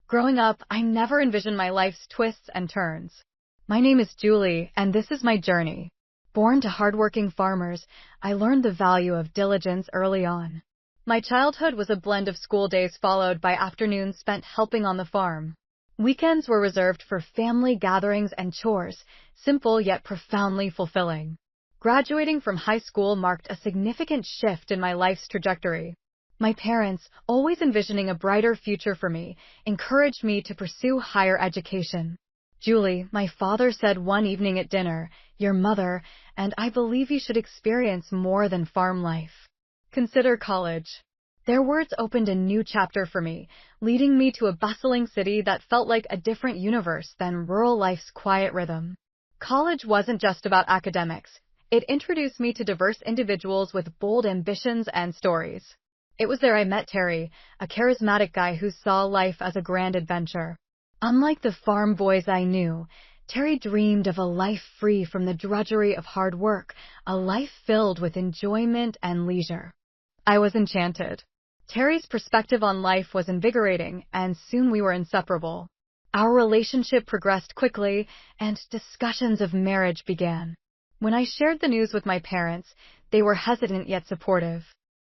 Growing up, I never envisioned my life's twists and turns. My name is Julie, and this is my journey. Born to hardworking farmers, I learned the value of diligence early on. My childhood was a blend of school days followed by afternoons spent helping on the farm. Weekends were reserved for family gatherings and chores, simple yet profoundly fulfilling. Graduating from high school marked a significant shift in my life's trajectory. My parents, always envisioning a brighter future for me, encouraged me to pursue higher education. Julie, my father said one evening at dinner, "Your mother, and I believe you should experience more than farm life. Consider college." Their words opened a new chapter for me, leading me to a bustling city that felt like a different universe than rural life's quiet rhythm. College wasn't just about academics. It introduced me to diverse individuals with bold ambitions and stories. It was there I met Terry, a charismatic guy who saw life as a grand adventure. Unlike the farm boys I knew, Terry dreamed of a life free from the drudgery of hard work, a life filled with enjoyment and leisure. I was enchanted. Terry's perspective on life was invigorating, and soon we were inseparable. Our relationship progressed quickly, and discussions of marriage began. When I shared the news with my parents, they were hesitant yet supportive.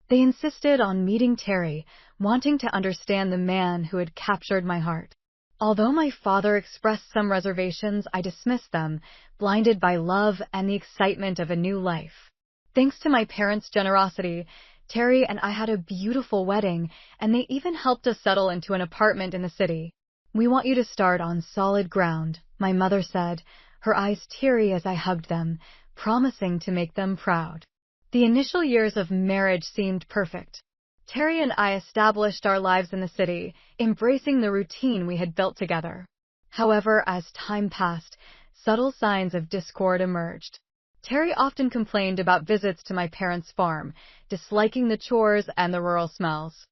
They insisted on meeting Terry, wanting to understand the man who had captured my heart. Although my father expressed some reservations, I dismissed them, blinded by love and the excitement of a new life. Thanks to my parents' generosity, Terry and I had a beautiful wedding, and they even helped us settle into an apartment in the city. "We want you to start on solid ground," my mother said, her eyes teary as I hugged them, promising to make them proud. The initial years of marriage seemed perfect. Terry and I established our lives in the city, embracing the routine we had built together. However, as time passed, subtle signs of discord emerged. Terry often complained about visits to my parents' farm, disliking the chores and the rural smells.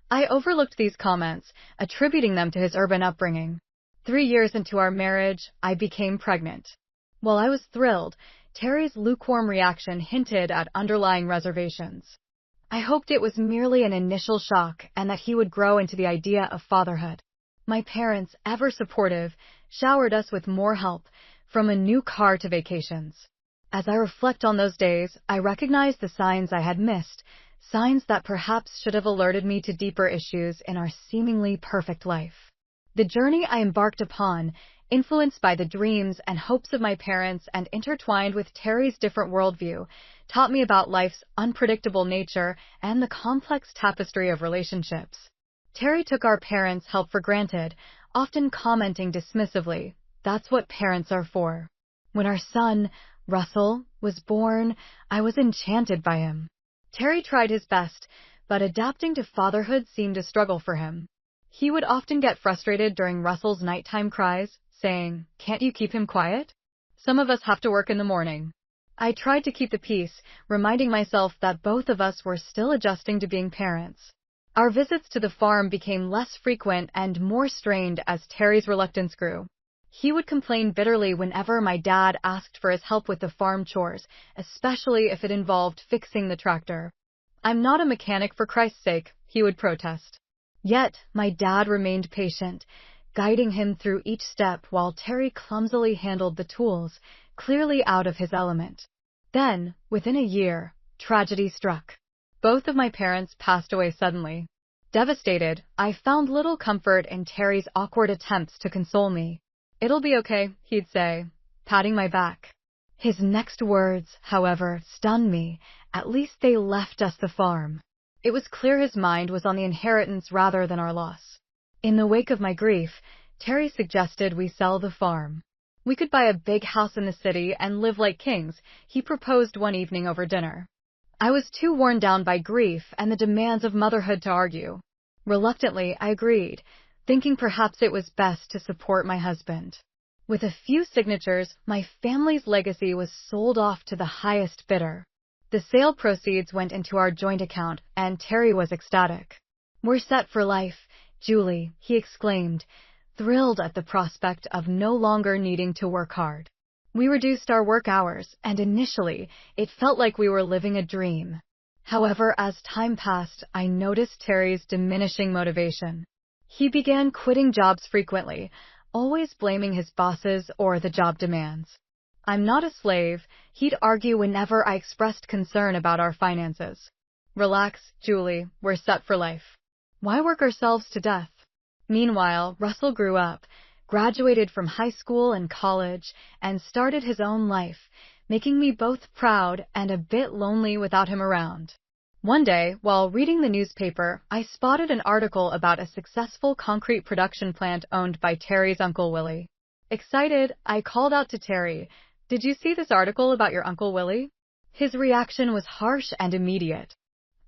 I overlooked these comments, attributing them to his urban upbringing. 3 years into our marriage, I became pregnant. While I was thrilled, Terry's lukewarm reaction hinted at underlying reservations. I hoped it was merely an initial shock and that he would grow into the idea of fatherhood. My parents, ever supportive, showered us with more help, from a new car to vacations. As I reflect on those days, I recognize the signs I had missed, signs that perhaps should have alerted me to deeper issues in our seemingly perfect life. The journey I embarked upon, influenced by the dreams and hopes of my parents and intertwined with Terry's different worldview, taught me about life's unpredictable nature and the complex tapestry of relationships. Terry took our parents' help for granted, often commenting dismissively, "That's what parents are for." When our son, Russell, was born, I was enchanted by him. Terry tried his best, but adapting to fatherhood seemed a struggle for him. He would often get frustrated during Russell's nighttime cries, saying, "Can't you keep him quiet? Some of us have to work in the morning." I tried to keep the peace, reminding myself that both of us were still adjusting to being parents. Our visits to the farm became less frequent and more strained as Terry's reluctance grew. He would complain bitterly whenever my dad asked for his help with the farm chores, especially if it involved fixing the tractor. "I'm not a mechanic for Christ's sake," he would protest. Yet, my dad remained patient, guiding him through each step while Terry clumsily handled the tools, clearly out of his element. Then, within a year, tragedy struck. Both of my parents passed away suddenly. Devastated, I found little comfort in Terry's awkward attempts to console me. "It'll be okay," he'd say, patting my back. His next words, however, stunned me. "At least they left us the farm." It was clear his mind was on the inheritance rather than our loss. In the wake of my grief, Terry suggested we sell the farm. We could buy a big house in the city and live like kings, he proposed one evening over dinner. I was too worn down by grief and the demands of motherhood to argue. Reluctantly, I agreed, thinking perhaps it was best to support my husband. With a few signatures, my family's legacy was sold off to the highest bidder. The sale proceeds went into our joint account, and Terry was ecstatic. "We're set for life, Julie," he exclaimed, thrilled at the prospect of no longer needing to work hard. We reduced our work hours, and initially, it felt like we were living a dream. However, as time passed, I noticed Terry's diminishing motivation. He began quitting jobs frequently, always blaming his bosses or the job demands. "I'm not a slave," he'd argue whenever I expressed concern about our finances. "Relax, Julie, we're set for life. Why work ourselves to death?" Meanwhile, Russell grew up, graduated from high school and college, and started his own life, making me both proud and a bit lonely without him around. One day, while reading the newspaper, I spotted an article about a successful concrete production plant owned by Terry's Uncle Willie. Excited, I called out to Terry, "Did you see this article about your Uncle Willie?" His reaction was harsh and immediate.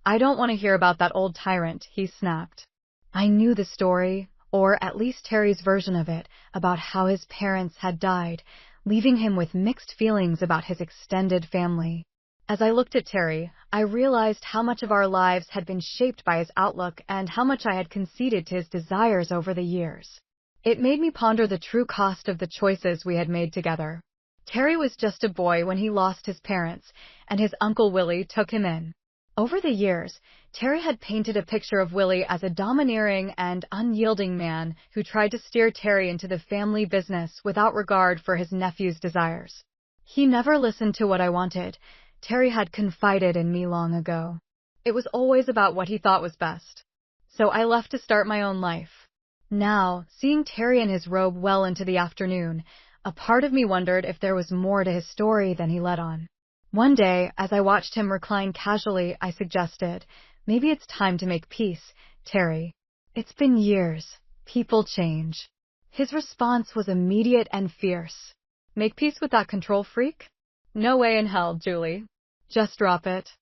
"I don't want to hear about that old tyrant," he snapped. I knew the story, or at least Terry's version of it, about how his parents had died, leaving him with mixed feelings about his extended family. As I looked at Terry, I realized how much of our lives had been shaped by his outlook and how much I had conceded to his desires over the years. It made me ponder the true cost of the choices we had made together. Terry was just a boy when he lost his parents, and his Uncle Willie took him in. Over the years, Terry had painted a picture of Willie as a domineering and unyielding man who tried to steer Terry into the family business without regard for his nephew's desires. He never listened to what I wanted. Terry had confided in me long ago. It was always about what he thought was best. So I left to start my own life. Now, seeing Terry in his robe well into the afternoon, a part of me wondered if there was more to his story than he let on. One day, as I watched him recline casually, I suggested, "Maybe it's time to make peace, Terry. It's been years. People change." His response was immediate and fierce. "Make peace with that control freak? No way in hell, Julie. Just drop it."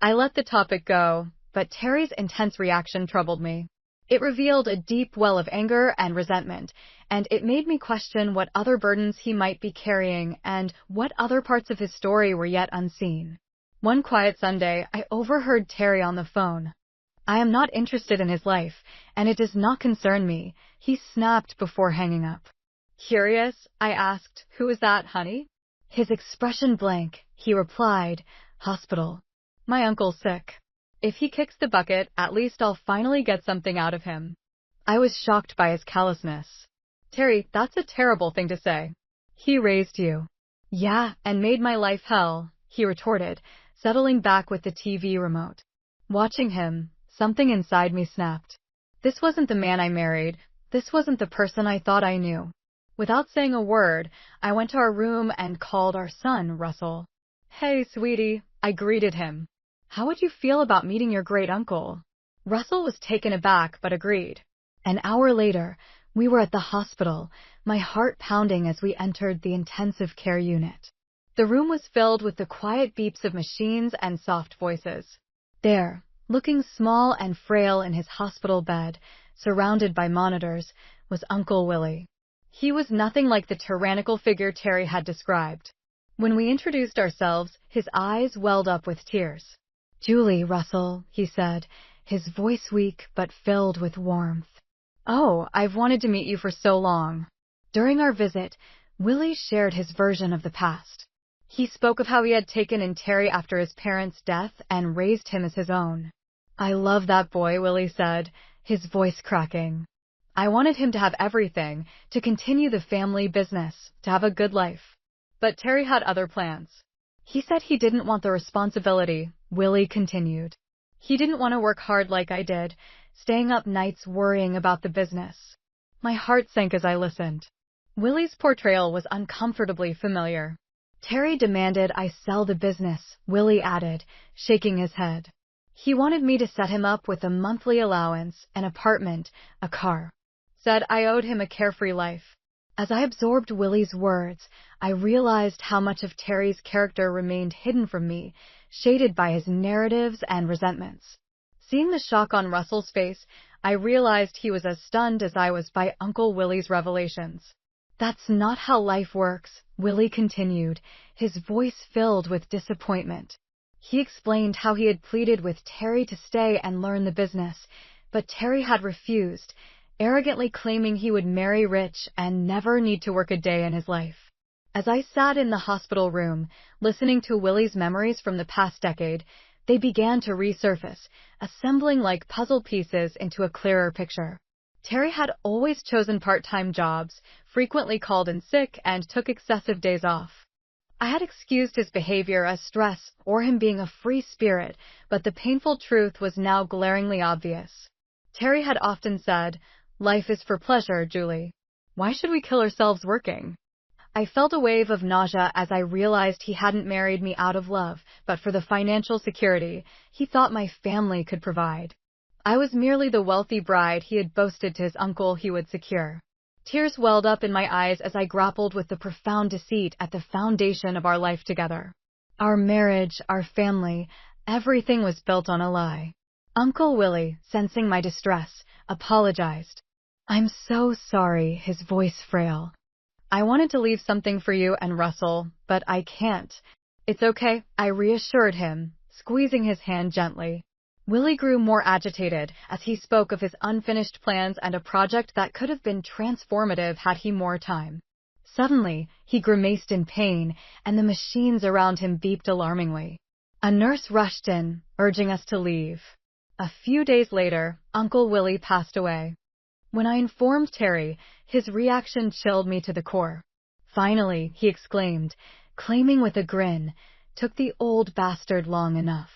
I let the topic go, but Terry's intense reaction troubled me. It revealed a deep well of anger and resentment, and it made me question what other burdens he might be carrying and what other parts of his story were yet unseen. One quiet Sunday, I overheard Terry on the phone. "I am not interested in his life, and it does not concern me," he snapped before hanging up. Curious, I asked, "Who is that, honey?" His expression blank, he replied, "Hospital. My uncle's sick. If he kicks the bucket, at least I'll finally get something out of him." I was shocked by his callousness. "Terry, that's a terrible thing to say." "He raised you." "Yeah, and made my life hell," he retorted, settling back with the TV remote. Watching him, something inside me snapped. This wasn't the man I married. This wasn't the person I thought I knew. Without saying a word, I went to our room and called our son, Russell. "Hey, sweetie," I greeted him. "How would you feel about meeting your great-uncle?" Russell was taken aback but agreed. An hour later, we were at the hospital, my heart pounding as we entered the intensive care unit. The room was filled with the quiet beeps of machines and soft voices. There, looking small and frail in his hospital bed, surrounded by monitors, was Uncle Willie. He was nothing like the tyrannical figure Terry had described. When we introduced ourselves, his eyes welled up with tears. "Julie, Russell," he said, his voice weak but filled with warmth. "Oh, I've wanted to meet you for so long." During our visit, Willie shared his version of the past. He spoke of how he had taken in Terry after his parents' death and raised him as his own. "I love that boy," Willie said, his voice cracking. "I wanted him to have everything, to continue the family business, to have a good life. But Terry had other plans. He said he didn't want the responsibility," Willie continued. "He didn't want to work hard like I did, staying up nights worrying about the business." My heart sank as I listened. Willie's portrayal was uncomfortably familiar. "Terry demanded I sell the business," Willie added, shaking his head. "He wanted me to set him up with a monthly allowance, an apartment, a car. Said I owed him a carefree life." As I absorbed Willie's words, I realized how much of Terry's character remained hidden from me, shaded by his narratives and resentments. Seeing the shock on Russell's face, I realized he was as stunned as I was by Uncle Willie's revelations. "That's not how life works," Willie continued, his voice filled with disappointment. He explained how he had pleaded with Terry to stay and learn the business, but Terry had refused, arrogantly claiming he would marry rich and never need to work a day in his life. As I sat in the hospital room, listening to Willie's memories from the past decade, they began to resurface, assembling like puzzle pieces into a clearer picture. Terry had always chosen part-time jobs, frequently called in sick, and took excessive days off. I had excused his behavior as stress or him being a free spirit, but the painful truth was now glaringly obvious. Terry had often said, "Life is for pleasure, Julie. Why should we kill ourselves working?" I felt a wave of nausea as I realized he hadn't married me out of love, but for the financial security he thought my family could provide. I was merely the wealthy bride he had boasted to his uncle he would secure. Tears welled up in my eyes as I grappled with the profound deceit at the foundation of our life together. Our marriage, our family, everything was built on a lie. Uncle Willie, sensing my distress, apologized. "I'm so sorry," his voice frail. "I wanted to leave something for you and Russell, but I can't." "It's okay," I reassured him, squeezing his hand gently. Willie grew more agitated as he spoke of his unfinished plans and a project that could have been transformative had he more time. Suddenly, he grimaced in pain, and the machines around him beeped alarmingly. A nurse rushed in, urging us to leave. A few days later, Uncle Willie passed away. When I informed Terry, his reaction chilled me to the core. "Finally," he exclaimed, claiming with a grin, "took the old bastard long enough."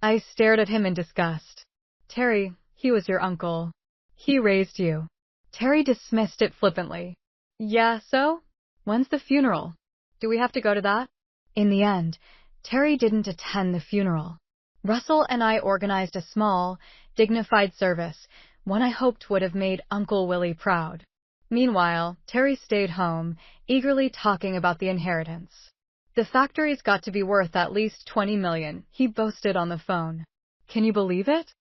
I stared at him in disgust. "Terry, he was your uncle. He raised you." Terry dismissed it flippantly. "Yeah, so? When's the funeral? Do we have to go to that?" In the end, Terry didn't attend the funeral. Russell and I organized a small, dignified service, one I hoped would have made Uncle Willie proud. Meanwhile, Terry stayed home, eagerly talking about the inheritance. "The factory's got to be worth at least $20 million, he boasted on the phone. "Can you believe it?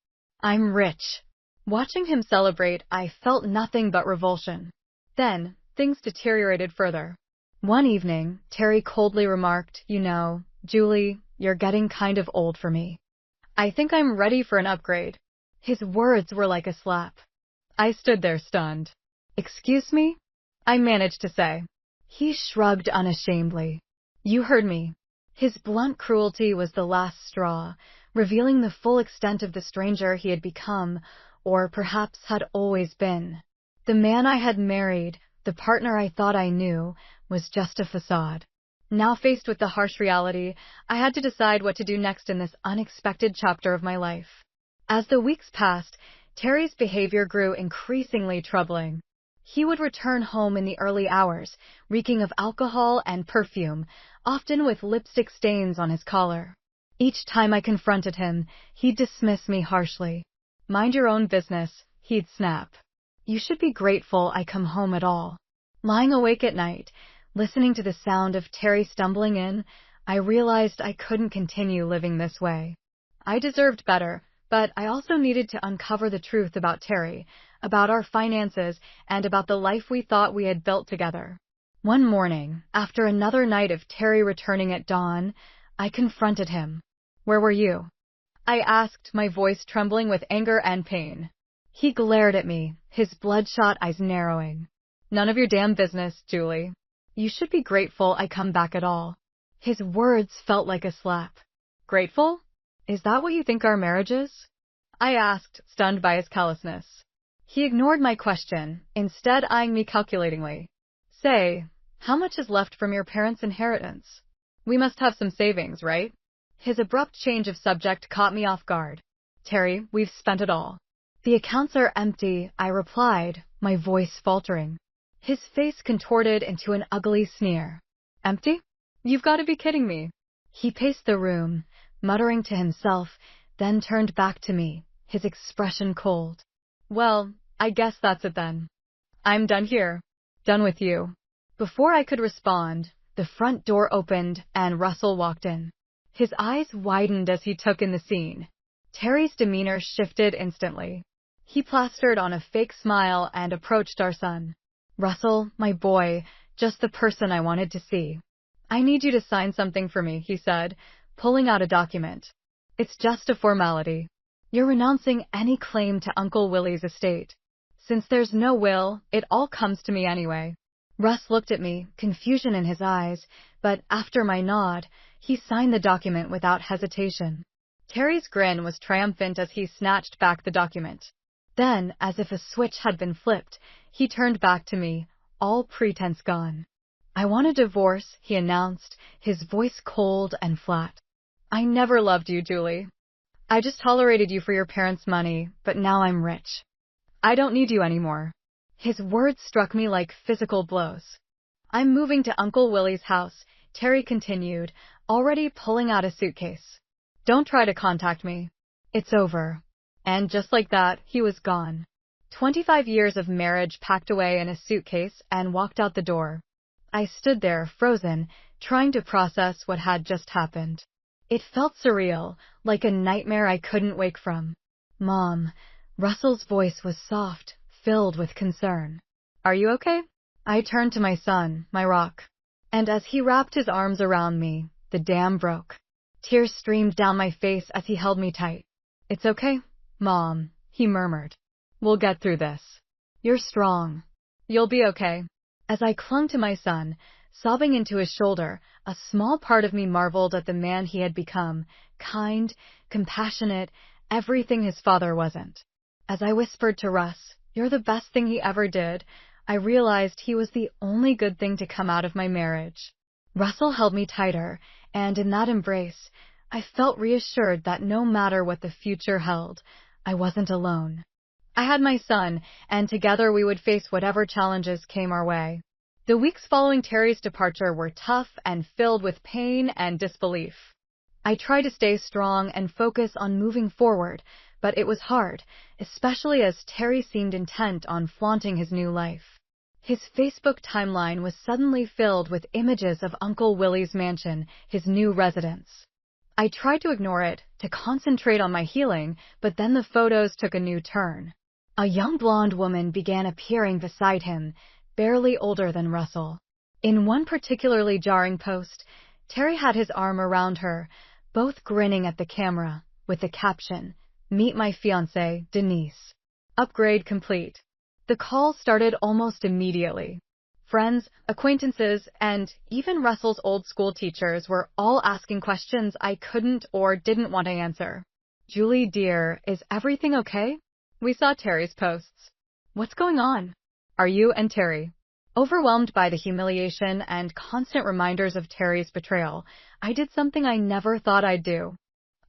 I'm rich." Watching him celebrate, I felt nothing but revulsion. Then, things deteriorated further. One evening, Terry coldly remarked, "You know, Julie, you're getting kind of old for me. I think I'm ready for an upgrade." His words were like a slap. I stood there stunned. "Excuse me?" I managed to say. He shrugged unashamedly. "You heard me." His blunt cruelty was the last straw, revealing the full extent of the stranger he had become, or perhaps had always been. The man I had married, the partner I thought I knew, was just a facade. Now faced with the harsh reality, I had to decide what to do next in this unexpected chapter of my life. As the weeks passed, Terry's behavior grew increasingly troubling. He would return home in the early hours, reeking of alcohol and perfume, often with lipstick stains on his collar. Each time I confronted him, he'd dismiss me harshly. "Mind your own business," he'd snap. "You should be grateful I come home at all." Lying awake at night, listening to the sound of Terry stumbling in, I realized I couldn't continue living this way. I deserved better, but I also needed to uncover the truth about Terry, about our finances, and about the life we thought we had built together. One morning, after another night of Terry returning at dawn, I confronted him. "Where were you?" I asked, my voice trembling with anger and pain. He glared at me, his bloodshot eyes narrowing. "None of your damn business, Julie. You should be grateful I come back at all." His words felt like a slap. "Grateful? Is that what you think our marriage is?" I asked, stunned by his callousness. He ignored my question, instead eyeing me calculatingly. "Say, how much is left from your parents' inheritance? We must have some savings, right?" His abrupt change of subject caught me off guard. "Terry, we've spent it all." "The accounts are empty," I replied, my voice faltering. His face contorted into an ugly sneer. "Empty? You've got to be kidding me." He paced the room, muttering to himself, then turned back to me, his expression cold. "Well, I guess that's it then. I'm done here. Done with you." Before I could respond, the front door opened and Russell walked in. His eyes widened as he took in the scene. Terry's demeanor shifted instantly. He plastered on a fake smile and approached our son. "Russell, my boy, just the person I wanted to see." "I need you to sign something for me," he said, pulling out a document. "It's just a formality. You're renouncing any claim to Uncle Willie's estate. Since there's no will, it all comes to me anyway." Russ looked at me, confusion in his eyes, but after my nod, he signed the document without hesitation. Terry's grin was triumphant as he snatched back the document. Then, as if a switch had been flipped, he turned back to me, all pretense gone. "I want a divorce," he announced, his voice cold and flat. "I never loved you, Julie. I just tolerated you for your parents' money, but now I'm rich. I don't need you anymore." His words struck me like physical blows. "I'm moving to Uncle Willie's house," Terry continued, already pulling out a suitcase. "Don't try to contact me. It's over." And just like that, he was gone. 25 years of marriage packed away in a suitcase and walked out the door. I stood there, frozen, trying to process what had just happened. It felt surreal, like a nightmare I couldn't wake from. "Mom," Russell's voice was soft, filled with concern. "Are you okay?" I turned to my son, my rock. And as he wrapped his arms around me, the dam broke. Tears streamed down my face as he held me tight. "It's okay, Mom," he murmured. "We'll get through this. You're strong. You'll be okay." As I clung to my son, sobbing into his shoulder, a small part of me marveled at the man he had become, kind, compassionate, everything his father wasn't. As I whispered to Russ, "You're the best thing he ever did," I realized he was the only good thing to come out of my marriage. Russell held me tighter, and in that embrace, I felt reassured that no matter what the future held, I wasn't alone. I had my son, and together we would face whatever challenges came our way. The weeks following Terry's departure were tough and filled with pain and disbelief. I tried to stay strong and focus on moving forward, but it was hard, especially as Terry seemed intent on flaunting his new life. His Facebook timeline was suddenly filled with images of Uncle Willie's mansion, his new residence. I tried to ignore it, to concentrate on my healing, but then the photos took a new turn. A young blonde woman began appearing beside him, barely older than Russell. In one particularly jarring post, Terry had his arm around her, both grinning at the camera, with the caption, "Meet my fiancée, Denise. Upgrade complete." The call started almost immediately. Friends, acquaintances, and even Russell's old school teachers were all asking questions I couldn't or didn't want to answer. "Julie, dear, is everything okay? We saw Terry's posts. What's going on? Are you and Terry?" Overwhelmed by the humiliation and constant reminders of Terry's betrayal, I did something I never thought I'd do.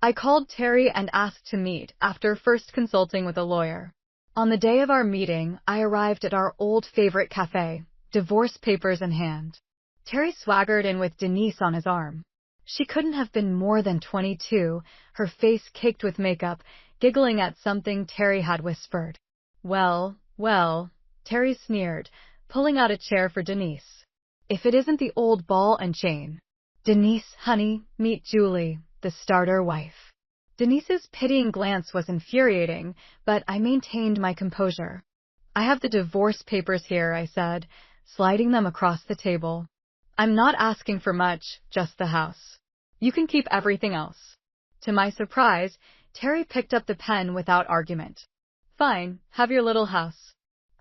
I called Terry and asked to meet after first consulting with a lawyer. On the day of our meeting, I arrived at our old favorite cafe, divorce papers in hand. Terry swaggered in with Denise on his arm. She couldn't have been more than 22, her face caked with makeup, giggling at something Terry had whispered. Well, Terry sneered, pulling out a chair for Denise. "If it isn't the old ball and chain. Denise, honey, meet Julie, the starter wife." Denise's pitying glance was infuriating, but I maintained my composure. "I have the divorce papers here," I said, sliding them across the table. "I'm not asking for much, just the house. You can keep everything else." To my surprise, Terry picked up the pen without argument. "Fine, have your little house.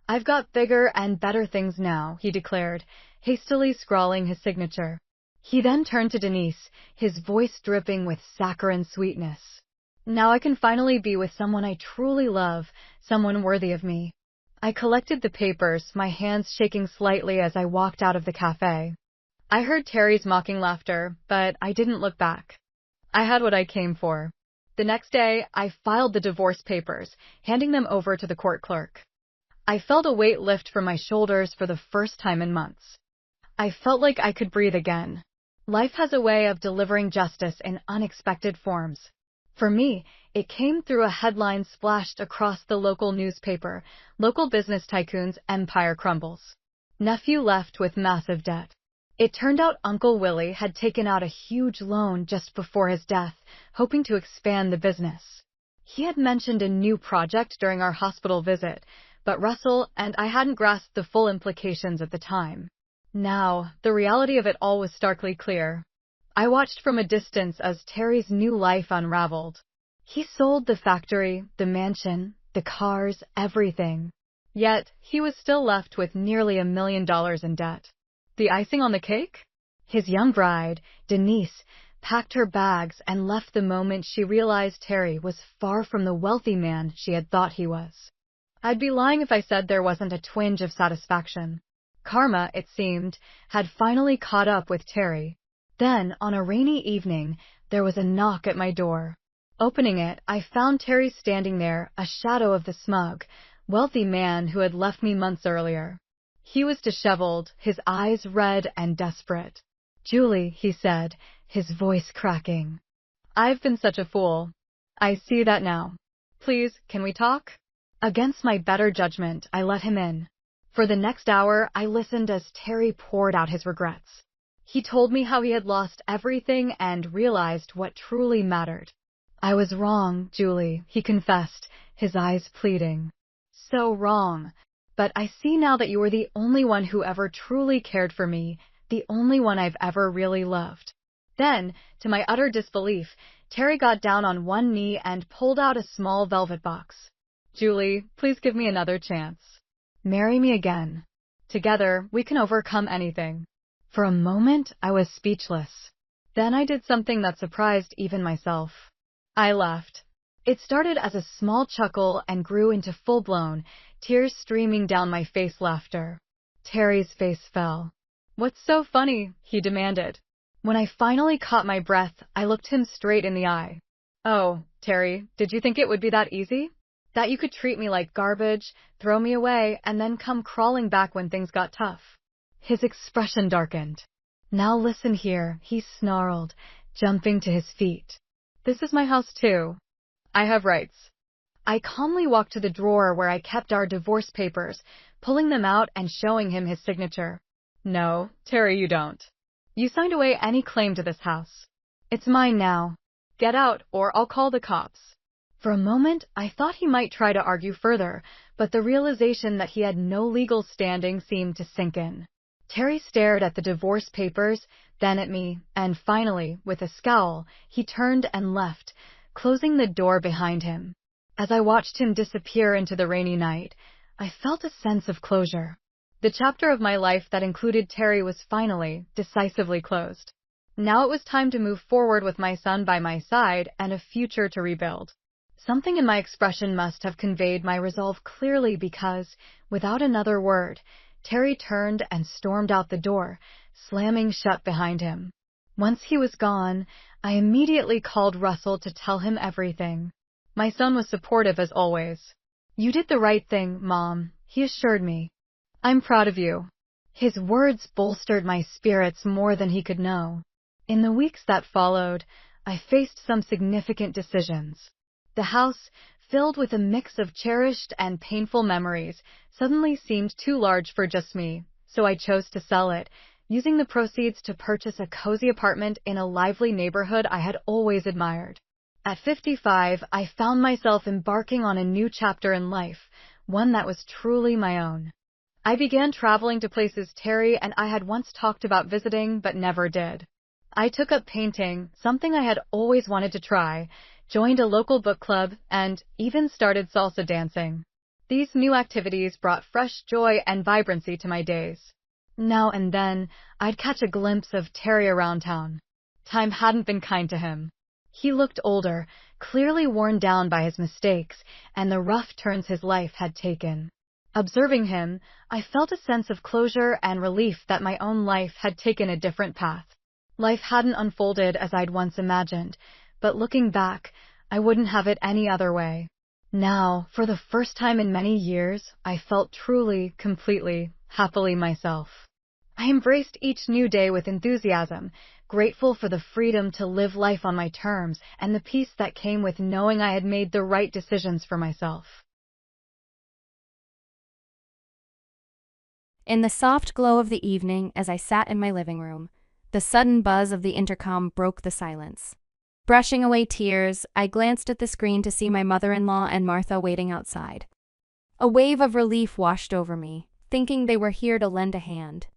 I've got bigger and better things now," he declared, hastily scrawling his signature. He then turned to Denise, his voice dripping with saccharine sweetness. "Now I can finally be with someone I truly love, someone worthy of me." I collected the papers, my hands shaking slightly as I walked out of the cafe. I heard Terry's mocking laughter, but I didn't look back. I had what I came for. The next day, I filed the divorce papers, handing them over to the court clerk. I felt a weight lift from my shoulders for the first time in months. I felt like I could breathe again. Life has a way of delivering justice in unexpected forms. For me, it came through a headline splashed across the local newspaper: "Local business tycoon's empire crumbles. Nephew left with massive debt." It turned out Uncle Willie had taken out a huge loan just before his death, hoping to expand the business. He had mentioned a new project during our hospital visit, but Russell and I hadn't grasped the full implications at the time. Now, the reality of it all was starkly clear. I watched from a distance as Terry's new life unraveled. He sold the factory, the mansion, the cars, everything. Yet, he was still left with nearly $1 million in debt. The icing on the cake? His young bride, Denise, packed her bags and left the moment she realized Terry was far from the wealthy man she had thought he was. I'd be lying if I said there wasn't a twinge of satisfaction. Karma, it seemed, had finally caught up with Terry. Then, on a rainy evening, there was a knock at my door. Opening it, I found Terry standing there, a shadow of the smug, wealthy man who had left me months earlier. He was disheveled, his eyes red and desperate. "Julie," he said, his voice cracking. "I've been such a fool. I see that now. Please, can we talk?" Against my better judgment, I let him in. For the next hour, I listened as Terry poured out his regrets. He told me how he had lost everything and realized what truly mattered. "I was wrong, Julie," he confessed, his eyes pleading. "So wrong. But I see now that you were the only one who ever truly cared for me, the only one I've ever really loved." Then, to my utter disbelief, Terry got down on one knee and pulled out a small velvet box. "Julie, please give me another chance. Marry me again. Together, we can overcome anything." For a moment, I was speechless. Then I did something that surprised even myself. I laughed. It started as a small chuckle and grew into full-blown, tears streaming down my face laughter. Terry's face fell. "What's so funny?" he demanded. When I finally caught my breath, I looked him straight in the eye. "Oh, Terry, did you think it would be that easy? That you could treat me like garbage, throw me away, and then come crawling back when things got tough?" His expression darkened. "Now listen here," he snarled, jumping to his feet. "This is my house too. I have rights." I calmly walked to the drawer where I kept our divorce papers, pulling them out and showing him his signature. "No, Terry, you don't. You signed away any claim to this house. It's mine now. Get out, or I'll call the cops." For a moment, I thought he might try to argue further, but the realization that he had no legal standing seemed to sink in. Terry stared at the divorce papers, then at me, and finally, with a scowl, he turned and left, closing the door behind him. As I watched him disappear into the rainy night, I felt a sense of closure. The chapter of my life that included Terry was finally, decisively closed. Now it was time to move forward with my son by my side and a future to rebuild. Something in my expression must have conveyed my resolve clearly because, without another word, Terry turned and stormed out the door, slamming shut behind him. Once he was gone, I immediately called Russell to tell him everything. My son was supportive as always. "You did the right thing, Mom," he assured me. "I'm proud of you." His words bolstered my spirits more than he could know. In the weeks that followed, I faced some significant decisions. The house, filled with a mix of cherished and painful memories, suddenly seemed too large for just me, so I chose to sell it, using the proceeds to purchase a cozy apartment in a lively neighborhood I had always admired. At 55, I found myself embarking on a new chapter in life, one that was truly my own. I began traveling to places Terry and I had once talked about visiting but never did. I took up painting, something I had always wanted to try, joined a local book club, and even started salsa dancing. These new activities brought fresh joy and vibrancy to my days. Now and then, I'd catch a glimpse of Terry around town. Time hadn't been kind to him. He looked older, clearly worn down by his mistakes and the rough turns his life had taken. Observing him, I felt a sense of closure and relief that my own life had taken a different path. Life hadn't unfolded as I'd once imagined, but looking back, I wouldn't have it any other way. Now, for the first time in many years, I felt truly, completely, happily myself. I embraced each new day with enthusiasm, grateful for the freedom to live life on my terms and the peace that came with knowing I had made the right decisions for myself. In the soft glow of the evening, as I sat in my living room, the sudden buzz of the intercom broke the silence. Brushing away tears, I glanced at the screen to see my mother-in-law and Martha waiting outside. A wave of relief washed over me, thinking they were here to lend a hand.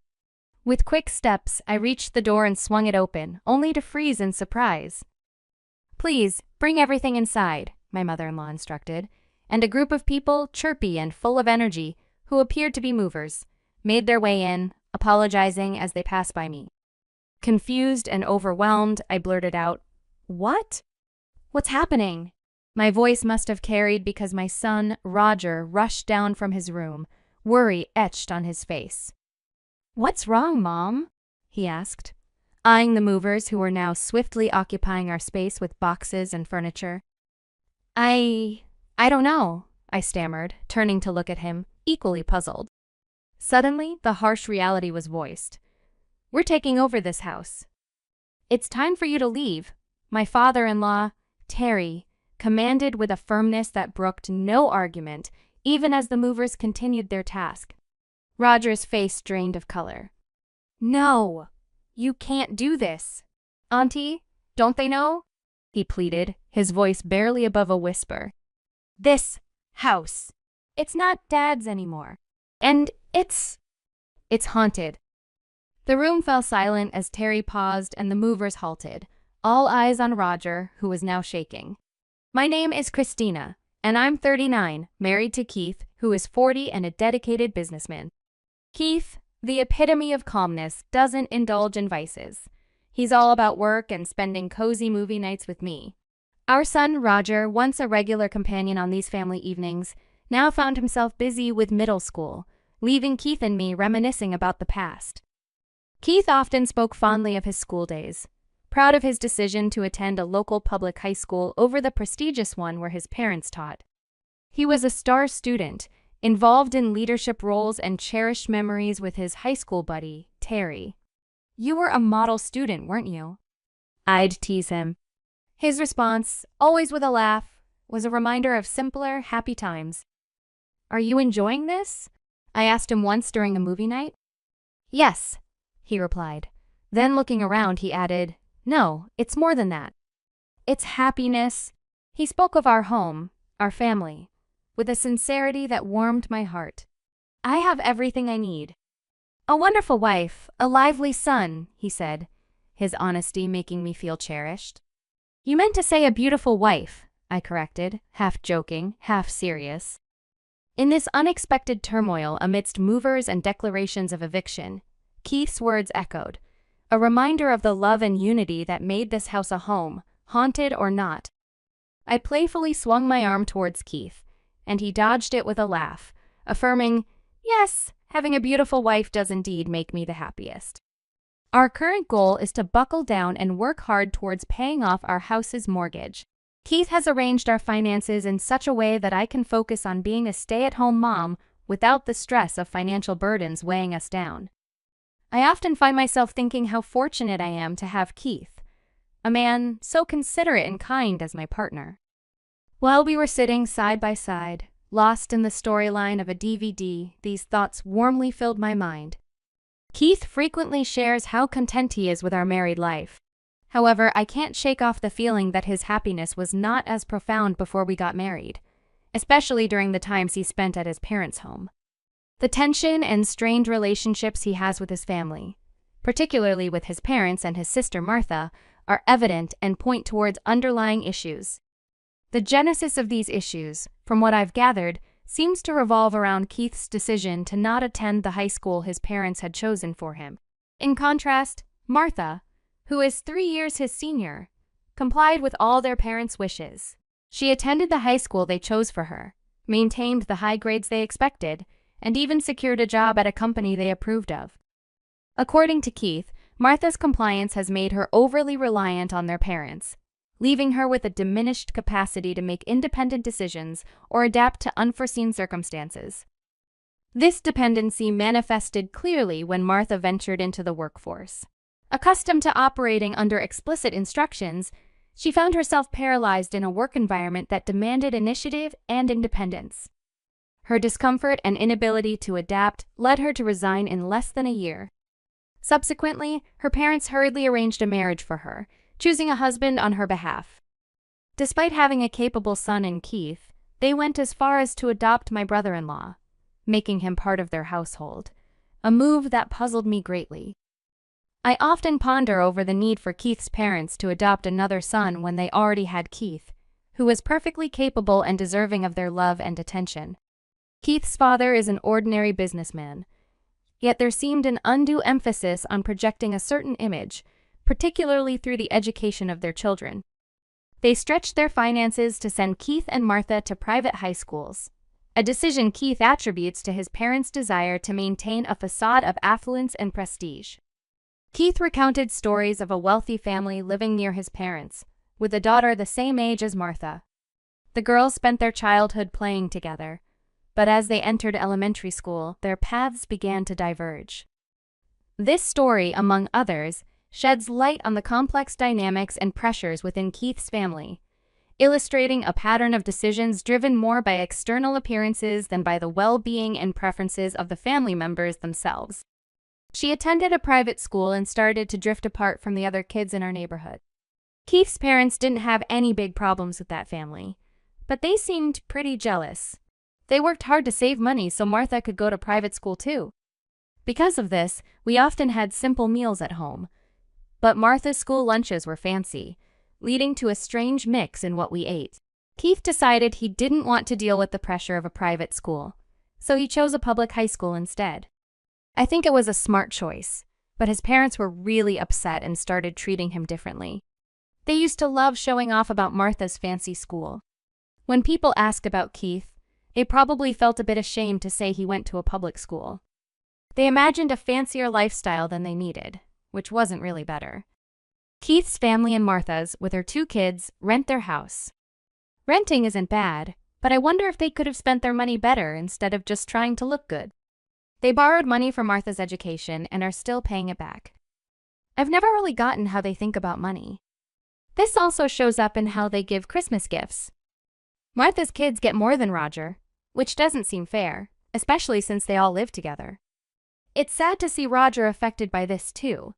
With quick steps, I reached the door and swung it open, only to freeze in surprise. "Please, bring everything inside," my mother-in-law instructed, and a group of people, chirpy and full of energy, who appeared to be movers, made their way in, apologizing as they passed by me. Confused and overwhelmed, I blurted out, "What? What's happening?" My voice must have carried because my son, Roger, rushed down from his room, worry etched on his face. "What's wrong, Mom?" he asked, eyeing the movers who were now swiftly occupying our space with boxes and furniture. I don't know," I stammered, turning to look at him, equally puzzled. Suddenly, the harsh reality was voiced. "We're taking over this house. It's time for you to leave," my father-in-law, Terry, commanded with a firmness that brooked no argument, even as the movers continued their task. Roger's face drained of color. "No, you can't do this. Auntie, don't they know?" he pleaded, his voice barely above a whisper. "This house, it's not Dad's anymore. And it's haunted." The room fell silent as Terry paused and the movers halted, all eyes on Roger, who was now shaking. "My name is Christina, and I'm 39, married to Keith, who is 40 and a dedicated businessman. Keith, the epitome of calmness, doesn't indulge in vices. He's all about work and spending cozy movie nights with me. Our son, Roger, once a regular companion on these family evenings, now found himself busy with middle school, leaving Keith and me reminiscing about the past. Keith often spoke fondly of his school days, proud of his decision to attend a local public high school over the prestigious one where his parents taught. He was a star student, involved in leadership roles and cherished memories with his high school buddy, Terry. "You were a model student, weren't you?" I'd tease him. His response, always with a laugh, was a reminder of simpler, happy times. "Are you enjoying this?" I asked him once during a movie night. "Yes," he replied. Then looking around, he added, "No, it's more than that. It's happiness." He spoke of our home, our family, with a sincerity that warmed my heart. "I have everything I need. A wonderful wife, a lively son," he said, his honesty making me feel cherished. "You meant to say a beautiful wife," I corrected, half joking, half serious. In this unexpected turmoil amidst movers and declarations of eviction, Keith's words echoed, a reminder of the love and unity that made this house a home, haunted or not. I playfully swung my arm towards Keith, and he dodged it with a laugh, affirming, "Yes, having a beautiful wife does indeed make me the happiest." Our current goal is to buckle down and work hard towards paying off our house's mortgage. Keith has arranged our finances in such a way that I can focus on being a stay-at-home mom without the stress of financial burdens weighing us down. I often find myself thinking how fortunate I am to have Keith, a man so considerate and kind as my partner. While we were sitting side by side, lost in the storyline of a DVD, these thoughts warmly filled my mind. Keith frequently shares how content he is with our married life. However, I can't shake off the feeling that his happiness was not as profound before we got married, especially during the times he spent at his parents' home. The tension and strained relationships he has with his family, particularly with his parents and his sister Martha, are evident and point towards underlying issues. The genesis of these issues, from what I've gathered, seems to revolve around Keith's decision to not attend the high school his parents had chosen for him. In contrast, Martha, who is 3 years his senior, complied with all their parents' wishes. She attended the high school they chose for her, maintained the high grades they expected, and even secured a job at a company they approved of. According to Keith, Martha's compliance has made her overly reliant on their parents, leaving her with a diminished capacity to make independent decisions or adapt to unforeseen circumstances. This dependency manifested clearly when Martha ventured into the workforce. Accustomed to operating under explicit instructions, she found herself paralyzed in a work environment that demanded initiative and independence. Her discomfort and inability to adapt led her to resign in less than a year. Subsequently, her parents hurriedly arranged a marriage for her, choosing a husband on her behalf. Despite having a capable son in Keith, they went as far as to adopt my brother-in-law, making him part of their household, a move that puzzled me greatly. I often ponder over the need for Keith's parents to adopt another son when they already had Keith, who was perfectly capable and deserving of their love and attention. Keith's father is an ordinary businessman, yet there seemed an undue emphasis on projecting a certain image, particularly through the education of their children. They stretched their finances to send Keith and Martha to private high schools, a decision Keith attributes to his parents' desire to maintain a facade of affluence and prestige. Keith recounted stories of a wealthy family living near his parents, with a daughter the same age as Martha. The girls spent their childhood playing together, but as they entered elementary school, their paths began to diverge. This story, among others, sheds light on the complex dynamics and pressures within Keith's family, illustrating a pattern of decisions driven more by external appearances than by the well-being and preferences of the family members themselves. She attended a private school and started to drift apart from the other kids in our neighborhood. Keith's parents didn't have any big problems with that family, but they seemed pretty jealous. They worked hard to save money so Martha could go to private school too. Because of this, we often had simple meals at home, but Martha's school lunches were fancy, leading to a strange mix in what we ate. Keith decided he didn't want to deal with the pressure of a private school, so he chose a public high school instead. I think it was a smart choice, but his parents were really upset and started treating him differently. They used to love showing off about Martha's fancy school. When people asked about Keith, they probably felt a bit ashamed to say he went to a public school. They imagined a fancier lifestyle than they needed, which wasn't really better. Keith's family and Martha's, with her 2 kids, rent their house. Renting isn't bad, but I wonder if they could have spent their money better instead of just trying to look good. They borrowed money for Martha's education and are still paying it back. I've never really gotten how they think about money. This also shows up in how they give Christmas gifts. Martha's kids get more than Roger, which doesn't seem fair, especially since they all live together. It's sad to see Roger affected by this too.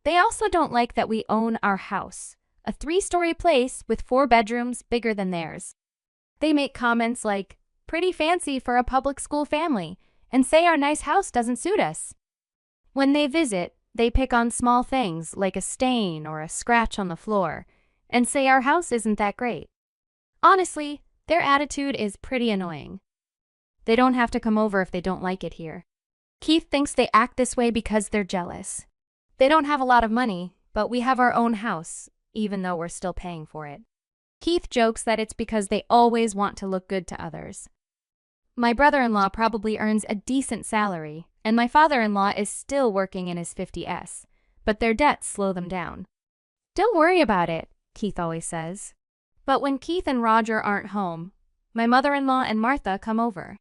They also don't like that we own our house, a 3-story place with 4 bedrooms bigger than theirs. They make comments like, "Pretty fancy for a public school family," and say our nice house doesn't suit us. When they visit, they pick on small things like a stain or a scratch on the floor, and say our house isn't that great. Honestly, their attitude is pretty annoying. They don't have to come over if they don't like it here. Keith thinks they act this way because they're jealous. They don't have a lot of money, but we have our own house, even though we're still paying for it. Keith jokes that it's because they always want to look good to others. My brother-in-law probably earns a decent salary, and my father-in-law is still working in his 50s, but their debts slow them down. "Don't worry about it," Keith always says. But when Keith and Roger aren't home, my mother-in-law and Martha come over.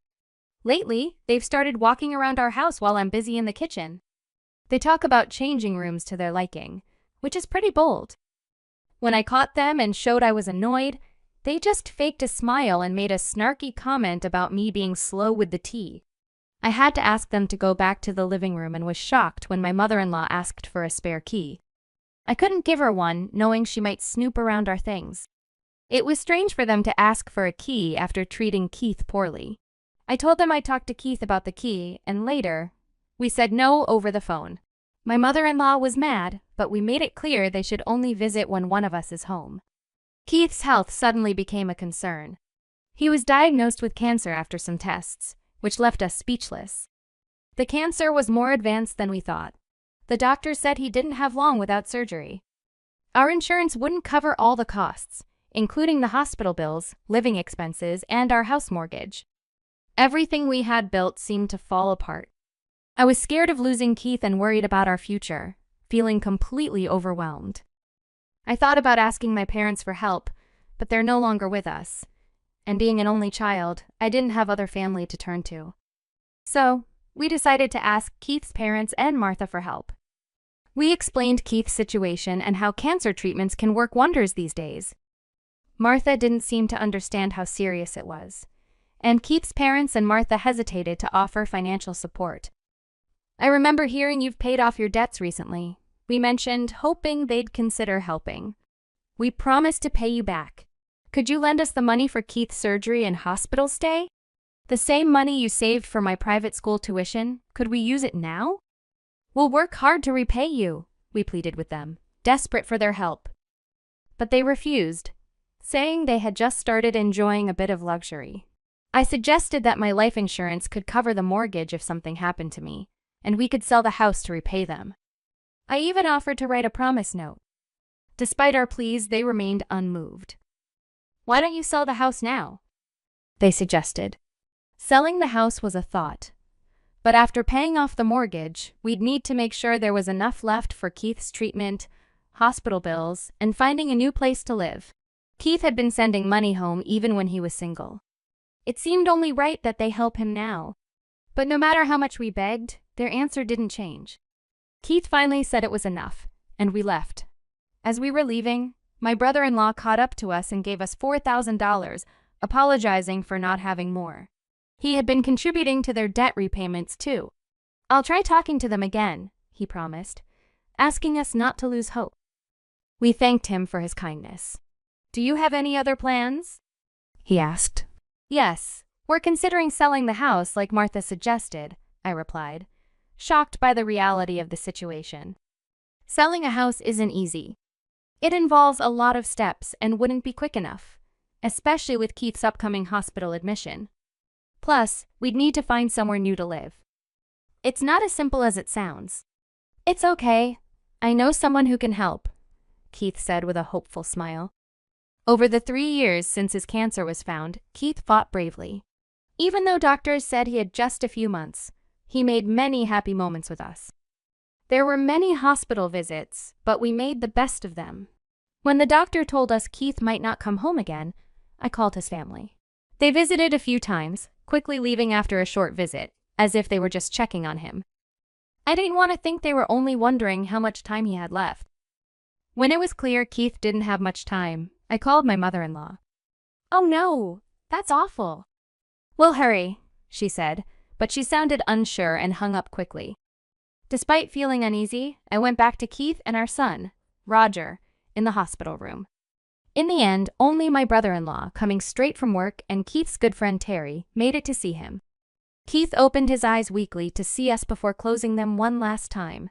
Lately, they've started walking around our house while I'm busy in the kitchen. They talk about changing rooms to their liking, which is pretty bold. When I caught them and showed I was annoyed, they just faked a smile and made a snarky comment about me being slow with the tea. I had to ask them to go back to the living room and was shocked when my mother-in-law asked for a spare key. I couldn't give her one, knowing she might snoop around our things. It was strange for them to ask for a key after treating Keith poorly. I told them I'd talk to Keith about the key, and later, we said no over the phone. My mother-in-law was mad, but we made it clear they should only visit when one of us is home. Keith's health suddenly became a concern. He was diagnosed with cancer after some tests, which left us speechless. The cancer was more advanced than we thought. The doctor said he didn't have long without surgery. Our insurance wouldn't cover all the costs, including the hospital bills, living expenses, and our house mortgage. Everything we had built seemed to fall apart. I was scared of losing Keith and worried about our future, feeling completely overwhelmed. I thought about asking my parents for help, but they're no longer with us. And being an only child, I didn't have other family to turn to. So, we decided to ask Keith's parents and Martha for help. We explained Keith's situation and how cancer treatments can work wonders these days. Martha didn't seem to understand how serious it was, and Keith's parents and Martha hesitated to offer financial support. "I remember hearing you've paid off your debts recently," we mentioned, hoping they'd consider helping. "We promise to pay you back. Could you lend us the money for Keith's surgery and hospital stay? The same money you saved for my private school tuition, could we use it now? We'll work hard to repay you," we pleaded with them, desperate for their help. But they refused, saying they had just started enjoying a bit of luxury. I suggested that my life insurance could cover the mortgage if something happened to me, and we could sell the house to repay them. I even offered to write a promise note. Despite our pleas, they remained unmoved. Why don't you sell the house now? They suggested. Selling the house was a thought. But after paying off the mortgage, we'd need to make sure there was enough left for Keith's treatment, hospital bills, and finding a new place to live. Keith had been sending money home even when he was single. It seemed only right that they help him now. But no matter how much we begged, their answer didn't change. Keith finally said it was enough, and we left. As we were leaving, my brother-in-law caught up to us and gave us $4,000, apologizing for not having more. He had been contributing to their debt repayments too. I'll try talking to them again, he promised, asking us not to lose hope. We thanked him for his kindness. Do you have any other plans? He asked. Yes, we're considering selling the house like Martha suggested, I replied, shocked by the reality of the situation. Selling a house isn't easy. It involves a lot of steps and wouldn't be quick enough, especially with Keith's upcoming hospital admission. Plus, we'd need to find somewhere new to live. It's not as simple as it sounds. It's okay. I know someone who can help, Keith said with a hopeful smile. Over the 3 years since his cancer was found, Keith fought bravely. Even though doctors said he had just a few months, he made many happy moments with us. There were many hospital visits, but we made the best of them. When the doctor told us Keith might not come home again, I called his family. They visited a few times, quickly leaving after a short visit, as if they were just checking on him. I didn't want to think they were only wondering how much time he had left. When it was clear Keith didn't have much time, I called my mother-in-law. Oh no, that's awful. We'll hurry, she said, but she sounded unsure and hung up quickly. Despite feeling uneasy, I went back to Keith and our son, Roger, in the hospital room. In the end, only my brother-in-law, coming straight from work, and Keith's good friend Terry, made it to see him. Keith opened his eyes weakly to see us before closing them one last time.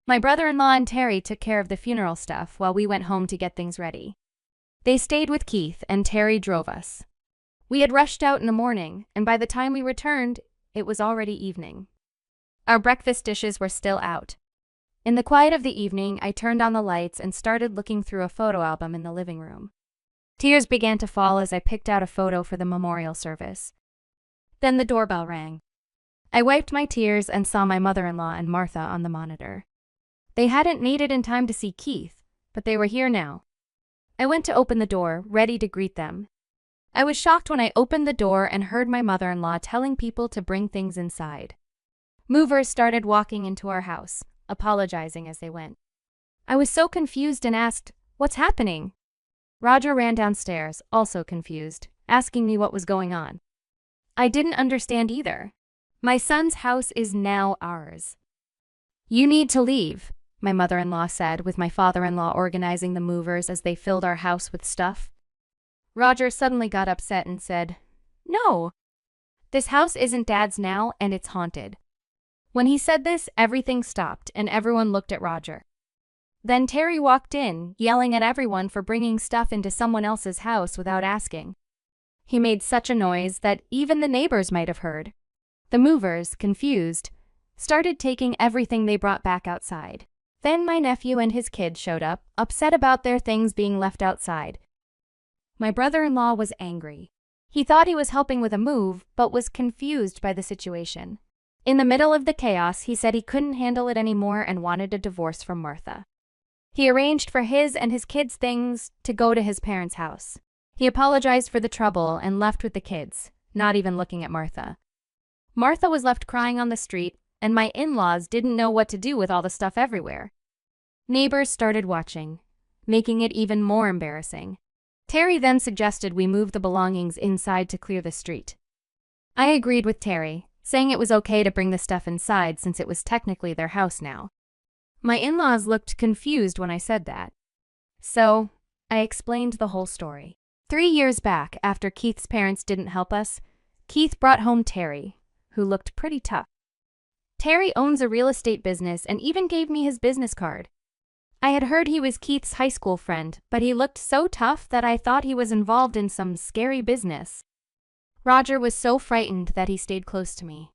My brother-in-law and Terry took care of the funeral stuff while we went home to get things ready. They stayed with Keith and Terry drove us. We had rushed out in the morning, and by the time we returned, it was already evening. Our breakfast dishes were still out. In the quiet of the evening, I turned on the lights and started looking through a photo album in the living room. Tears began to fall as I picked out a photo for the memorial service. Then the doorbell rang. I wiped my tears and saw my mother-in-law and Martha on the monitor. They hadn't made it in time to see Keith, but they were here now. I went to open the door, ready to greet them. I was shocked when I opened the door and heard my mother-in-law telling people to bring things inside. Movers started walking into our house, apologizing as they went. I was so confused and asked, "What's happening?" Roger ran downstairs, also confused, asking me what was going on. I didn't understand either. My son's house is now ours. You need to leave, my mother-in-law said, with my father-in-law organizing the movers as they filled our house with stuff. Roger suddenly got upset and said, "No, this house isn't Dad's now, and it's haunted." When he said this, everything stopped and everyone looked at Roger. Then Terry walked in, yelling at everyone for bringing stuff into someone else's house without asking. He made such a noise that even the neighbors might have heard. The movers, confused, started taking everything they brought back outside. Then my nephew and his kid showed up, upset about their things being left outside. My brother-in-law was angry. He thought he was helping with a move, but was confused by the situation. In the middle of the chaos, he said he couldn't handle it anymore and wanted a divorce from Martha. He arranged for his and his kids' things to go to his parents' house. He apologized for the trouble and left with the kids, not even looking at Martha. Martha was left crying on the street, and my in-laws didn't know what to do with all the stuff everywhere. Neighbors started watching, making it even more embarrassing. Terry then suggested we move the belongings inside to clear the street. I agreed with Terry, saying it was okay to bring the stuff inside since it was technically their house now. My in-laws looked confused when I said that. So, I explained the whole story. 3 years back, after Keith's parents didn't help us, Keith brought home Terry, who looked pretty tough. Terry owns a real estate business and even gave me his business card. I had heard he was Keith's high school friend, but he looked so tough that I thought he was involved in some scary business. Roger was so frightened that he stayed close to me.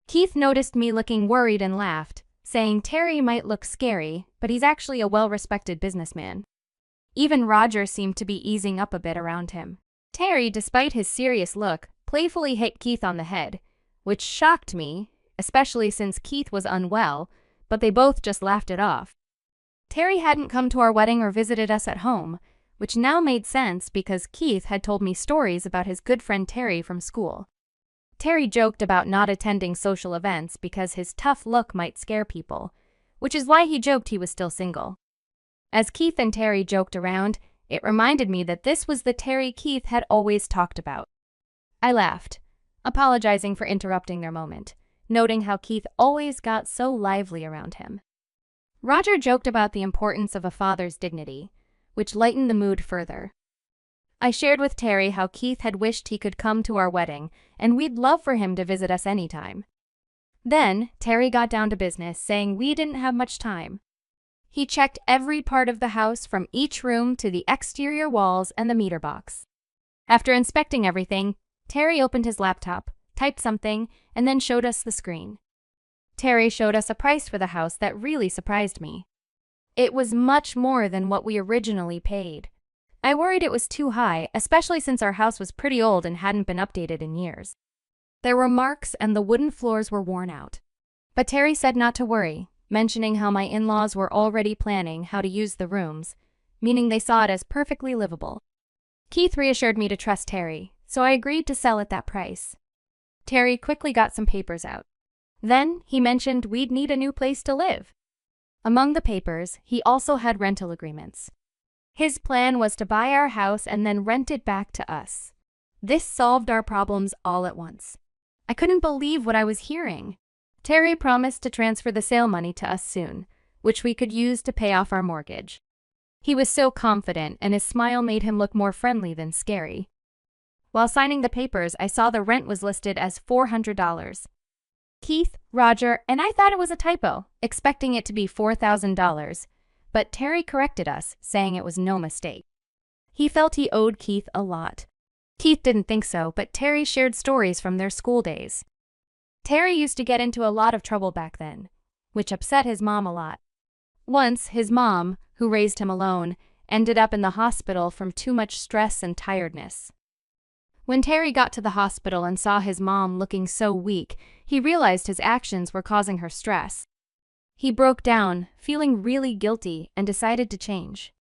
Keith noticed me looking worried and laughed, saying Terry might look scary, but he's actually a well-respected businessman. Even Roger seemed to be easing up a bit around him. Terry, despite his serious look, playfully hit Keith on the head, which shocked me, especially since Keith was unwell, but they both just laughed it off. Terry hadn't come to our wedding or visited us at home, which now made sense because Keith had told me stories about his good friend Terry from school. Terry joked about not attending social events because his tough look might scare people, which is why he joked he was still single. As Keith and Terry joked around, it reminded me that this was the Terry Keith had always talked about. I laughed, apologizing for interrupting their moment, noting how Keith always got so lively around him. Roger joked about the importance of a father's dignity, which lightened the mood further. I shared with Terry how Keith had wished he could come to our wedding, and we'd love for him to visit us anytime. Then, Terry got down to business, saying we didn't have much time. He checked every part of the house from each room to the exterior walls and the meter box. After inspecting everything, Terry opened his laptop, typed something, and then showed us the screen. Terry showed us a price for the house that really surprised me. It was much more than what we originally paid. I worried it was too high, especially since our house was pretty old and hadn't been updated in years. There were marks and the wooden floors were worn out. But Terry said not to worry, mentioning how my in-laws were already planning how to use the rooms, meaning they saw it as perfectly livable. Keith reassured me to trust Terry, so I agreed to sell at that price. Terry quickly got some papers out. Then he mentioned we'd need a new place to live. Among the papers, he also had rental agreements. His plan was to buy our house and then rent it back to us. This solved our problems all at once. I couldn't believe what I was hearing. Terry promised to transfer the sale money to us soon, which we could use to pay off our mortgage. He was so confident, and his smile made him look more friendly than scary. While signing the papers, I saw the rent was listed as $400. Keith, Roger, and I thought it was a typo, expecting it to be $4,000, but Terry corrected us, saying it was no mistake. He felt he owed Keith a lot. Keith didn't think so, but Terry shared stories from their school days. Terry used to get into a lot of trouble back then, which upset his mom a lot. Once, his mom, who raised him alone, ended up in the hospital from too much stress and tiredness. When Terry got to the hospital and saw his mom looking so weak, he realized his actions were causing her stress. He broke down, feeling really guilty, and decided to change.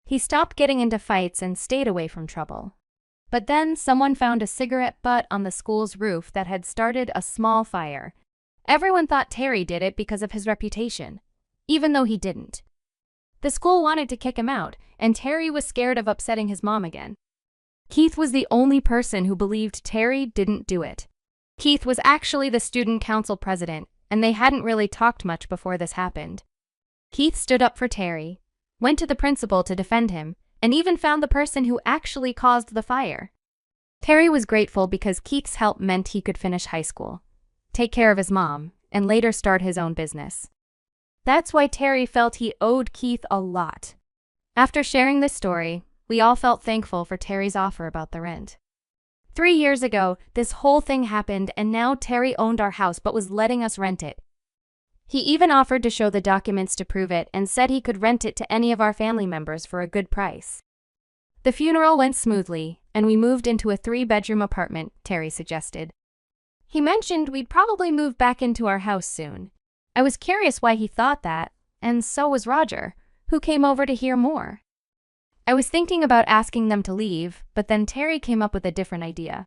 He stopped getting into fights and stayed away from trouble. But then someone found a cigarette butt on the school's roof that had started a small fire. Everyone thought Terry did it because of his reputation, even though he didn't. The school wanted to kick him out, and Terry was scared of upsetting his mom again. Keith was the only person who believed Terry didn't do it. Keith was actually the student council president, and they hadn't really talked much before this happened. Keith stood up for Terry, went to the principal to defend him, and even found the person who actually caused the fire. Terry was grateful because Keith's help meant he could finish high school, take care of his mom, and later start his own business. That's why Terry felt he owed Keith a lot. After sharing this story, we all felt thankful for Terry's offer about the rent. 3 years ago, this whole thing happened, and now Terry owned our house but was letting us rent it. He even offered to show the documents to prove it and said he could rent it to any of our family members for a good price. The funeral went smoothly, and we moved into a 3-bedroom apartment, Terry suggested. He mentioned we'd probably move back into our house soon. I was curious why he thought that, and so was Roger, who came over to hear more. I was thinking about asking them to leave, but then Terry came up with a different idea.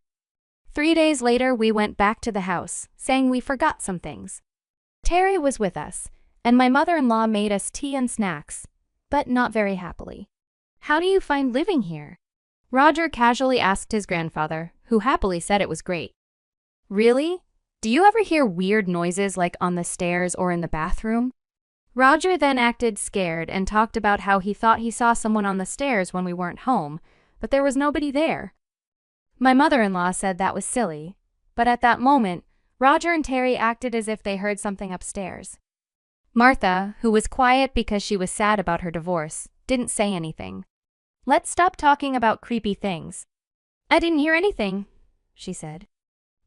3 days later, we went back to the house, saying we forgot some things. Terry was with us, and my mother-in-law made us tea and snacks, but not very happily. "How do you find living here?" Roger casually asked his grandfather, who happily said it was great. "Really? Do you ever hear weird noises like on the stairs or in the bathroom?" Roger then acted scared and talked about how he thought he saw someone on the stairs when we weren't home, but there was nobody there. My mother-in-law said that was silly, but at that moment, Roger and Terry acted as if they heard something upstairs. Martha, who was quiet because she was sad about her divorce, didn't say anything. "Let's stop talking about creepy things." "I didn't hear anything," she said.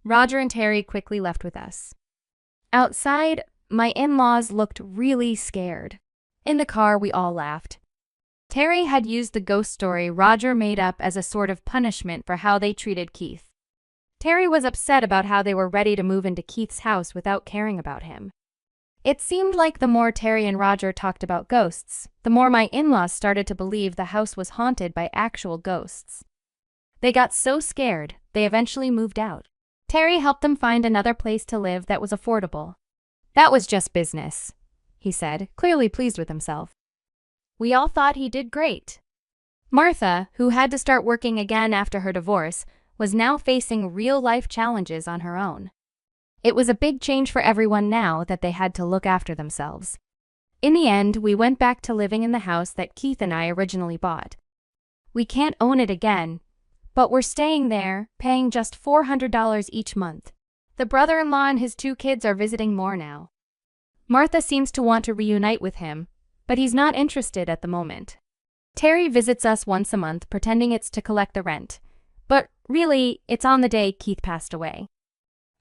Roger and Terry quickly left with us. Outside, my in-laws looked really scared. In the car, we all laughed. Terry had used the ghost story Roger made up as a sort of punishment for how they treated Keith. Terry was upset about how they were ready to move into Keith's house without caring about him. It seemed like the more Terry and Roger talked about ghosts, the more my in-laws started to believe the house was haunted by actual ghosts. They got so scared, they eventually moved out. Terry helped them find another place to live that was affordable. "That was just business," he said, clearly pleased with himself. We all thought he did great. Martha, who had to start working again after her divorce, was now facing real-life challenges on her own. It was a big change for everyone now that they had to look after themselves. In the end, we went back to living in the house that Keith and I originally bought. We can't own it again, but we're staying there, paying just $400 each month. The brother-in-law and his 2 kids are visiting more now. Martha seems to want to reunite with him, but he's not interested at the moment. Terry visits us once a month, pretending it's to collect the rent, but really, it's on the day Keith passed away.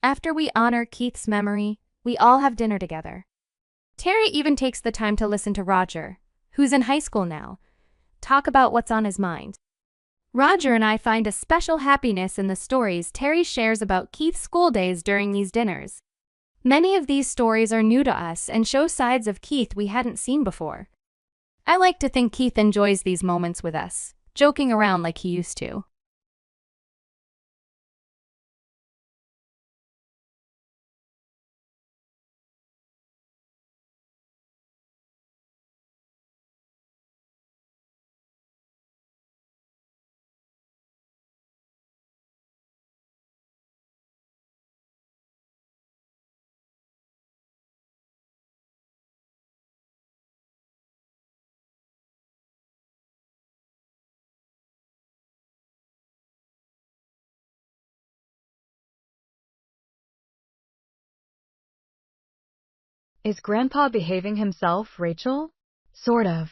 After we honor Keith's memory, we all have dinner together. Terry even takes the time to listen to Roger, who's in high school now, talk about what's on his mind. Roger and I find a special happiness in the stories Terry shares about Keith's school days during these dinners. Many of these stories are new to us and show sides of Keith we hadn't seen before. I like to think Keith enjoys these moments with us, joking around like he used to. Is Grandpa behaving himself, Rachel? Sort of,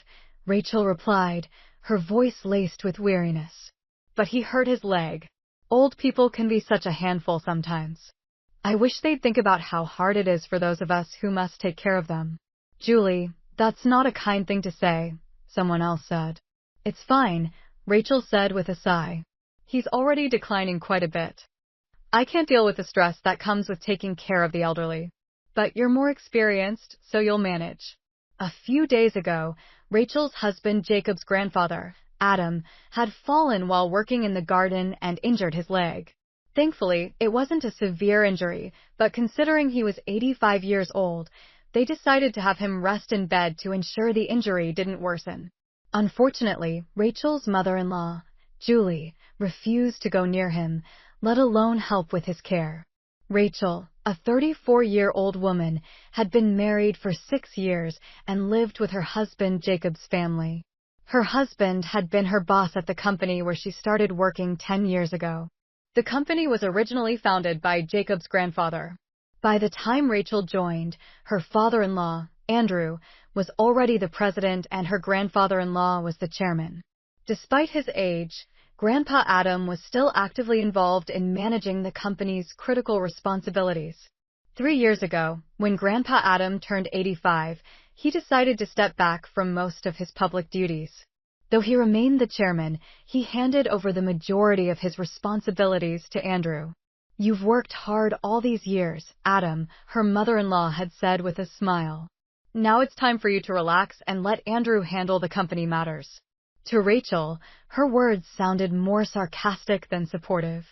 Rachel replied, her voice laced with weariness. But he hurt his leg. Old people can be such a handful sometimes. I wish they'd think about how hard it is for those of us who must take care of them. Julie, that's not a kind thing to say, someone else said. It's fine, Rachel said with a sigh. He's already declining quite a bit. I can't deal with the stress that comes with taking care of the elderly. But you're more experienced, so you'll manage. A few days ago, Rachel's husband Jacob's grandfather, Adam, had fallen while working in the garden and injured his leg. Thankfully, it wasn't a severe injury, but considering he was 85 years old, they decided to have him rest in bed to ensure the injury didn't worsen. Unfortunately, Rachel's mother-in-law, Julie, refused to go near him, let alone help with his care. Rachel, a 34-year-old woman, had been married for 6 years and lived with her husband Jacob's family. Her husband had been her boss at the company where she started working 10 years ago. The company was originally founded by Jacob's grandfather. By the time Rachel joined, her father-in-law, Andrew, was already the president and her grandfather-in-law was the chairman. Despite his age, Grandpa Adam was still actively involved in managing the company's critical responsibilities. 3 years ago, when Grandpa Adam turned 85, he decided to step back from most of his public duties. Though he remained the chairman, he handed over the majority of his responsibilities to Andrew. "You've worked hard all these years, Adam," her mother-in-law had said with a smile. "Now it's time for you to relax and let Andrew handle the company matters." To Rachel, her words sounded more sarcastic than supportive.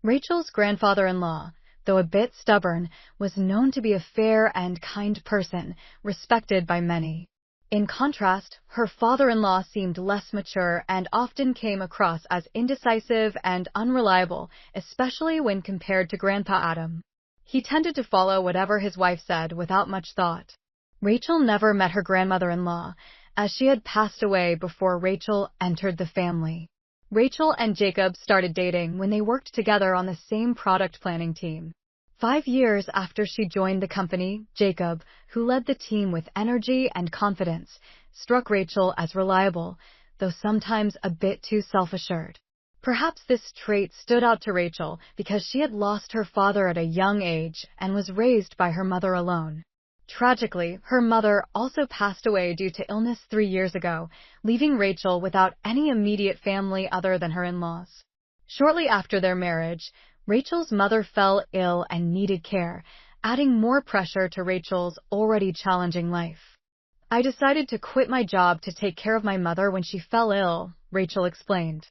Rachel's grandfather-in-law, though a bit stubborn, was known to be a fair and kind person, respected by many. In contrast, her father-in-law seemed less mature and often came across as indecisive and unreliable, especially when compared to Grandpa Adam. He tended to follow whatever his wife said without much thought. Rachel never met her grandmother-in-law, as she had passed away before Rachel entered the family. Rachel and Jacob started dating when they worked together on the same product planning team. 5 years after she joined the company, Jacob, who led the team with energy and confidence, struck Rachel as reliable, though sometimes a bit too self-assured. Perhaps this trait stood out to Rachel because she had lost her father at a young age and was raised by her mother alone. Tragically, her mother also passed away due to illness 3 years ago, leaving Rachel without any immediate family other than her in-laws. Shortly after their marriage, Rachel's mother fell ill and needed care, adding more pressure to Rachel's already challenging life. I decided to quit my job to take care of my mother when she fell ill, Rachel explained.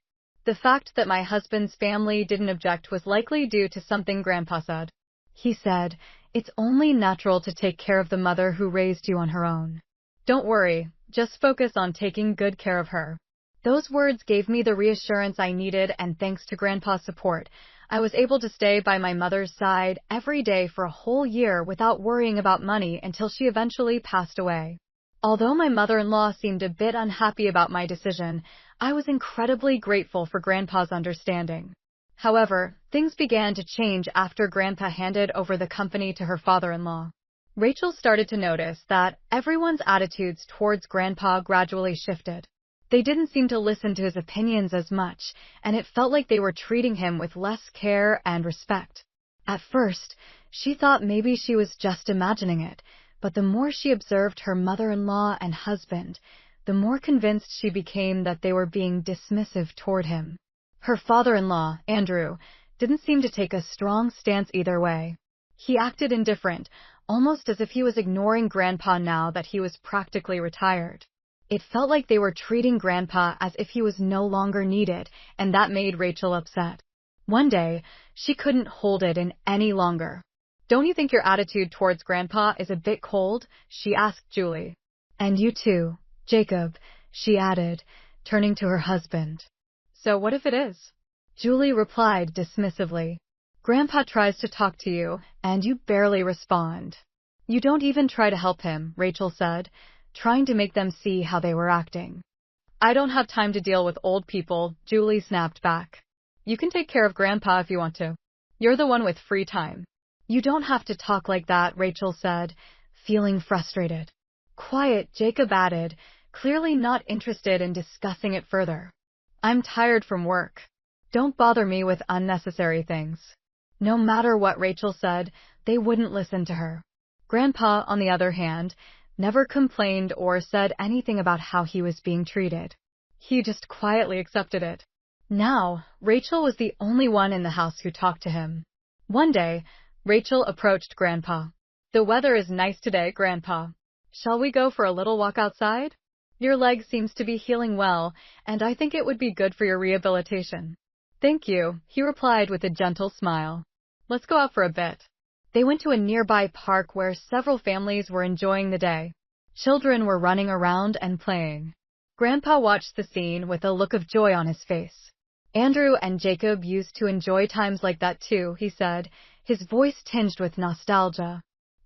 The fact that my husband's family didn't object was likely due to something Grandpa said. He said, "It's only natural to take care of the mother who raised you on her own. Don't worry, just focus on taking good care of her." Those words gave me the reassurance I needed, and thanks to Grandpa's support, I was able to stay by my mother's side every day for a whole year without worrying about money until she eventually passed away. Although my mother-in-law seemed a bit unhappy about my decision, I was incredibly grateful for Grandpa's understanding. However, things began to change after Grandpa handed over the company to her father-in-law. Rachel started to notice that everyone's attitudes towards Grandpa gradually shifted. They didn't seem to listen to his opinions as much, and it felt like they were treating him with less care and respect. At first, she thought maybe she was just imagining it, but the more she observed her mother-in-law and husband, the more convinced she became that they were being dismissive toward him. Her father-in-law, Andrew, didn't seem to take a strong stance either way. He acted indifferent, almost as if he was ignoring Grandpa now that he was practically retired. It felt like they were treating Grandpa as if he was no longer needed, and that made Rachel upset. One day, she couldn't hold it in any longer. "Don't you think your attitude towards Grandpa is a bit cold?" she asked Julie. "And you too, Jacob," she added, turning to her husband. "So what if it is?" Julie replied dismissively. "Grandpa tries to talk to you, and you barely respond. You don't even try to help him," Rachel said, trying to make them see how they were acting. "I don't have time to deal with old people," Julie snapped back. "You can take care of Grandpa if you want to. You're the one with free time." "You don't have to talk like that," Rachel said, feeling frustrated. "Quiet," Jacob added, clearly not interested in discussing it further. "I'm tired from work. Don't bother me with unnecessary things." No matter what Rachel said, they wouldn't listen to her. Grandpa, on the other hand, never complained or said anything about how he was being treated. He just quietly accepted it. Now, Rachel was the only one in the house who talked to him. One day, Rachel approached Grandpa. "The weather is nice today, Grandpa. Shall we go for a little walk outside? Your leg seems to be healing well, and I think it would be good for your rehabilitation." "Thank you," he replied with a gentle smile. "Let's go out for a bit." They went to a nearby park where several families were enjoying the day. Children were running around and playing. Grandpa watched the scene with a look of joy on his face. "Andrew and Jacob used to enjoy times like that too," he said, his voice tinged with nostalgia.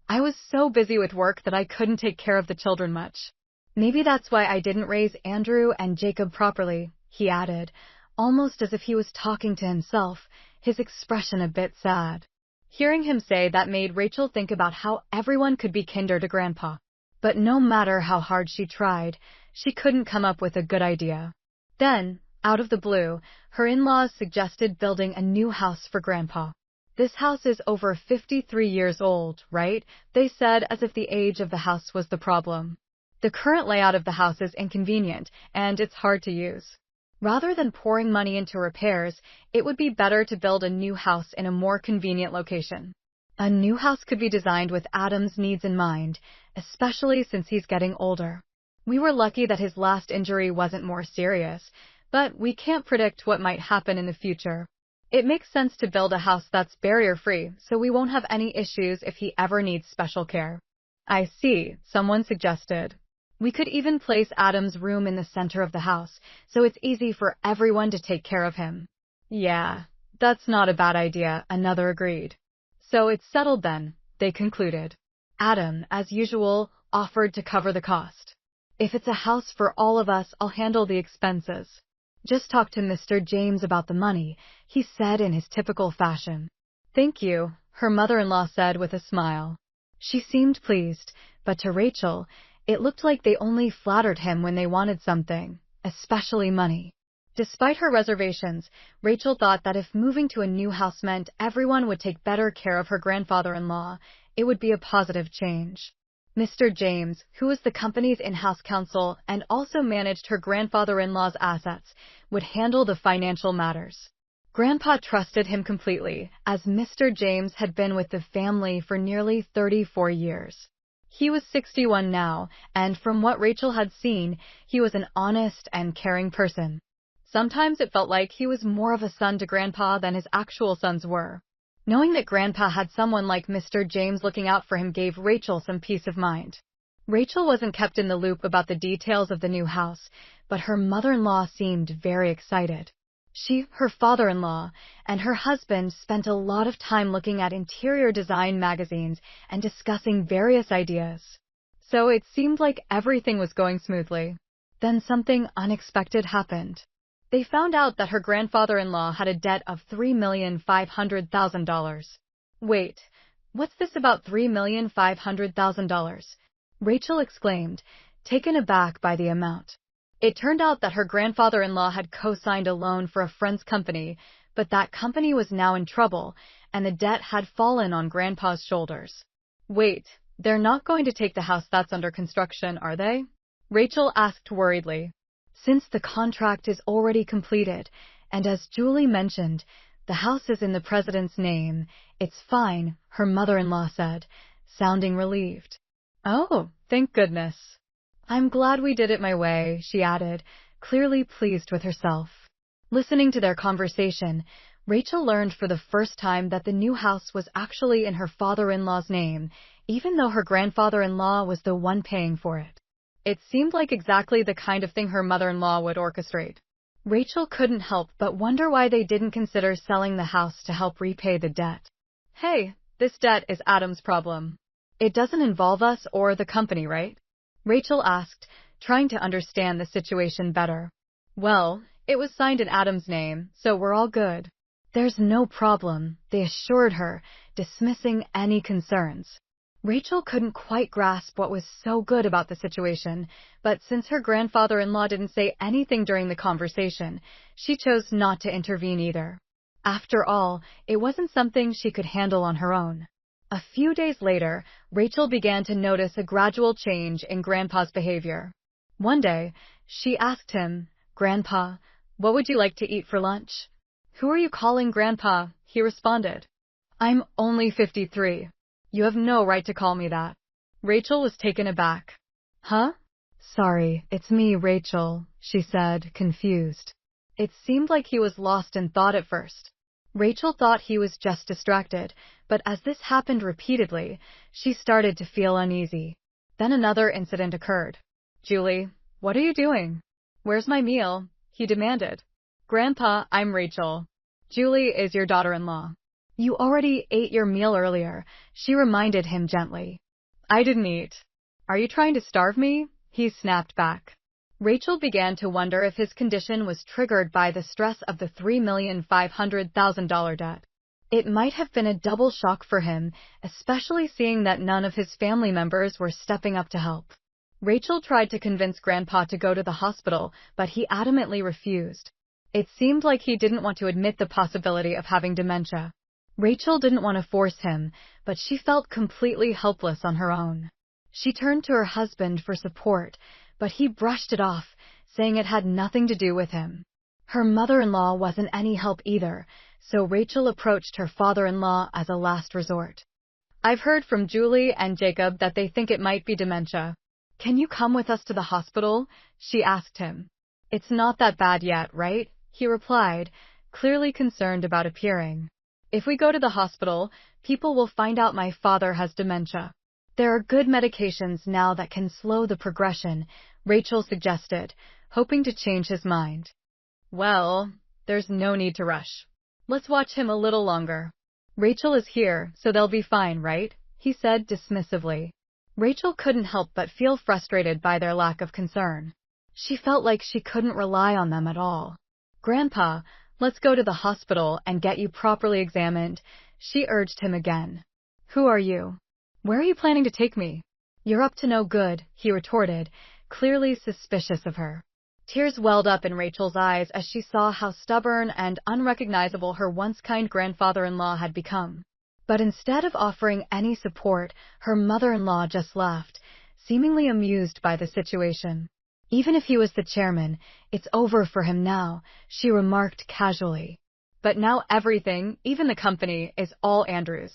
"I was so busy with work that I couldn't take care of the children much. Maybe that's why I didn't raise Andrew and Jacob properly," he added, almost as if he was talking to himself, his expression a bit sad. Hearing him say that made Rachel think about how everyone could be kinder to Grandpa. But no matter how hard she tried, she couldn't come up with a good idea. Then, out of the blue, her in-laws suggested building a new house for Grandpa. "This house is over 53 years old, right?" they said, as if the age of the house was the problem. "The current layout of the house is inconvenient, and it's hard to use. Rather than pouring money into repairs, it would be better to build a new house in a more convenient location." A new house could be designed with Adam's needs in mind, especially since he's getting older. "We were lucky that his last injury wasn't more serious, but we can't predict what might happen in the future. It makes sense to build a house that's barrier-free, so we won't have any issues if he ever needs special care." "I see," someone suggested. "We could even place Adam's room in the center of the house, so it's easy for everyone to take care of him." "Yeah, that's not a bad idea," another agreed. "So it's settled then," they concluded. Adam, as usual, offered to cover the cost. "If it's a house for all of us, I'll handle the expenses. Just talk to Mr. James about the money," he said in his typical fashion. "Thank you," her mother-in-law said with a smile. She seemed pleased, but to Rachel, it looked like they only flattered him when they wanted something, especially money. Despite her reservations, Rachel thought that if moving to a new house meant everyone would take better care of her grandfather-in-law, it would be a positive change. Mr. James, who was the company's in-house counsel and also managed her grandfather-in-law's assets, would handle the financial matters. Grandpa trusted him completely, as Mr. James had been with the family for nearly 34 years. He was 61 now, and from what Rachel had seen, he was an honest and caring person. Sometimes it felt like he was more of a son to Grandpa than his actual sons were. Knowing that Grandpa had someone like Mr. James looking out for him gave Rachel some peace of mind. Rachel wasn't kept in the loop about the details of the new house, but her mother-in-law seemed very excited. She, her father-in-law, and her husband spent a lot of time looking at interior design magazines and discussing various ideas. So it seemed like everything was going smoothly. Then something unexpected happened. They found out that her grandfather-in-law had a debt of $3,500,000. Wait, what's this about $3,500,000? Rachel exclaimed, taken aback by the amount. It turned out that her grandfather-in-law had co-signed a loan for a friend's company, but that company was now in trouble, and the debt had fallen on Grandpa's shoulders. Wait, they're not going to take the house that's under construction, are they? Rachel asked worriedly. Since the contract is already completed, and as Julie mentioned, the house is in the president's name, it's fine, her mother-in-law said, sounding relieved. Oh, thank goodness. I'm glad we did it my way, she added, clearly pleased with herself. Listening to their conversation, Rachel learned for the first time that the new house was actually in her father-in-law's name, even though her grandfather-in-law was the one paying for it. It seemed like exactly the kind of thing her mother-in-law would orchestrate. Rachel couldn't help but wonder why they didn't consider selling the house to help repay the debt. Hey, this debt is Adam's problem. It doesn't involve us or the company, right? Rachel asked, trying to understand the situation better. Well, it was signed in Adam's name, so we're all good. There's no problem, they assured her, dismissing any concerns. Rachel couldn't quite grasp what was so good about the situation, but since her grandfather-in-law didn't say anything during the conversation, she chose not to intervene either. After all, it wasn't something she could handle on her own. A few days later, Rachel began to notice a gradual change in Grandpa's behavior. One day, she asked him, "Grandpa, what would you like to eat for lunch?" "Who are you calling Grandpa?" he responded. "I'm only 53. You have no right to call me that." Rachel was taken aback. "Huh?" "Sorry, it's me, Rachel," she said, confused. It seemed like he was lost in thought at first. Rachel thought he was just distracted, but as this happened repeatedly, she started to feel uneasy. Then another incident occurred. "Julie, what are you doing?" "Where's my meal?" he demanded. "Grandpa, I'm Rachel. Julie is your daughter-in-law." "You already ate your meal earlier," she reminded him gently. "I didn't eat. Are you trying to starve me?" he snapped back. Rachel began to wonder if his condition was triggered by the stress of the $3,500,000 debt. It might have been a double shock for him, especially seeing that none of his family members were stepping up to help. Rachel tried to convince Grandpa to go to the hospital, but he adamantly refused. It seemed like he didn't want to admit the possibility of having dementia. Rachel didn't want to force him, but she felt completely helpless on her own. She turned to her husband for support, but he brushed it off, saying it had nothing to do with him. Her mother-in-law wasn't any help either, so Rachel approached her father-in-law as a last resort. "I've heard from Julie and Jacob that they think it might be dementia. Can you come with us to the hospital?" she asked him. "It's not that bad yet, right?" he replied, clearly concerned about appearing. "If we go to the hospital, people will find out my father has dementia. There are good medications now that can slow the progression," Rachel suggested, hoping to change his mind. "Well, there's no need to rush. Let's watch him a little longer. Rachel is here, so they'll be fine, right?" he said dismissively. Rachel couldn't help but feel frustrated by their lack of concern. She felt like she couldn't rely on them at all. "Grandpa, let's go to the hospital and get you properly examined," she urged him again. "Who are you? Where are you planning to take me?" "You're up to no good," he retorted, clearly suspicious of her. Tears welled up in Rachel's eyes as she saw how stubborn and unrecognizable her once kind grandfather-in-law had become. But instead of offering any support, her mother-in-law just laughed, seemingly amused by the situation. Even if he was the chairman, it's over for him now, she remarked casually. But now everything, even the company, is all Andrew's.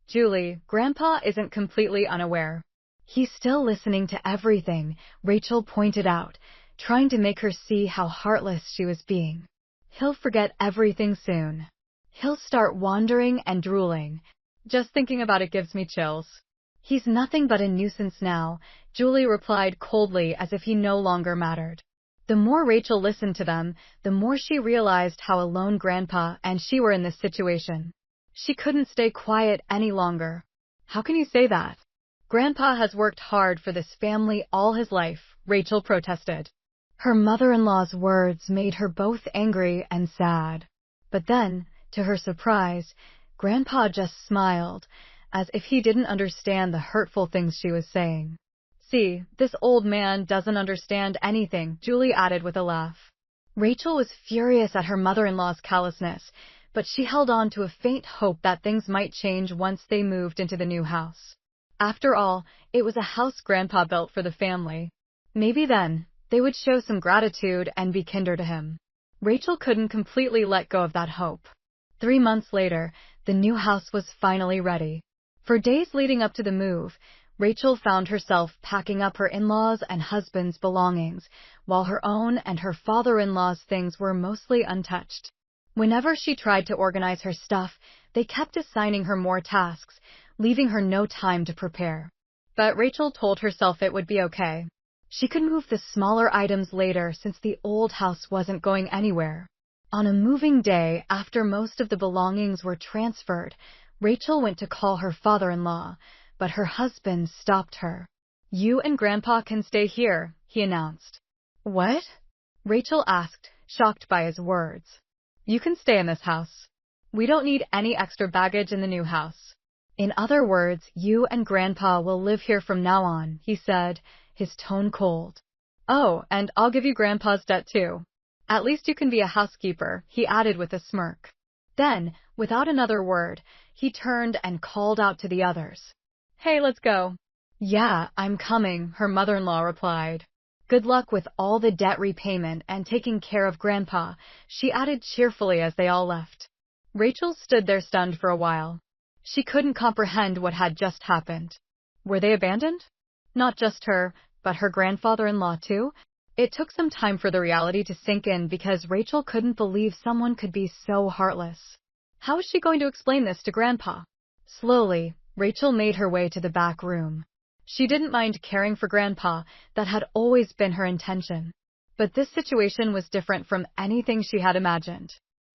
Julie, Grandpa isn't completely unaware. He's still listening to everything, Rachel pointed out, trying to make her see how heartless she was being. He'll forget everything soon. He'll start wandering and drooling. Just thinking about it gives me chills. He's nothing but a nuisance now, Julie replied coldly as if he no longer mattered. The more Rachel listened to them, the more she realized how alone Grandpa and she were in this situation. She couldn't stay quiet any longer. How can you say that? Grandpa has worked hard for this family all his life, Rachel protested. Her mother-in-law's words made her both angry and sad. But then, to her surprise, Grandpa just smiled, as if he didn't understand the hurtful things she was saying. See, this old man doesn't understand anything, Julie added with a laugh. Rachel was furious at her mother-in-law's callousness, but she held on to a faint hope that things might change once they moved into the new house. After all, it was a house Grandpa built for the family. Maybe then, they would show some gratitude and be kinder to him. Rachel couldn't completely let go of that hope. 3 months later, the new house was finally ready. For days leading up to the move, Rachel found herself packing up her in-laws' and husband's belongings, while her own and her father-in-law's things were mostly untouched. Whenever she tried to organize her stuff, they kept assigning her more tasks, leaving her no time to prepare. But Rachel told herself it would be okay. She could move the smaller items later since the old house wasn't going anywhere. On a moving day, after most of the belongings were transferred, Rachel went to call her father-in-law, but her husband stopped her. "You and Grandpa can stay here," he announced. "What?" Rachel asked, shocked by his words. "You can stay in this house. We don't need any extra baggage in the new house. In other words, you and Grandpa will live here from now on," he said, his tone cold. "Oh, and I'll give you Grandpa's debt too. At least you can be a housekeeper," he added with a smirk. Then, without another word, he turned and called out to the others. "Hey, let's go." "Yeah, I'm coming," her mother-in-law replied. "Good luck with all the debt repayment and taking care of Grandpa," she added cheerfully as they all left. Rachel stood there stunned for a while. She couldn't comprehend what had just happened. Were they abandoned? Not just her, but her grandfather-in-law too? It took some time for the reality to sink in because Rachel couldn't believe someone could be so heartless. How was she going to explain this to Grandpa? Slowly, Rachel made her way to the back room. She didn't mind caring for Grandpa, that had always been her intention. But this situation was different from anything she had imagined.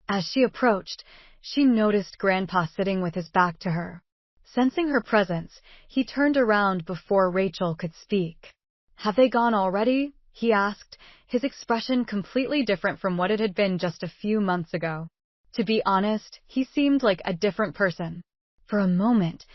As she approached, she noticed Grandpa sitting with his back to her. Sensing her presence, he turned around before Rachel could speak. "Have they gone already?" he asked, his expression completely different from what it had been just a few months ago. To be honest, he seemed like a different person. For a moment,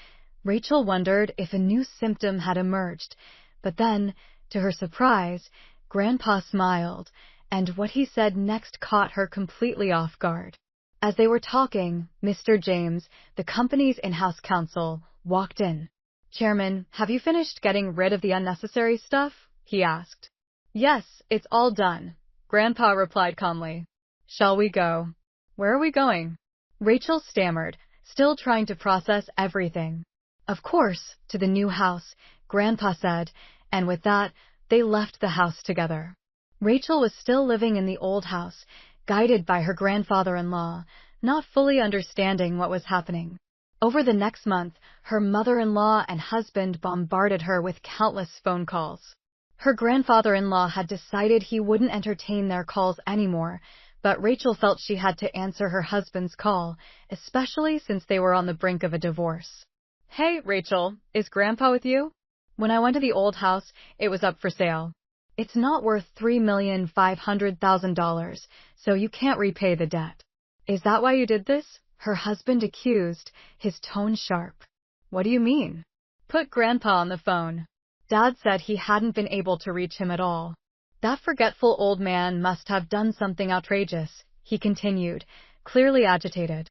Rachel wondered if a new symptom had emerged, but then, to her surprise, Grandpa smiled, and what he said next caught her completely off guard. As they were talking, Mr. James, the company's in-house counsel, walked in. "Chairman, have you finished getting rid of the unnecessary stuff?" he asked. "Yes, it's all done," Grandpa replied calmly. "Shall we go?" "Where are we going?" Rachel stammered, still trying to process everything. "Of course, to the new house," Grandpa said, and with that, they left the house together. Rachel was still living in the old house, guided by her grandfather-in-law, not fully understanding what was happening. Over the next month, her mother-in-law and husband bombarded her with countless phone calls. Her grandfather-in-law had decided he wouldn't entertain their calls anymore, but Rachel felt she had to answer her husband's call, especially since they were on the brink of a divorce. "Hey, Rachel, is Grandpa with you? When I went to the old house, it was up for sale. It's not worth $3,500,000, so you can't repay the debt." "Is that why you did this?" her husband accused, his tone sharp. "What do you mean?" "Put Grandpa on the phone. Dad said he hadn't been able to reach him at all. That forgetful old man must have done something outrageous," he continued, clearly agitated.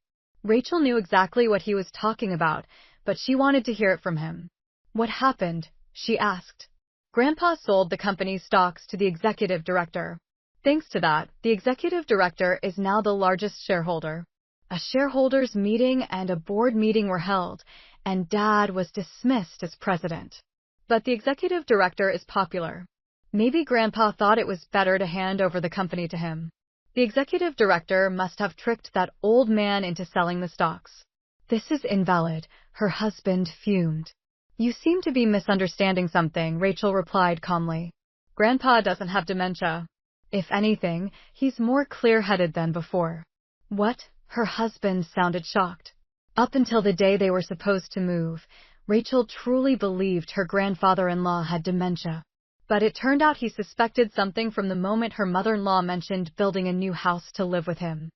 Rachel knew exactly what he was talking about, but she wanted to hear it from him. What happened? She asked. Grandpa sold the company's stocks to the executive director. Thanks to that, the executive director is now the largest shareholder. A shareholders' meeting and a board meeting were held, and Dad was dismissed as president. But the executive director is popular. Maybe Grandpa thought it was better to hand over the company to him. The executive director must have tricked that old man into selling the stocks. This is invalid, her husband fumed. You seem to be misunderstanding something, Rachel replied calmly. Grandpa doesn't have dementia. If anything, he's more clear-headed than before. What? Her husband sounded shocked. Up until the day they were supposed to move, Rachel truly believed her grandfather-in-law had dementia. But it turned out he suspected something from the moment her mother-in-law mentioned building a new house to live with him.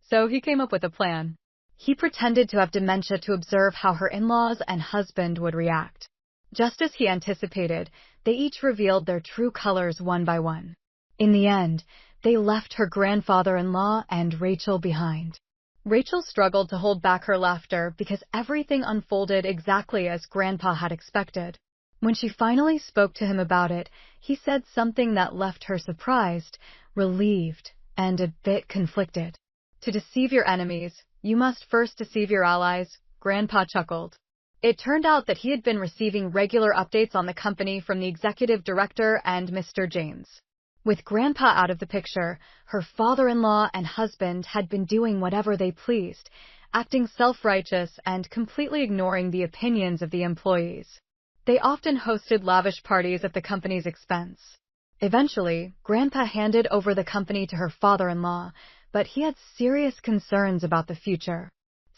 So he came up with a plan. He pretended to have dementia to observe how her in-laws and husband would react. Just as he anticipated, they each revealed their true colors one by one. In the end, they left her grandfather-in-law and Rachel behind. Rachel struggled to hold back her laughter because everything unfolded exactly as Grandpa had expected. When she finally spoke to him about it, he said something that left her surprised, relieved, and a bit conflicted. To deceive your enemies, you must first deceive your allies, Grandpa chuckled. It turned out that he had been receiving regular updates on the company from the executive director and Mr. James. With Grandpa out of the picture, her father-in-law and husband had been doing whatever they pleased, acting self-righteous and completely ignoring the opinions of the employees. They often hosted lavish parties at the company's expense. Eventually, Grandpa handed over the company to her father-in-law, but he had serious concerns about the future.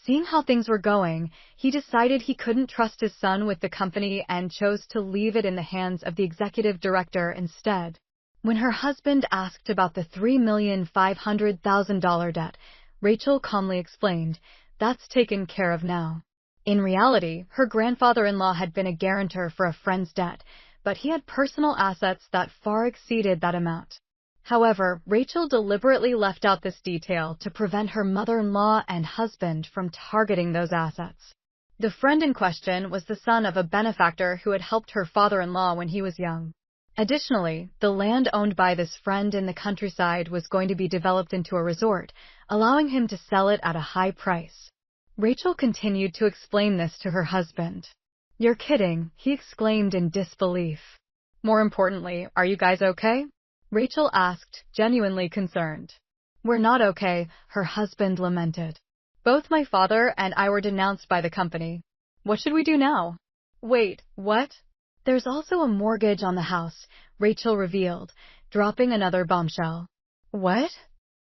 Seeing how things were going, he decided he couldn't trust his son with the company and chose to leave it in the hands of the executive director instead. When her husband asked about the $3,500,000 debt, Rachel calmly explained, "That's taken care of now." In reality, her grandfather-in-law had been a guarantor for a friend's debt, but he had personal assets that far exceeded that amount. However, Rachel deliberately left out this detail to prevent her mother-in-law and husband from targeting those assets. The friend in question was the son of a benefactor who had helped her father-in-law when he was young. Additionally, the land owned by this friend in the countryside was going to be developed into a resort, allowing him to sell it at a high price. Rachel continued to explain this to her husband. "You're kidding," he exclaimed in disbelief. "More importantly, are you guys okay?" Rachel asked, genuinely concerned. "We're not okay," her husband lamented. "Both my father and I were denounced by the company. What should we do now?" "Wait, what?" "There's also a mortgage on the house," Rachel revealed, dropping another bombshell. "What?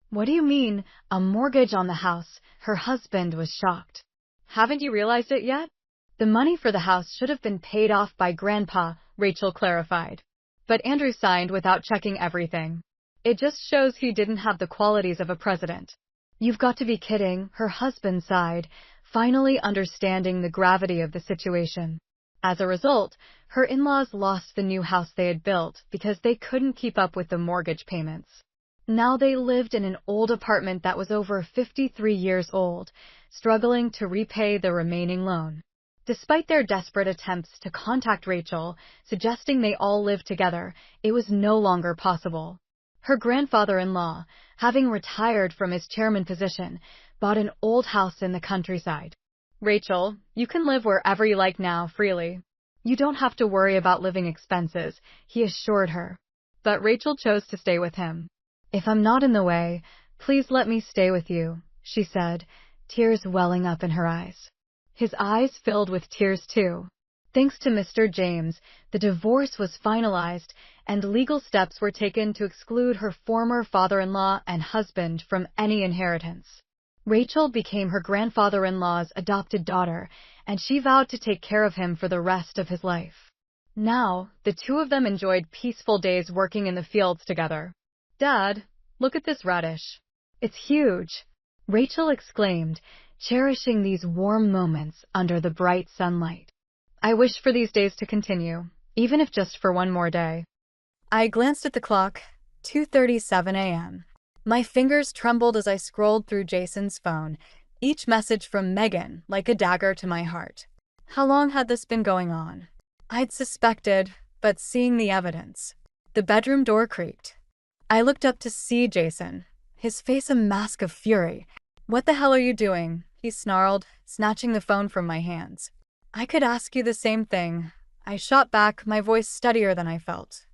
What do you mean, a mortgage on the house?" Her husband was shocked. "Haven't you realized it yet?" "The money for the house should have been paid off by Grandpa," Rachel clarified. "But Andrew signed without checking everything. It just shows he didn't have the qualities of a president." "You've got to be kidding," her husband sighed, finally understanding the gravity of the situation. As a result, her in-laws lost the new house they had built because they couldn't keep up with the mortgage payments. Now they lived in an old apartment that was over 53 years old, struggling to repay the remaining loan. Despite their desperate attempts to contact Rachel, suggesting they all live together, it was no longer possible. Her grandfather-in-law, having retired from his chairman position, bought an old house in the countryside. "Rachel, you can live wherever you like now, freely. You don't have to worry about living expenses," he assured her. But Rachel chose to stay with him. "If I'm not in the way, please let me stay with you," she said, tears welling up in her eyes. His eyes filled with tears too. Thanks to Mr. James, the divorce was finalized, and legal steps were taken to exclude her former father-in-law and husband from any inheritance. Rachel became her grandfather-in-law's adopted daughter, and she vowed to take care of him for the rest of his life. Now, the two of them enjoyed peaceful days working in the fields together. "Dad, look at this radish. It's huge," Rachel exclaimed, cherishing these warm moments under the bright sunlight. "I wish for these days to continue, even if just for one more day." I glanced at the clock, 2:37 a.m. My fingers trembled as I scrolled through Jason's phone, each message from Megan like a dagger to my heart. How long had this been going on? I'd suspected, but seeing the evidence. The bedroom door creaked. I looked up to see Jason, his face a mask of fury. "What the hell are you doing?" he snarled, snatching the phone from my hands. "I could ask you the same thing." I shot back, my voice steadier than I felt.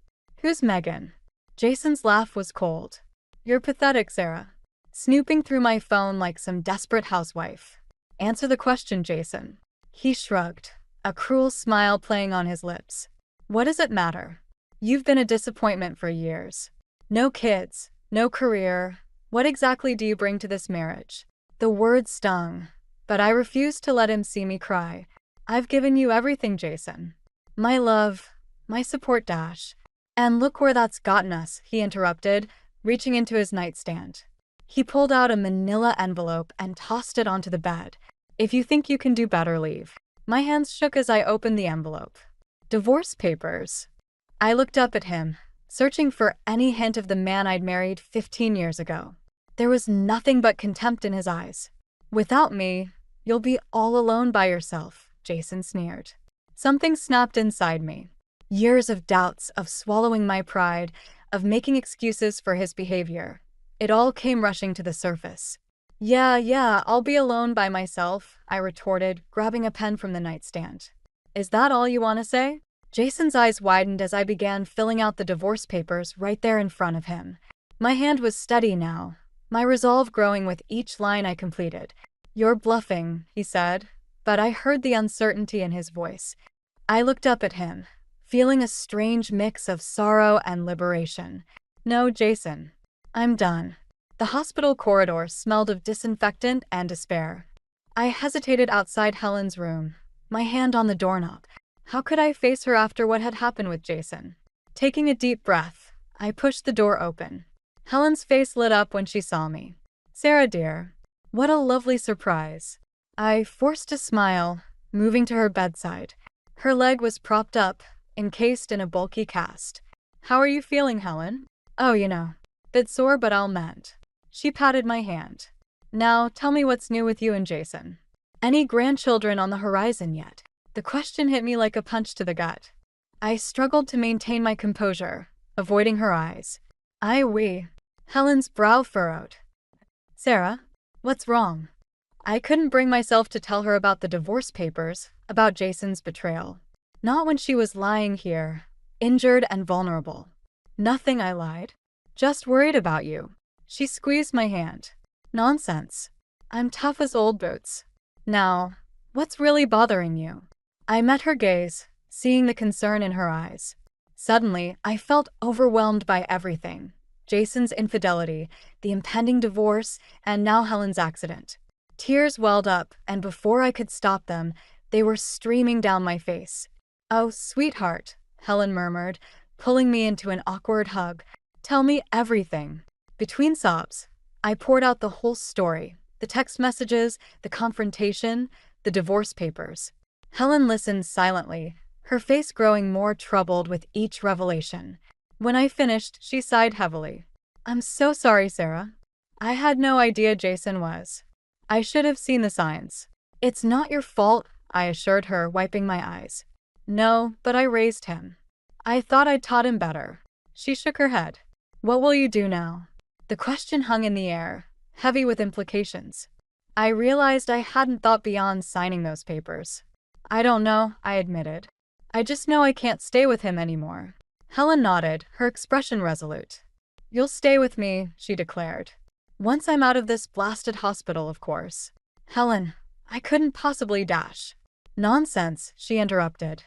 "Who's Megan?" Jason's laugh was cold. "You're pathetic, Sarah. Snooping through my phone like some desperate housewife." "Answer the question, Jason." He shrugged, a cruel smile playing on his lips. "What does it matter? You've been a disappointment for years. No kids, no career. What exactly do you bring to this marriage?" The words stung, but I refused to let him see me cry. "I've given you everything, Jason. My love, my support dash. And look where that's gotten us," he interrupted, reaching into his nightstand. He pulled out a manila envelope and tossed it onto the bed. "If you think you can do better, leave." My hands shook as I opened the envelope. Divorce papers. I looked up at him, searching for any hint of the man I'd married 15 years ago. There was nothing but contempt in his eyes. "Without me, you'll be all alone by yourself," Jason sneered. Something snapped inside me. Years of doubts, of swallowing my pride, of making excuses for his behavior. It all came rushing to the surface. Yeah, I'll be alone by myself," I retorted, grabbing a pen from the nightstand. "Is that all you want to say?" Jason's eyes widened as I began filling out the divorce papers right there in front of him. My hand was steady now, my resolve growing with each line I completed. "You're bluffing," he said, but I heard the uncertainty in his voice. I looked up at him, feeling a strange mix of sorrow and liberation. "No, Jason. I'm done." The hospital corridor smelled of disinfectant and despair. I hesitated outside Helen's room, my hand on the doorknob. How could I face her after what had happened with Jason? Taking a deep breath, I pushed the door open. Helen's face lit up when she saw me. "Sarah, dear. What a lovely surprise." I forced a smile, moving to her bedside. Her leg was propped up, encased in a bulky cast. "How are you feeling, Helen?" "Oh, bit sore but I'll mend." She patted my hand. "Now, tell me what's new with you and Jason. Any grandchildren on the horizon yet?" The question hit me like a punch to the gut. I struggled to maintain my composure, avoiding her eyes. We. Helen's brow furrowed. "Sarah, what's wrong?" I couldn't bring myself to tell her about the divorce papers, about Jason's betrayal. Not when she was lying here, injured and vulnerable. "Nothing," I lied. "Just worried about you." She squeezed my hand. "Nonsense. I'm tough as old boots. Now, what's really bothering you?" I met her gaze, seeing the concern in her eyes. Suddenly, I felt overwhelmed by everything. Jason's infidelity, the impending divorce, and now Helen's accident. Tears welled up, and before I could stop them, they were streaming down my face. "Oh, sweetheart," Helen murmured, pulling me into an awkward hug. "Tell me everything." Between sobs, I poured out the whole story, the text messages, the confrontation, the divorce papers. Helen listened silently, her face growing more troubled with each revelation. When I finished, she sighed heavily. "I'm so sorry, Sarah. I had no idea Jason was. I should have seen the signs." "It's not your fault," I assured her, wiping my eyes. "No, but I raised him. I thought I'd taught him better." She shook her head. "What will you do now?" The question hung in the air, heavy with implications. I realized I hadn't thought beyond signing those papers. "I don't know," I admitted. "I just know I can't stay with him anymore." Helen nodded, her expression resolute. "You'll stay with me," she declared. "Once I'm out of this blasted hospital, of course." "Helen, I couldn't possibly dash." "Nonsense," she interrupted.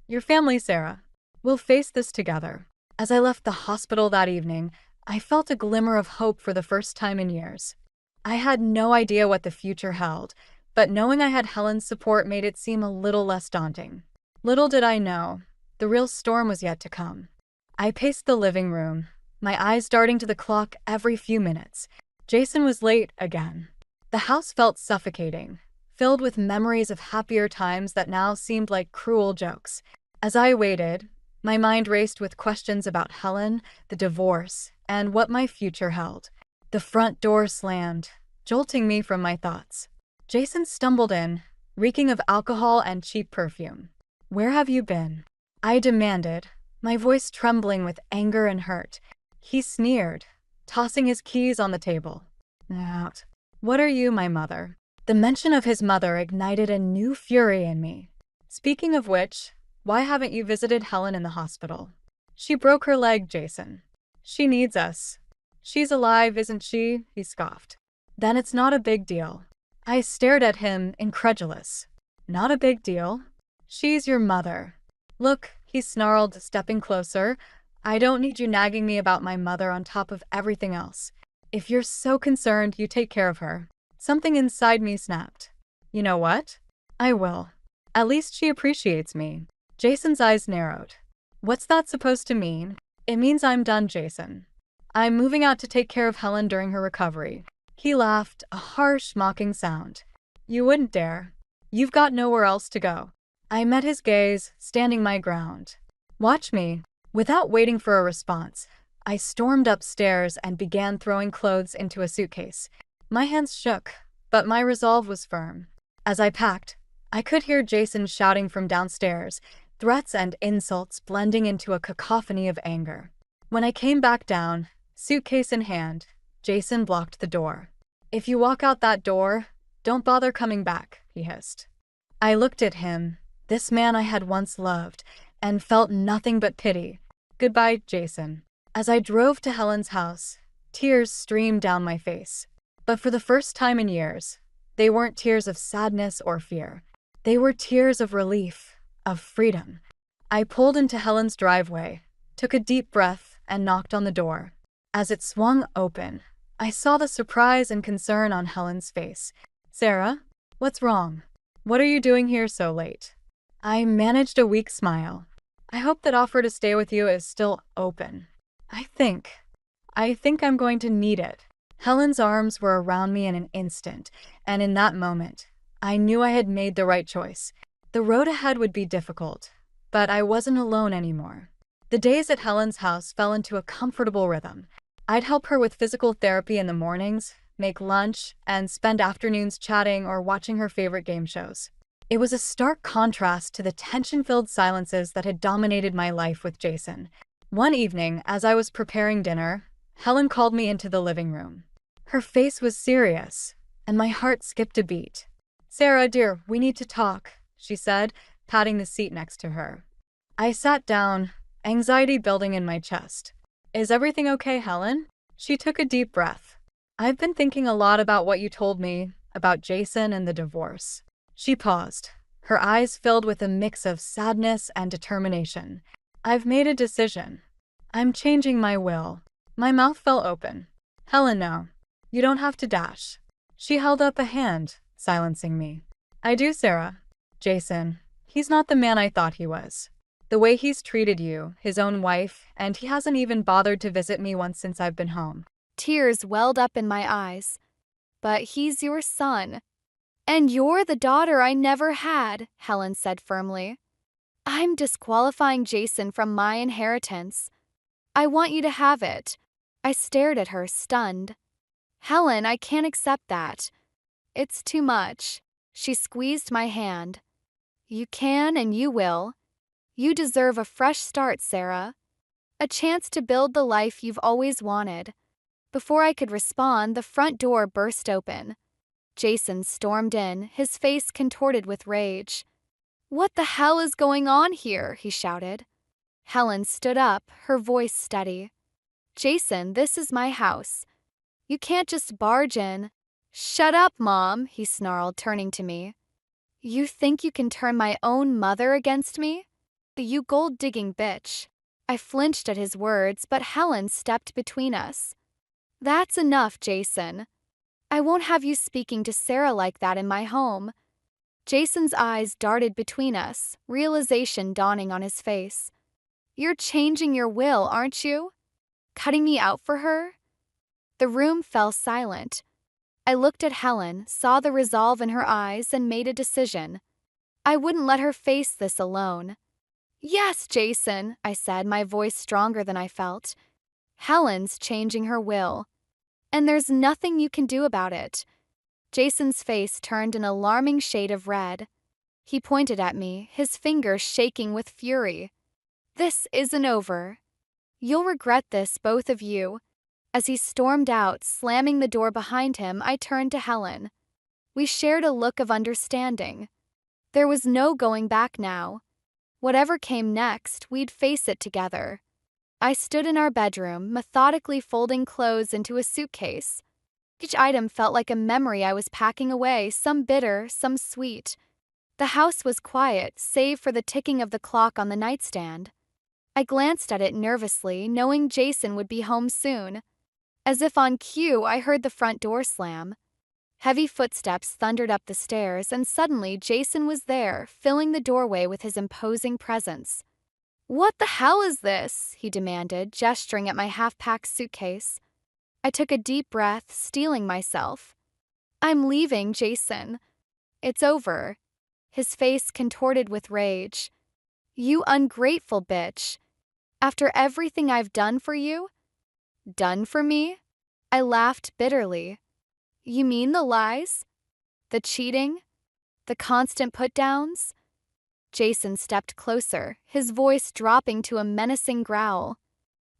"Your family, Sarah. We'll face this together." As I left the hospital that evening, I felt a glimmer of hope for the first time in years. I had no idea what the future held, but knowing I had Helen's support made it seem a little less daunting. Little did I know, the real storm was yet to come. I paced the living room, my eyes darting to the clock every few minutes. Jason was late again. The house felt suffocating, filled with memories of happier times that now seemed like cruel jokes. As I waited, my mind raced with questions about Helen, the divorce, and what my future held. The front door slammed, jolting me from my thoughts. Jason stumbled in, reeking of alcohol and cheap perfume. "Where have you been?" I demanded, my voice trembling with anger and hurt. He sneered, tossing his keys on the table. "Out. What are you, my mother?" The mention of his mother ignited a new fury in me. "Speaking of which, why haven't you visited Helen in the hospital?" "She broke her leg, Jason. She needs us." "She's alive, isn't she?" he scoffed. "Then it's not a big deal." I stared at him, incredulous. "Not a big deal? She's your mother." "Look," he snarled, stepping closer, "I don't need you nagging me about my mother on top of everything else. If you're so concerned, you take care of her." Something inside me snapped. "You know what? I will. At least she appreciates me." Jason's eyes narrowed. "What's that supposed to mean?" "It means I'm done, Jason. I'm moving out to take care of Helen during her recovery." He laughed, a harsh, mocking sound. "You wouldn't dare. You've got nowhere else to go." I met his gaze, standing my ground. "Watch me." Without waiting for a response, I stormed upstairs and began throwing clothes into a suitcase. My hands shook, but my resolve was firm. As I packed, I could hear Jason shouting from downstairs, threats and insults blending into a cacophony of anger. When I came back down, suitcase in hand, Jason blocked the door. "If you walk out that door, don't bother coming back," he hissed. I looked at him, this man I had once loved, and felt nothing but pity. "Goodbye, Jason." As I drove to Helen's house, tears streamed down my face. But for the first time in years, they weren't tears of sadness or fear. They were tears of relief, of freedom. I pulled into Helen's driveway, took a deep breath, and knocked on the door. As it swung open, I saw the surprise and concern on Helen's face. "Sarah, what's wrong? What are you doing here so late?" I managed a weak smile. "I hope that offer to stay with you is still open. I think I'm going to need it." Helen's arms were around me in an instant, and in that moment, I knew I had made the right choice. The road ahead would be difficult, but I wasn't alone anymore. The days at Helen's house fell into a comfortable rhythm. I'd help her with physical therapy in the mornings, make lunch, and spend afternoons chatting or watching her favorite game shows. It was a stark contrast to the tension-filled silences that had dominated my life with Jason. One evening, as I was preparing dinner, Helen called me into the living room. Her face was serious, and my heart skipped a beat. "Sarah, dear, we need to talk," she said, patting the seat next to her. I sat down, anxiety building in my chest. "Is everything okay, Helen?" She took a deep breath. "I've been thinking a lot about what you told me, about Jason and the divorce." She paused, her eyes filled with a mix of sadness and determination. "I've made a decision. I'm changing my will." My mouth fell open. "Helen, no. You don't have to dash." She held up a hand, silencing me. "I do, Sarah. Jason, he's not the man I thought he was. The way he's treated you, his own wife, and he hasn't even bothered to visit me once since I've been home." Tears welled up in my eyes. "But he's your son. And you're the daughter I never had," Helen said firmly. "I'm disqualifying Jason from my inheritance. I want you to have it." I stared at her, stunned. "Helen, I can't accept that. It's too much." She squeezed my hand. "You can and you will. You deserve a fresh start, Sarah. A chance to build the life you've always wanted." Before I could respond, the front door burst open. Jason stormed in, his face contorted with rage. "What the hell is going on here?" he shouted. Helen stood up, her voice steady. "Jason, this is my house. You can't just barge in." "Shut up, Mom," he snarled, turning to me. "You think you can turn my own mother against me? You gold-digging bitch." I flinched at his words, but Helen stepped between us. "That's enough, Jason. I won't have you speaking to Sarah like that in my home." Jason's eyes darted between us, realization dawning on his face. "You're changing your will, aren't you? Cutting me out for her?" The room fell silent. I looked at Helen, saw the resolve in her eyes, and made a decision. I wouldn't let her face this alone. "Yes, Jason," I said, my voice stronger than I felt. "Helen's changing her will. And there's nothing you can do about it. Jason's face turned an alarming shade of red. He pointed at me, his fingers shaking with fury. "This isn't over. You'll regret this, both of you." As he stormed out, slamming the door behind him, I turned to Helen. We shared a look of understanding. There was no going back now. Whatever came next, we'd face it together. I stood in our bedroom, methodically folding clothes into a suitcase. Each item felt like a memory I was packing away, some bitter, some sweet. The house was quiet, save for the ticking of the clock on the nightstand. I glanced at it nervously, knowing Jason would be home soon. As if on cue, I heard the front door slam. Heavy footsteps thundered up the stairs, and suddenly Jason was there, filling the doorway with his imposing presence. "What the hell is this?" he demanded, gesturing at my half-packed suitcase. I took a deep breath, steeling myself. "I'm leaving, Jason. It's over." His face contorted with rage. "You ungrateful bitch. After everything I've done for you?" "Done for me?" I laughed bitterly. "You mean the lies? The cheating? The constant put-downs?" Jason stepped closer, his voice dropping to a menacing growl.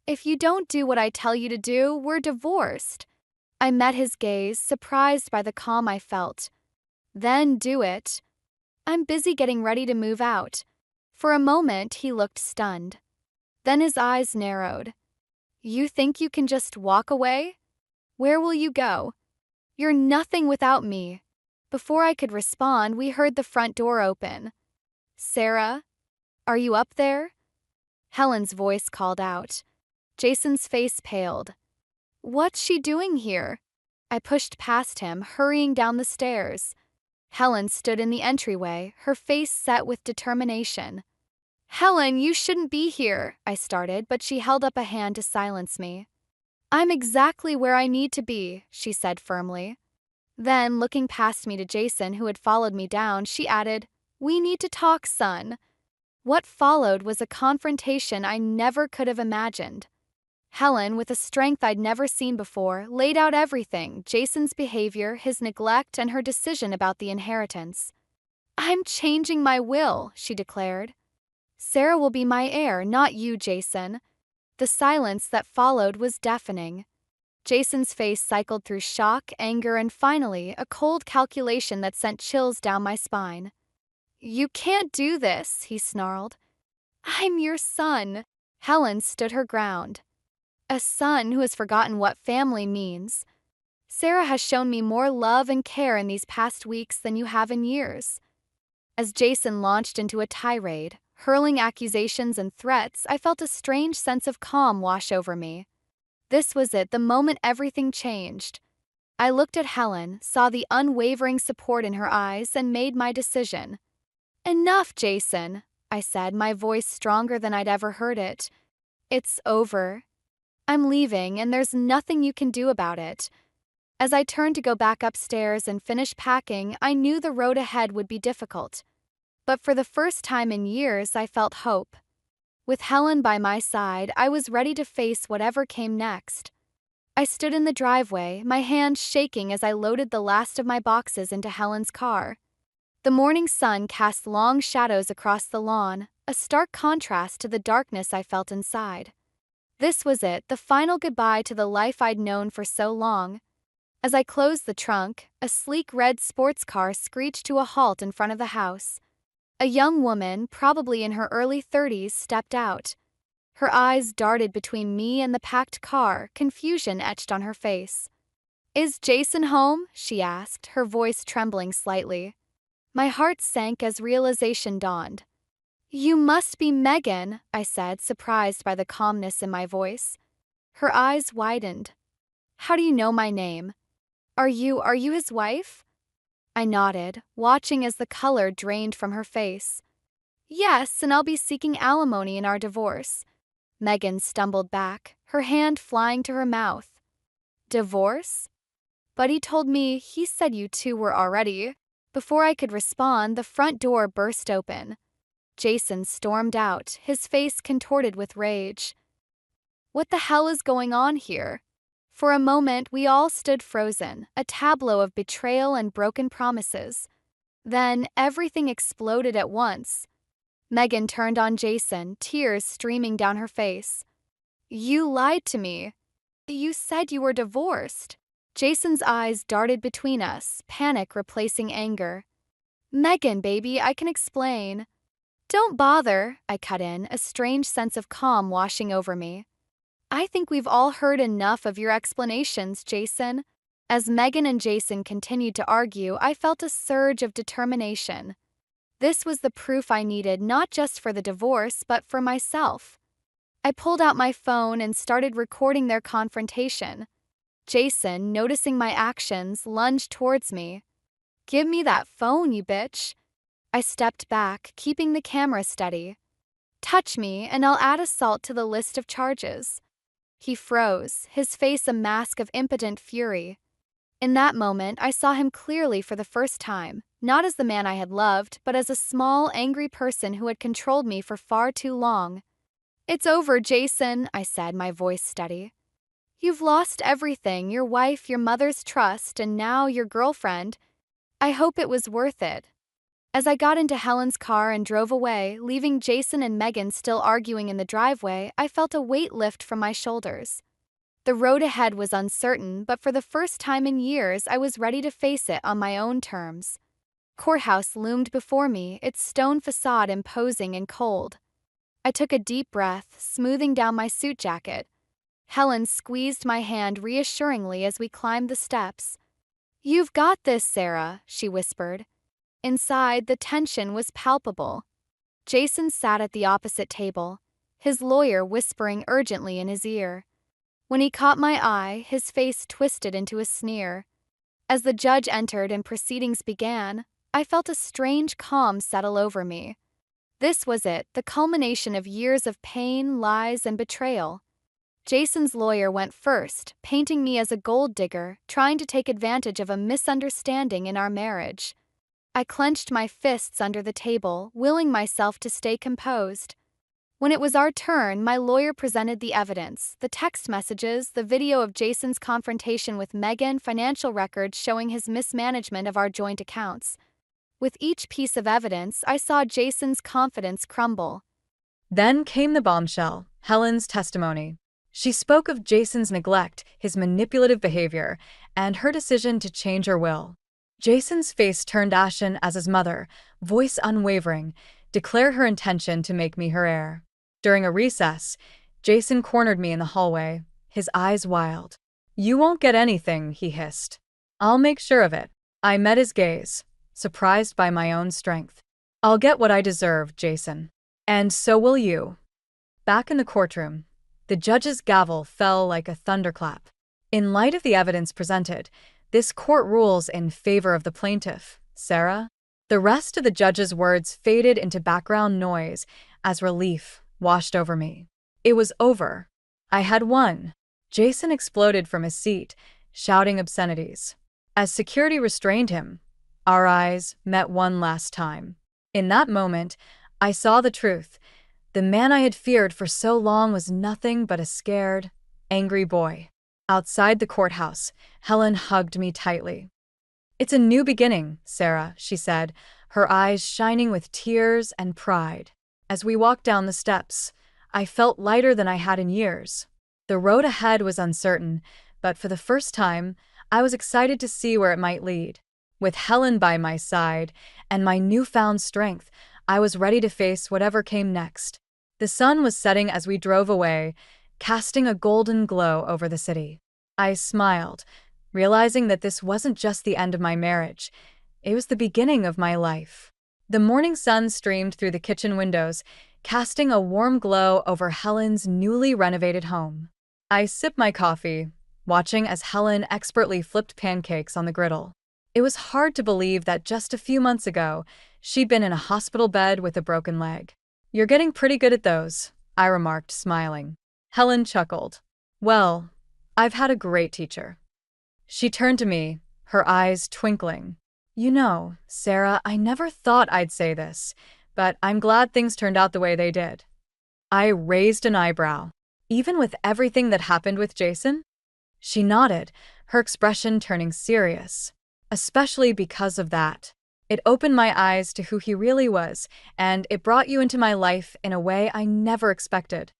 "If you don't do what I tell you to do, we're divorced." I met his gaze, surprised by the calm I felt. "Then do it." "I'm busy getting ready to move out." For a moment, he looked stunned. Then his eyes narrowed. "You think you can just walk away? Where will you go? You're nothing without me." Before I could respond, we heard the front door open. "Sarah, are you up there?" Helen's voice called out. Jason's face paled. "What's she doing here?" I pushed past him, hurrying down the stairs. Helen stood in the entryway, her face set with determination. "Helen, you shouldn't be here," I started, but she held up a hand to silence me. "I'm exactly where I need to be," she said firmly. Then, looking past me to Jason, who had followed me down, she added, "We need to talk, son." What followed was a confrontation I never could have imagined. Helen, with a strength I'd never seen before, laid out everything: Jason's behavior, his neglect, and her decision about the inheritance. "I'm changing my will," she declared. "Sarah will be my heir, not you, Jason." The silence that followed was deafening. Jason's face cycled through shock, anger, and finally, a cold calculation that sent chills down my spine. "You can't do this," he snarled. "I'm your son." Helen stood her ground. "A son who has forgotten what family means. Sarah has shown me more love and care in these past weeks than you have in years." As Jason launched into a tirade, hurling accusations and threats, I felt a strange sense of calm wash over me. This was it, the moment everything changed. I looked at Helen, saw the unwavering support in her eyes, and made my decision. "Enough, Jason," I said, my voice stronger than I'd ever heard it. "It's over. I'm leaving, and there's nothing you can do about it." As I turned to go back upstairs and finish packing, I knew the road ahead would be difficult. But for the first time in years, I felt hope. With Helen by my side, I was ready to face whatever came next. I stood in the driveway, my hands shaking as I loaded the last of my boxes into Helen's car. The morning sun cast long shadows across the lawn, a stark contrast to the darkness I felt inside. This was it, the final goodbye to the life I'd known for so long. As I closed the trunk, a sleek red sports car screeched to a halt in front of the house. A young woman, probably in her early 30s, stepped out. Her eyes darted between me and the packed car, confusion etched on her face. "Is Jason home?" she asked, her voice trembling slightly. My heart sank as realization dawned. "You must be Megan," I said, surprised by the calmness in my voice. Her eyes widened. "How do you know my name? Are you his wife?" I nodded, watching as the color drained from her face. "Yes, and I'll be seeking alimony in our divorce." Megan stumbled back, her hand flying to her mouth. "Divorce? But he told me he said you two were already." Before I could respond, the front door burst open. Jason stormed out, his face contorted with rage. "What the hell is going on here?" For a moment, we all stood frozen, a tableau of betrayal and broken promises. Then, everything exploded at once. Megan turned on Jason, tears streaming down her face. "You lied to me. You said you were divorced." Jason's eyes darted between us, panic replacing anger. "Megan, baby, I can explain." "Don't bother," I cut in, a strange sense of calm washing over me. "I think we've all heard enough of your explanations, Jason." As Megan and Jason continued to argue, I felt a surge of determination. This was the proof I needed, not just for the divorce, but for myself. I pulled out my phone and started recording their confrontation. Jason, noticing my actions, lunged towards me. "Give me that phone, you bitch." I stepped back, keeping the camera steady. "Touch me, and I'll add assault to the list of charges." He froze, his face a mask of impotent fury. In that moment, I saw him clearly for the first time, not as the man I had loved, but as a small, angry person who had controlled me for far too long. "It's over, Jason," I said, my voice steady. "You've lost everything, your wife, your mother's trust, and now your girlfriend. I hope it was worth it." As I got into Helen's car and drove away, leaving Jason and Megan still arguing in the driveway, I felt a weight lift from my shoulders. The road ahead was uncertain, but for the first time in years, I was ready to face it on my own terms. Courthouse loomed before me, its stone facade imposing and cold. I took a deep breath, smoothing down my suit jacket. Helen squeezed my hand reassuringly as we climbed the steps. "You've got this, Sarah," she whispered. Inside, the tension was palpable. Jason sat at the opposite table, his lawyer whispering urgently in his ear. When he caught my eye, his face twisted into a sneer. As the judge entered and proceedings began, I felt a strange calm settle over me. This was it, the culmination of years of pain, lies, and betrayal. Jason's lawyer went first, painting me as a gold digger, trying to take advantage of a misunderstanding in our marriage. I clenched my fists under the table, willing myself to stay composed. When it was our turn, my lawyer presented the evidence, the text messages, the video of Jason's confrontation with Megan, financial records showing his mismanagement of our joint accounts. With each piece of evidence, I saw Jason's confidence crumble. Then came the bombshell, Helen's testimony. She spoke of Jason's neglect, his manipulative behavior, and her decision to change her will. Jason's face turned ashen as his mother, voice unwavering, declared her intention to make me her heir. During a recess, Jason cornered me in the hallway, his eyes wild. "You won't get anything," he hissed. "I'll make sure of it." I met his gaze, surprised by my own strength. "I'll get what I deserve, Jason. And so will you." Back in the courtroom, the judge's gavel fell like a thunderclap. In light of the evidence presented, this court rules in favor of the plaintiff, Sarah. The rest of the judge's words faded into background noise as relief washed over me. It was over. I had won. Jason exploded from his seat, shouting obscenities. As security restrained him, our eyes met one last time. In that moment, I saw the truth. The man I had feared for so long was nothing but a scared, angry boy. Outside the courthouse, Helen hugged me tightly. "It's a new beginning, Sarah," she said, her eyes shining with tears and pride. As we walked down the steps, I felt lighter than I had in years. The road ahead was uncertain, but for the first time, I was excited to see where it might lead. With Helen by my side and my newfound strength, I was ready to face whatever came next. The sun was setting as we drove away, casting a golden glow over the city. I smiled, realizing that this wasn't just the end of my marriage, it was the beginning of my life. The morning sun streamed through the kitchen windows, casting a warm glow over Helen's newly renovated home. I sipped my coffee, watching as Helen expertly flipped pancakes on the griddle. It was hard to believe that just a few months ago, she'd been in a hospital bed with a broken leg. "You're getting pretty good at those," I remarked, smiling. Helen chuckled. "Well, I've had a great teacher." She turned to me, her eyes twinkling. "You know, Sarah, I never thought I'd say this, but I'm glad things turned out the way they did." I raised an eyebrow. "Even with everything that happened with Jason?" She nodded, her expression turning serious. Especially because of that. It opened my eyes to who he really was, and it brought you into my life in a way I never expected.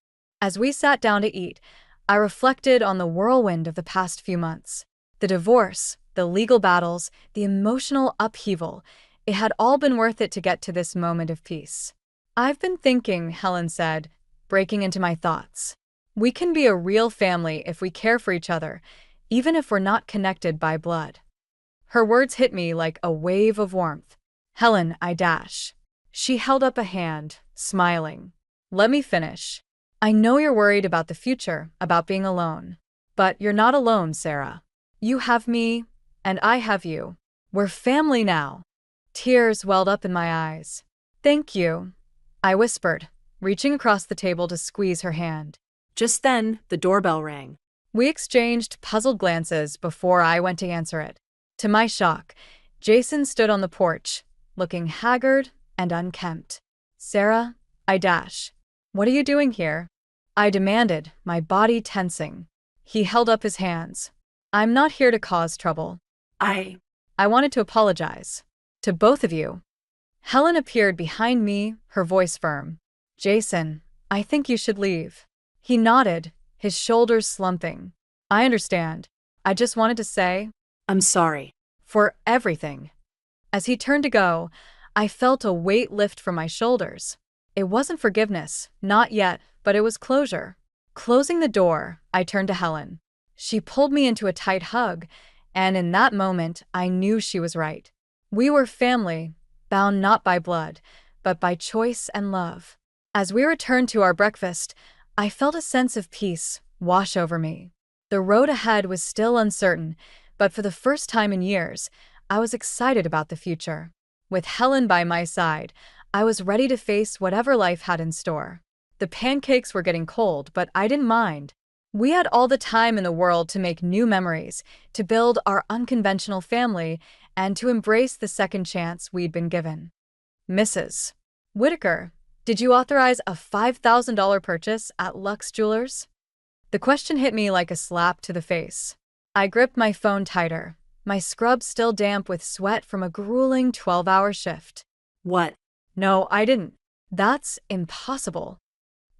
As we sat down to eat, I reflected on the whirlwind of the past few months. The divorce, the legal battles, the emotional upheaval. It had all been worth it to get to this moment of peace. I've been thinking, Helen said, breaking into my thoughts. We can be a real family if we care for each other, even if we're not connected by blood. Her words hit me like a wave of warmth. Helen, I dash. She held up a hand, smiling. Let me finish. I know you're worried about the future, about being alone. But you're not alone, Sarah. You have me, and I have you. We're family now. Tears welled up in my eyes. Thank you, I whispered, reaching across the table to squeeze her hand. Just then, the doorbell rang. We exchanged puzzled glances before I went to answer it. To my shock, Jason stood on the porch, looking haggard and unkempt. Sarah, I dash. What are you doing here? I demanded, my body tensing. He held up his hands. I'm not here to cause trouble. I wanted to apologize. To both of you. Helen appeared behind me, her voice firm. Jason, I think you should leave. He nodded, his shoulders slumping. I understand. I just wanted to say, I'm sorry. For everything. As he turned to go, I felt a weight lift from my shoulders. It wasn't forgiveness, not yet, but it was closure. Closing the door, I turned to Helen. She pulled me into a tight hug, and in that moment, I knew she was right. We were family, bound not by blood, but by choice and love. As we returned to our breakfast, I felt a sense of peace wash over me. The road ahead was still uncertain, but for the first time in years, I was excited about the future. With Helen by my side, I was ready to face whatever life had in store. The pancakes were getting cold, but I didn't mind. We had all the time in the world to make new memories, to build our unconventional family, and to embrace the second chance we'd been given. Mrs. Whitaker, did you authorize a $5,000 purchase at Lux Jewelers? The question hit me like a slap to the face. I gripped my phone tighter, my scrub still damp with sweat from a grueling 12-hour shift. What? No, I didn't. That's impossible.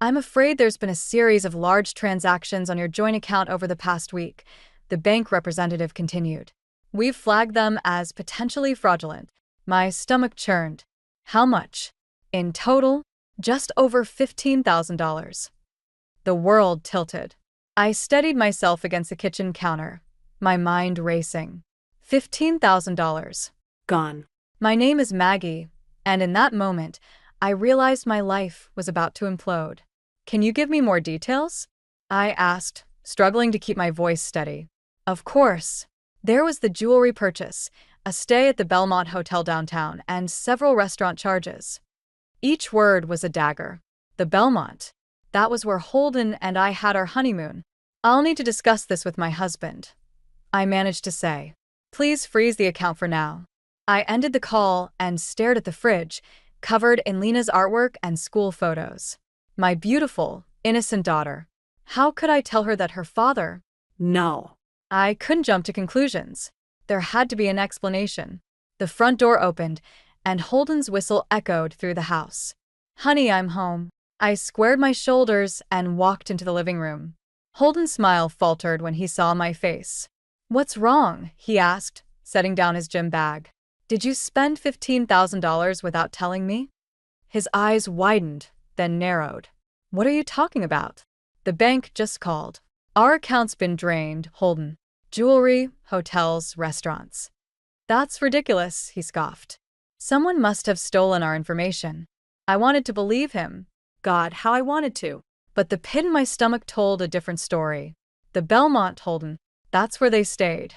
I'm afraid there's been a series of large transactions on your joint account over the past week, the bank representative continued. We've flagged them as potentially fraudulent. My stomach churned. How much? In total, just over $15,000. The world tilted. I steadied myself against the kitchen counter, my mind racing. $15,000. Gone. My name is Maggie, and in that moment, I realized my life was about to implode. Can you give me more details? I asked, struggling to keep my voice steady. Of course. There was the jewelry purchase, a stay at the Belmont Hotel downtown, and several restaurant charges. Each word was a dagger. The Belmont. That was where Holden and I had our honeymoon. I'll need to discuss this with my husband. I managed to say. Please freeze the account for now. I ended the call and stared at the fridge, covered in Lena's artwork and school photos. My beautiful, innocent daughter. How could I tell her that her father? No. I couldn't jump to conclusions. There had to be an explanation. The front door opened, and Holden's whistle echoed through the house. Honey, I'm home. I squared my shoulders and walked into the living room. Holden's smile faltered when he saw my face. What's wrong? He asked, setting down his gym bag. Did you spend $15,000 without telling me? His eyes widened, then narrowed. What are you talking about? The bank just called. Our account's been drained, Holden. Jewelry, hotels, restaurants. That's ridiculous, he scoffed. Someone must have stolen our information. I wanted to believe him. God, how I wanted to. But the pit in my stomach told a different story. The Belmont, Holden. That's where they stayed.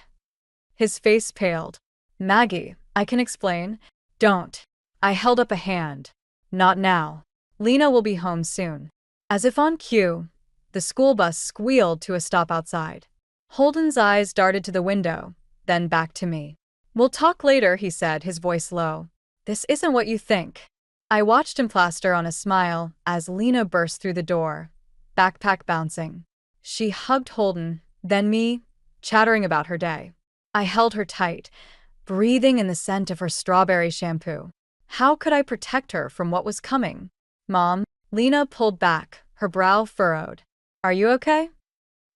His face paled. Maggie, I can explain. Don't. I held up a hand. Not now. Lena will be home soon. As if on cue, the school bus squealed to a stop outside. Holden's eyes darted to the window, then back to me. We'll talk later, he said, his voice low. This isn't what you think. I watched him plaster on a smile as Lena burst through the door, backpack bouncing. She hugged Holden, then me, chattering about her day. I held her tight, breathing in the scent of her strawberry shampoo. How could I protect her from what was coming? Mom, Lena pulled back, her brow furrowed. Are you okay?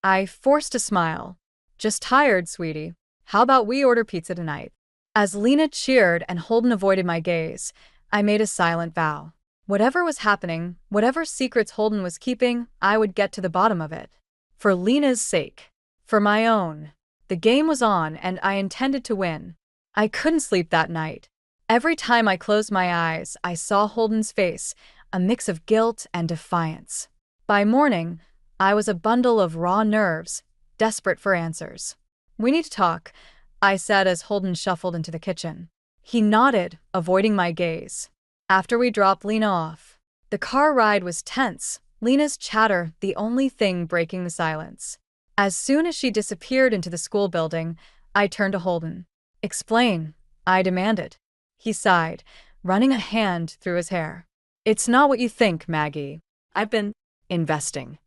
I forced a smile. Just tired, sweetie. How about we order pizza tonight? As Lena cheered and Holden avoided my gaze, I made a silent vow. Whatever was happening, whatever secrets Holden was keeping, I would get to the bottom of it. For Lena's sake. For my own. The game was on and I intended to win. I couldn't sleep that night. Every time I closed my eyes, I saw Holden's face, a mix of guilt and defiance. By morning, I was a bundle of raw nerves, desperate for answers. We need to talk, I said as Holden shuffled into the kitchen. He nodded, avoiding my gaze. After we dropped Lena off, the car ride was tense, Lena's chatter the only thing breaking the silence. As soon as she disappeared into the school building, I turned to Holden. Explain, I demanded. He sighed, running a hand through his hair. It's not what you think, Maggie. I've been investing.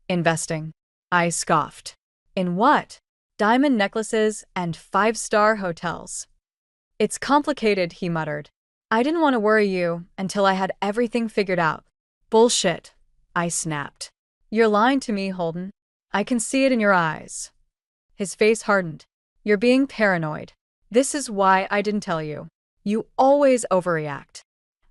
Investing? I scoffed. In what? Diamond necklaces and 5-star hotels. It's complicated, he muttered. I didn't want to worry you until I had everything figured out. Bullshit, I snapped. You're lying to me, Holden. I can see it in your eyes. His face hardened. You're being paranoid. This is why I didn't tell you. You always overreact.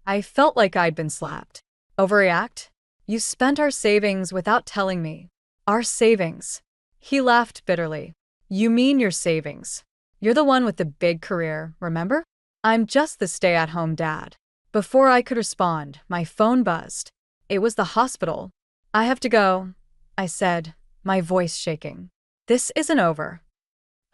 I felt like I'd been slapped. Overreact? You spent our savings without telling me. Our savings. He laughed bitterly. You mean your savings. You're the one with the big career, remember? I'm just the stay-at-home dad. Before I could respond, my phone buzzed. It was the hospital. I have to go, I said, my voice shaking. This isn't over.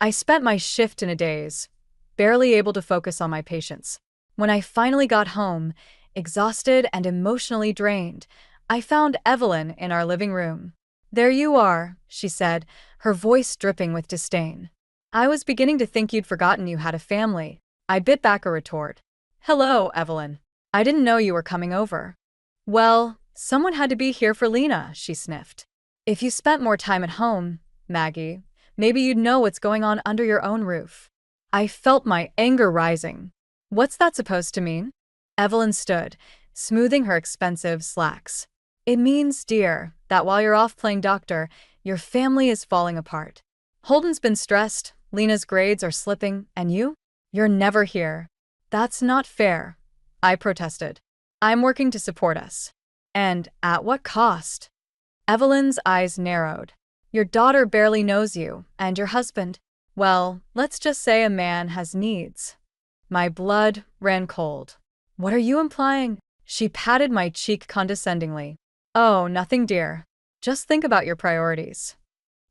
I spent my shift in a daze, barely able to focus on my patients. When I finally got home, exhausted and emotionally drained, I found Evelyn in our living room. There you are, she said, her voice dripping with disdain. I was beginning to think you'd forgotten you had a family. I bit back a retort. Hello, Evelyn. I didn't know you were coming over. Well, someone had to be here for Lena, she sniffed. If you spent more time at home, Maggie, maybe you'd know what's going on under your own roof. I felt my anger rising. What's that supposed to mean? Evelyn stood, smoothing her expensive slacks. It means, dear, that while you're off playing doctor, your family is falling apart. Holden's been stressed, Lena's grades are slipping, and you're never here. That's not fair, I protested. I'm working to support us. And at what cost? Evelyn's eyes narrowed. Your daughter barely knows you, and your husband, well, let's just say a man has needs. My blood ran cold. What are you implying? She patted my cheek condescendingly. Oh, nothing, dear. Just think about your priorities.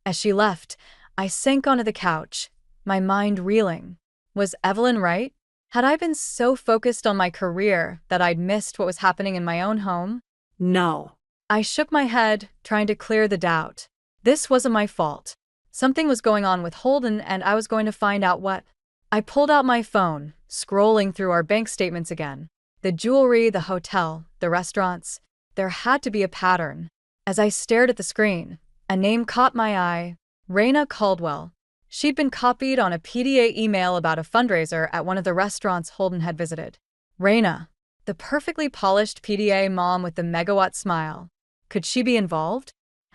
As she left, I sank onto the couch, my mind reeling. Was Evelyn right? Had I been so focused on my career that I'd missed what was happening in my own home? No. I shook my head, trying to clear the doubt. This wasn't my fault. Something was going on with Holden, and I was going to find out what. I pulled out my phone, scrolling through our bank statements again. The jewelry, the hotel, the restaurants. There had to be a pattern. As I stared at the screen, a name caught my eye. Raina Caldwell. She'd been copied on a PDA email about a fundraiser at one of the restaurants Holden had visited. Raina, the perfectly polished PDA mom with the megawatt smile. Could she be involved?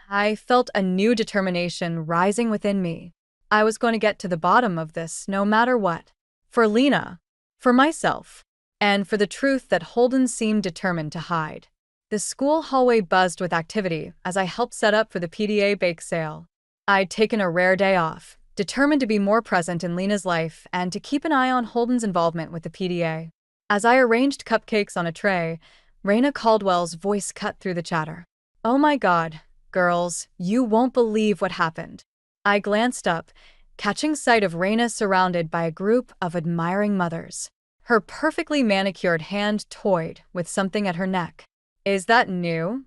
I felt a new determination rising within me. I was going to get to the bottom of this no matter what. For Lena, for myself, and for the truth that Holden seemed determined to hide. The school hallway buzzed with activity as I helped set up for the PDA bake sale. I'd taken a rare day off, determined to be more present in Lena's life and to keep an eye on Holden's involvement with the PDA. As I arranged cupcakes on a tray, Raina Caldwell's voice cut through the chatter. Oh my God, girls, you won't believe what happened. I glanced up, catching sight of Raina surrounded by a group of admiring mothers. Her perfectly manicured hand toyed with something at her neck. Is that new?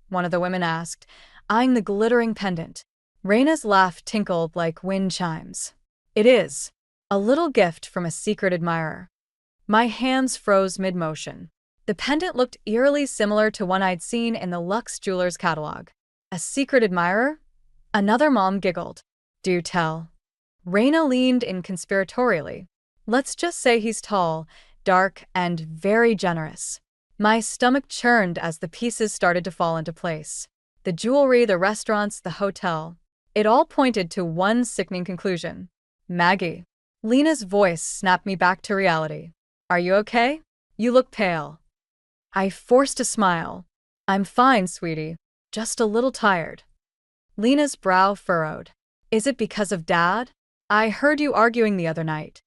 One of the women asked, eyeing the glittering pendant. Raina's laugh tinkled like wind chimes. It is. A little gift from a secret admirer. My hands froze mid-motion. The pendant looked eerily similar to one I'd seen in the Lux Jewelers catalog. A secret admirer? Another mom giggled. Do tell. Raina leaned in conspiratorially. Let's just say he's tall, dark, and very generous. My stomach churned as the pieces started to fall into place. The jewelry, the restaurants, the hotel. It all pointed to one sickening conclusion. Maggie. Lena's voice snapped me back to reality. Are you okay? You look pale. I forced a smile. I'm fine, sweetie. Just a little tired. Lena's brow furrowed. Is it because of Dad? I heard you arguing the other night.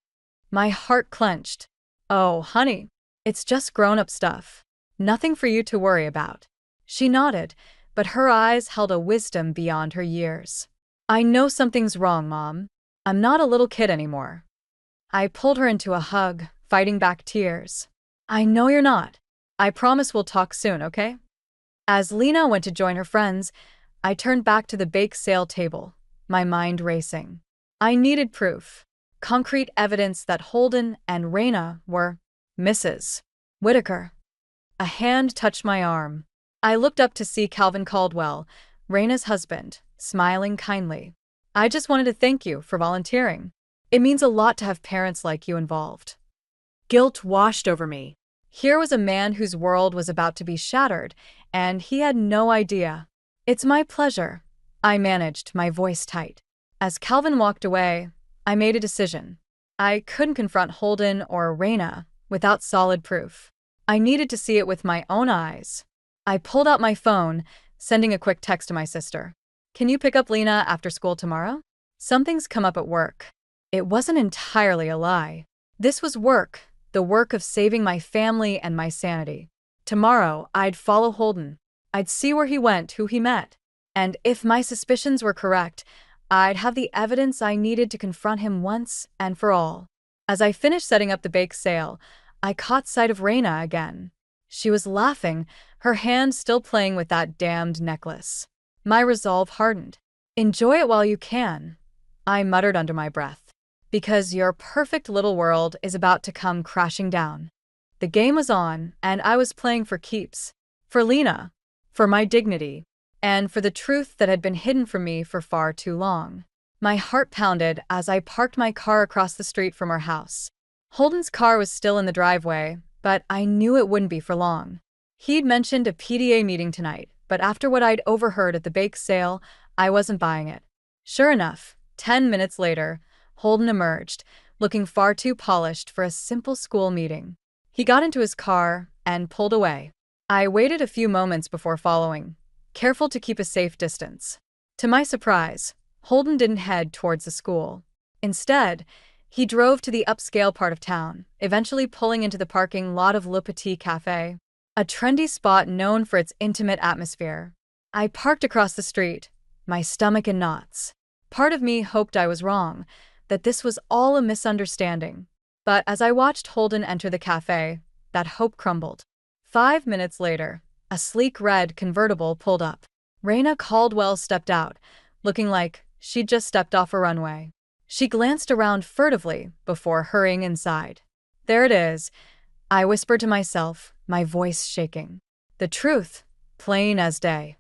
My heart clenched. Oh, honey. It's just grown-up stuff. Nothing for you to worry about. She nodded, but her eyes held a wisdom beyond her years. I know something's wrong, Mom. I'm not a little kid anymore. I pulled her into a hug, fighting back tears. I know you're not. I promise we'll talk soon, okay? As Lena went to join her friends, I turned back to the bake sale table, my mind racing. I needed proof. Concrete evidence that Holden and Raina were Mrs. Whitaker. A hand touched my arm. I looked up to see Calvin Caldwell, Raina's husband, smiling kindly. I just wanted to thank you for volunteering. It means a lot to have parents like you involved. Guilt washed over me. Here was a man whose world was about to be shattered, and he had no idea. It's my pleasure. I managed, my voice tight. As Calvin walked away, I made a decision. I couldn't confront Holden or Raina without solid proof. I needed to see it with my own eyes. I pulled out my phone, sending a quick text to my sister. Can you pick up Lena after school tomorrow? Something's come up at work. It wasn't entirely a lie. This was work, the work of saving my family and my sanity. Tomorrow, I'd follow Holden. I'd see where he went, who he met. And if my suspicions were correct, I'd have the evidence I needed to confront him once and for all. As I finished setting up the bake sale, I caught sight of Raina again. She was laughing, her hand still playing with that damned necklace. My resolve hardened. Enjoy it while you can, I muttered under my breath, because your perfect little world is about to come crashing down. The game was on, and I was playing for keeps. For Lena, for my dignity, and for the truth that had been hidden from me for far too long. My heart pounded as I parked my car across the street from our house. Holden's car was still in the driveway, but I knew it wouldn't be for long. He'd mentioned a PTA meeting tonight, but after what I'd overheard at the bake sale, I wasn't buying it. Sure enough, 10 minutes later, Holden emerged, looking far too polished for a simple school meeting. He got into his car and pulled away. I waited a few moments before following, careful to keep a safe distance. To my surprise, Holden didn't head towards the school. Instead, he drove to the upscale part of town, eventually pulling into the parking lot of Le Petit Café, a trendy spot known for its intimate atmosphere. I parked across the street, my stomach in knots. Part of me hoped I was wrong, that this was all a misunderstanding. But as I watched Holden enter the cafe, that hope crumbled. 5 minutes later, a sleek red convertible pulled up. Raina Caldwell stepped out, looking like she'd just stepped off a runway. She glanced around furtively before hurrying inside. There it is, I whispered to myself, my voice shaking. The truth, plain as day.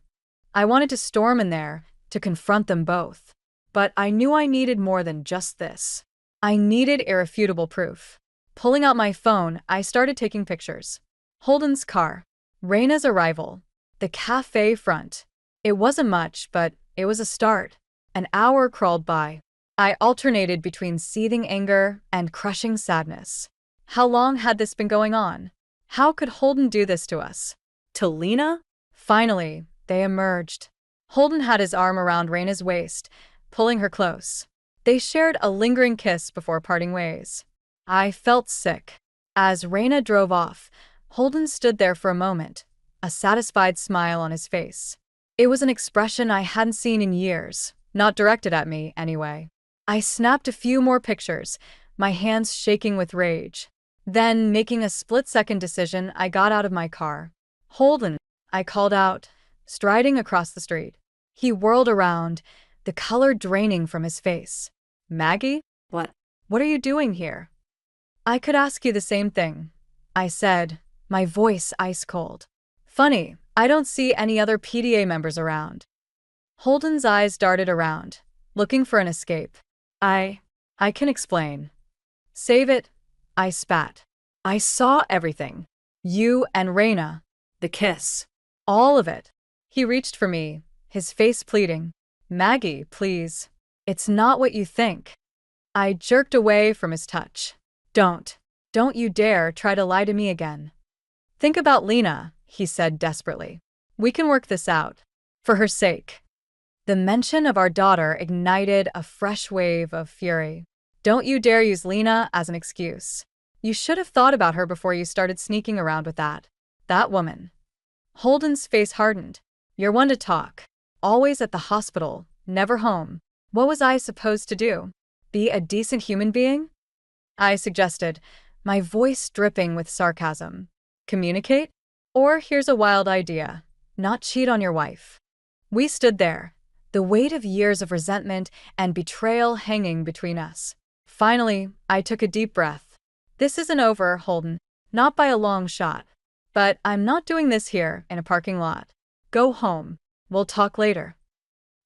I wanted to storm in there, to confront them both. But I knew I needed more than just this. I needed irrefutable proof. Pulling out my phone, I started taking pictures. Holden's car, Raina's arrival, the cafe front. It wasn't much, but it was a start. An hour crawled by. I alternated between seething anger and crushing sadness. How long had this been going on? How could Holden do this to us? To Lena? Finally, they emerged. Holden had his arm around Raina's waist, pulling her close. They shared a lingering kiss before parting ways. I felt sick. As Raina drove off, Holden stood there for a moment, a satisfied smile on his face. It was an expression I hadn't seen in years, not directed at me, anyway. I snapped a few more pictures, my hands shaking with rage. Then, making a split-second decision, I got out of my car. Holden, I called out, striding across the street. He whirled around, the color draining from his face. Maggie? What? What are you doing here? I could ask you the same thing, I said, my voice ice cold. Funny, I don't see any other PTA members around. Holden's eyes darted around, looking for an escape. I can explain. Save it. I spat. I saw everything. You and Raina. The kiss. All of it. He reached for me, his face pleading. Maggie, please. It's not what you think. I jerked away from his touch. Don't. Don't you dare try to lie to me again. Think about Lena, he said desperately. We can work this out. For her sake. The mention of our daughter ignited a fresh wave of fury. Don't you dare use Lena as an excuse. You should have thought about her before you started sneaking around with that. That woman. Holden's face hardened. You're one to talk. Always at the hospital, never home. What was I supposed to do? Be a decent human being? I suggested, my voice dripping with sarcasm. Communicate? Or here's a wild idea. Not cheat on your wife. We stood there, the weight of years of resentment and betrayal hanging between us. Finally, I took a deep breath. This isn't over, Holden. Not by a long shot. But I'm not doing this here in a parking lot. Go home. We'll talk later.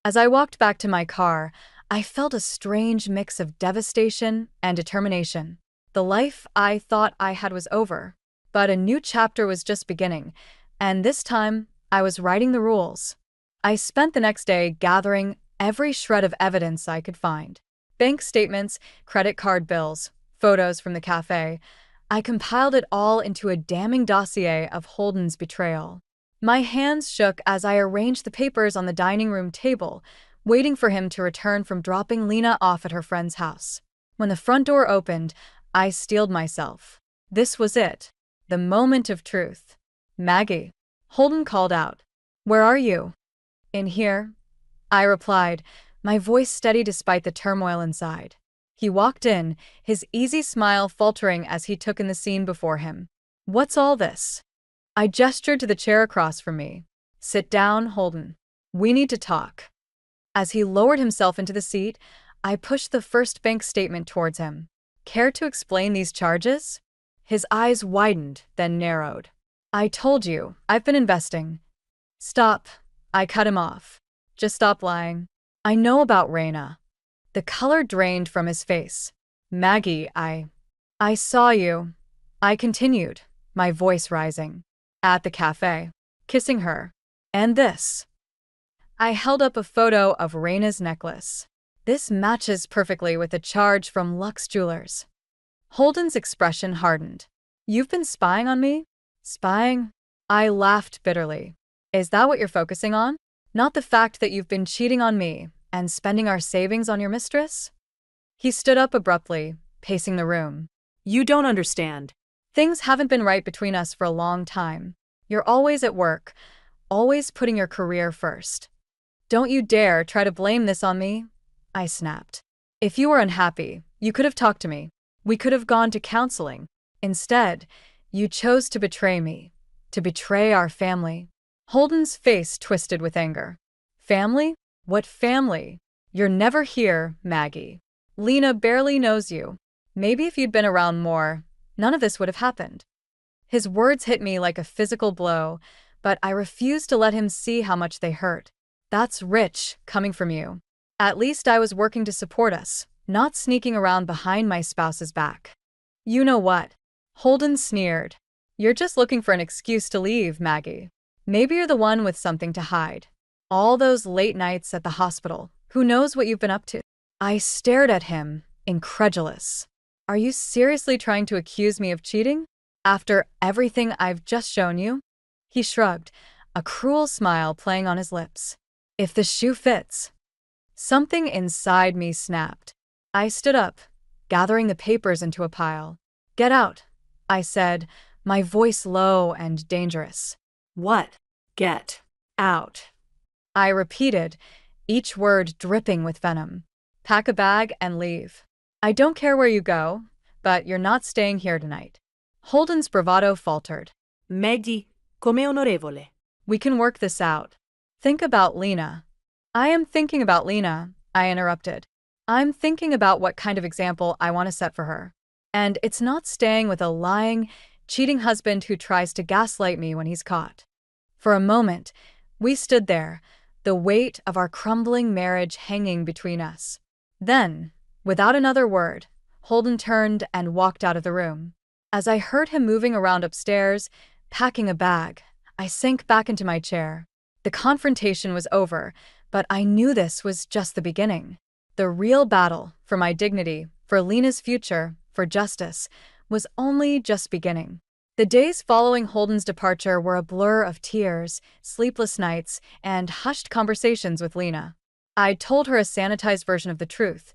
As I walked back to my car, I felt a strange mix of devastation and determination. The life I thought I had was over, but a new chapter was just beginning, and this time I was writing the rules. I spent the next day gathering every shred of evidence I could find. Bank statements, credit card bills, photos from the cafe. I compiled it all into a damning dossier of Holden's betrayal. My hands shook as I arranged the papers on the dining room table, waiting for him to return from dropping Lena off at her friend's house. When the front door opened, I steeled myself. This was it. The moment of truth. Maggie. Holden called out. Where are you? In here. I replied, my voice steady despite the turmoil inside. He walked in, his easy smile faltering as he took in the scene before him. What's all this? I gestured to the chair across from me. Sit down, Holden. We need to talk. As he lowered himself into the seat, I pushed the first bank statement towards him. Care to explain these charges? His eyes widened, then narrowed. I told you, I've been investing. Stop. I cut him off. Just stop lying. I know about Raina. The color drained from his face. Maggie, I saw you. I continued, my voice rising. At the cafe. Kissing her. And this. I held up a photo of Raina's necklace. This matches perfectly with the charge from Lux Jewelers. Holden's expression hardened. You've been spying on me? Spying? I laughed bitterly. Is that what you're focusing on? Not the fact that you've been cheating on me and spending our savings on your mistress? He stood up abruptly, pacing the room. You don't understand. Things haven't been right between us for a long time. You're always at work, always putting your career first. Don't you dare try to blame this on me, I snapped. If you were unhappy, you could have talked to me. We could have gone to counseling. Instead, you chose to betray me, to betray our family. Holden's face twisted with anger. Family? What family? You're never here, Maggie. Lena barely knows you. Maybe if you'd been around more, none of this would have happened. His words hit me like a physical blow, but I refused to let him see how much they hurt. That's rich, coming from you. At least I was working to support us, not sneaking around behind my spouse's back. You know what? Holden sneered. You're just looking for an excuse to leave, Maggie. Maybe you're the one with something to hide. All those late nights at the hospital. Who knows what you've been up to? I stared at him, incredulous. Are you seriously trying to accuse me of cheating? After everything I've just shown you? He shrugged, a cruel smile playing on his lips. If the shoe fits. Something inside me snapped. I stood up, gathering the papers into a pile. Get out, I said, my voice low and dangerous. What? Get out. I repeated, each word dripping with venom. Pack a bag and leave. I don't care where you go, but you're not staying here tonight. Holden's bravado faltered. Maggie, come onorevole. We can work this out. Think about Lena. I am thinking about Lena, I interrupted. I'm thinking about what kind of example I want to set for her. And it's not staying with a lying, cheating husband who tries to gaslight me when he's caught. For a moment, we stood there, the weight of our crumbling marriage hanging between us. Then, Without another word, Holden turned and walked out of the room. As I heard him moving around upstairs, packing a bag, I sank back into my chair. The confrontation was over, but I knew this was just the beginning. The real battle for my dignity, for Lena's future, for justice, was only just beginning. The days following Holden's departure were a blur of tears, sleepless nights, and hushed conversations with Lena. I'd told her a sanitized version of the truth,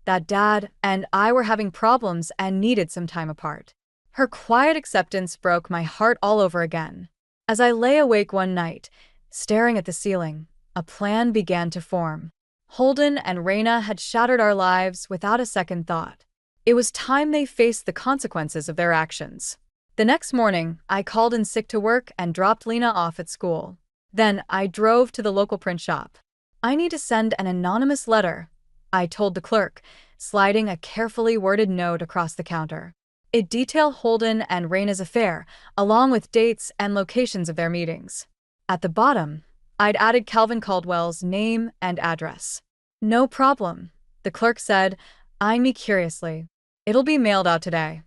that Dad and I were having problems and needed some time apart. Her quiet acceptance broke my heart all over again. As I lay awake one night, staring at the ceiling, a plan began to form. Holden and Raina had shattered our lives without a second thought. It was time they faced the consequences of their actions. The next morning, I called in sick to work and dropped Lena off at school. Then I drove to the local print shop. I need to send an anonymous letter, I told the clerk, sliding a carefully worded note across the counter. It detailed Holden and Raina's affair, along with dates and locations of their meetings. At the bottom, I'd added Calvin Caldwell's name and address. "No problem," the clerk said, eyeing me curiously. "It'll be mailed out today."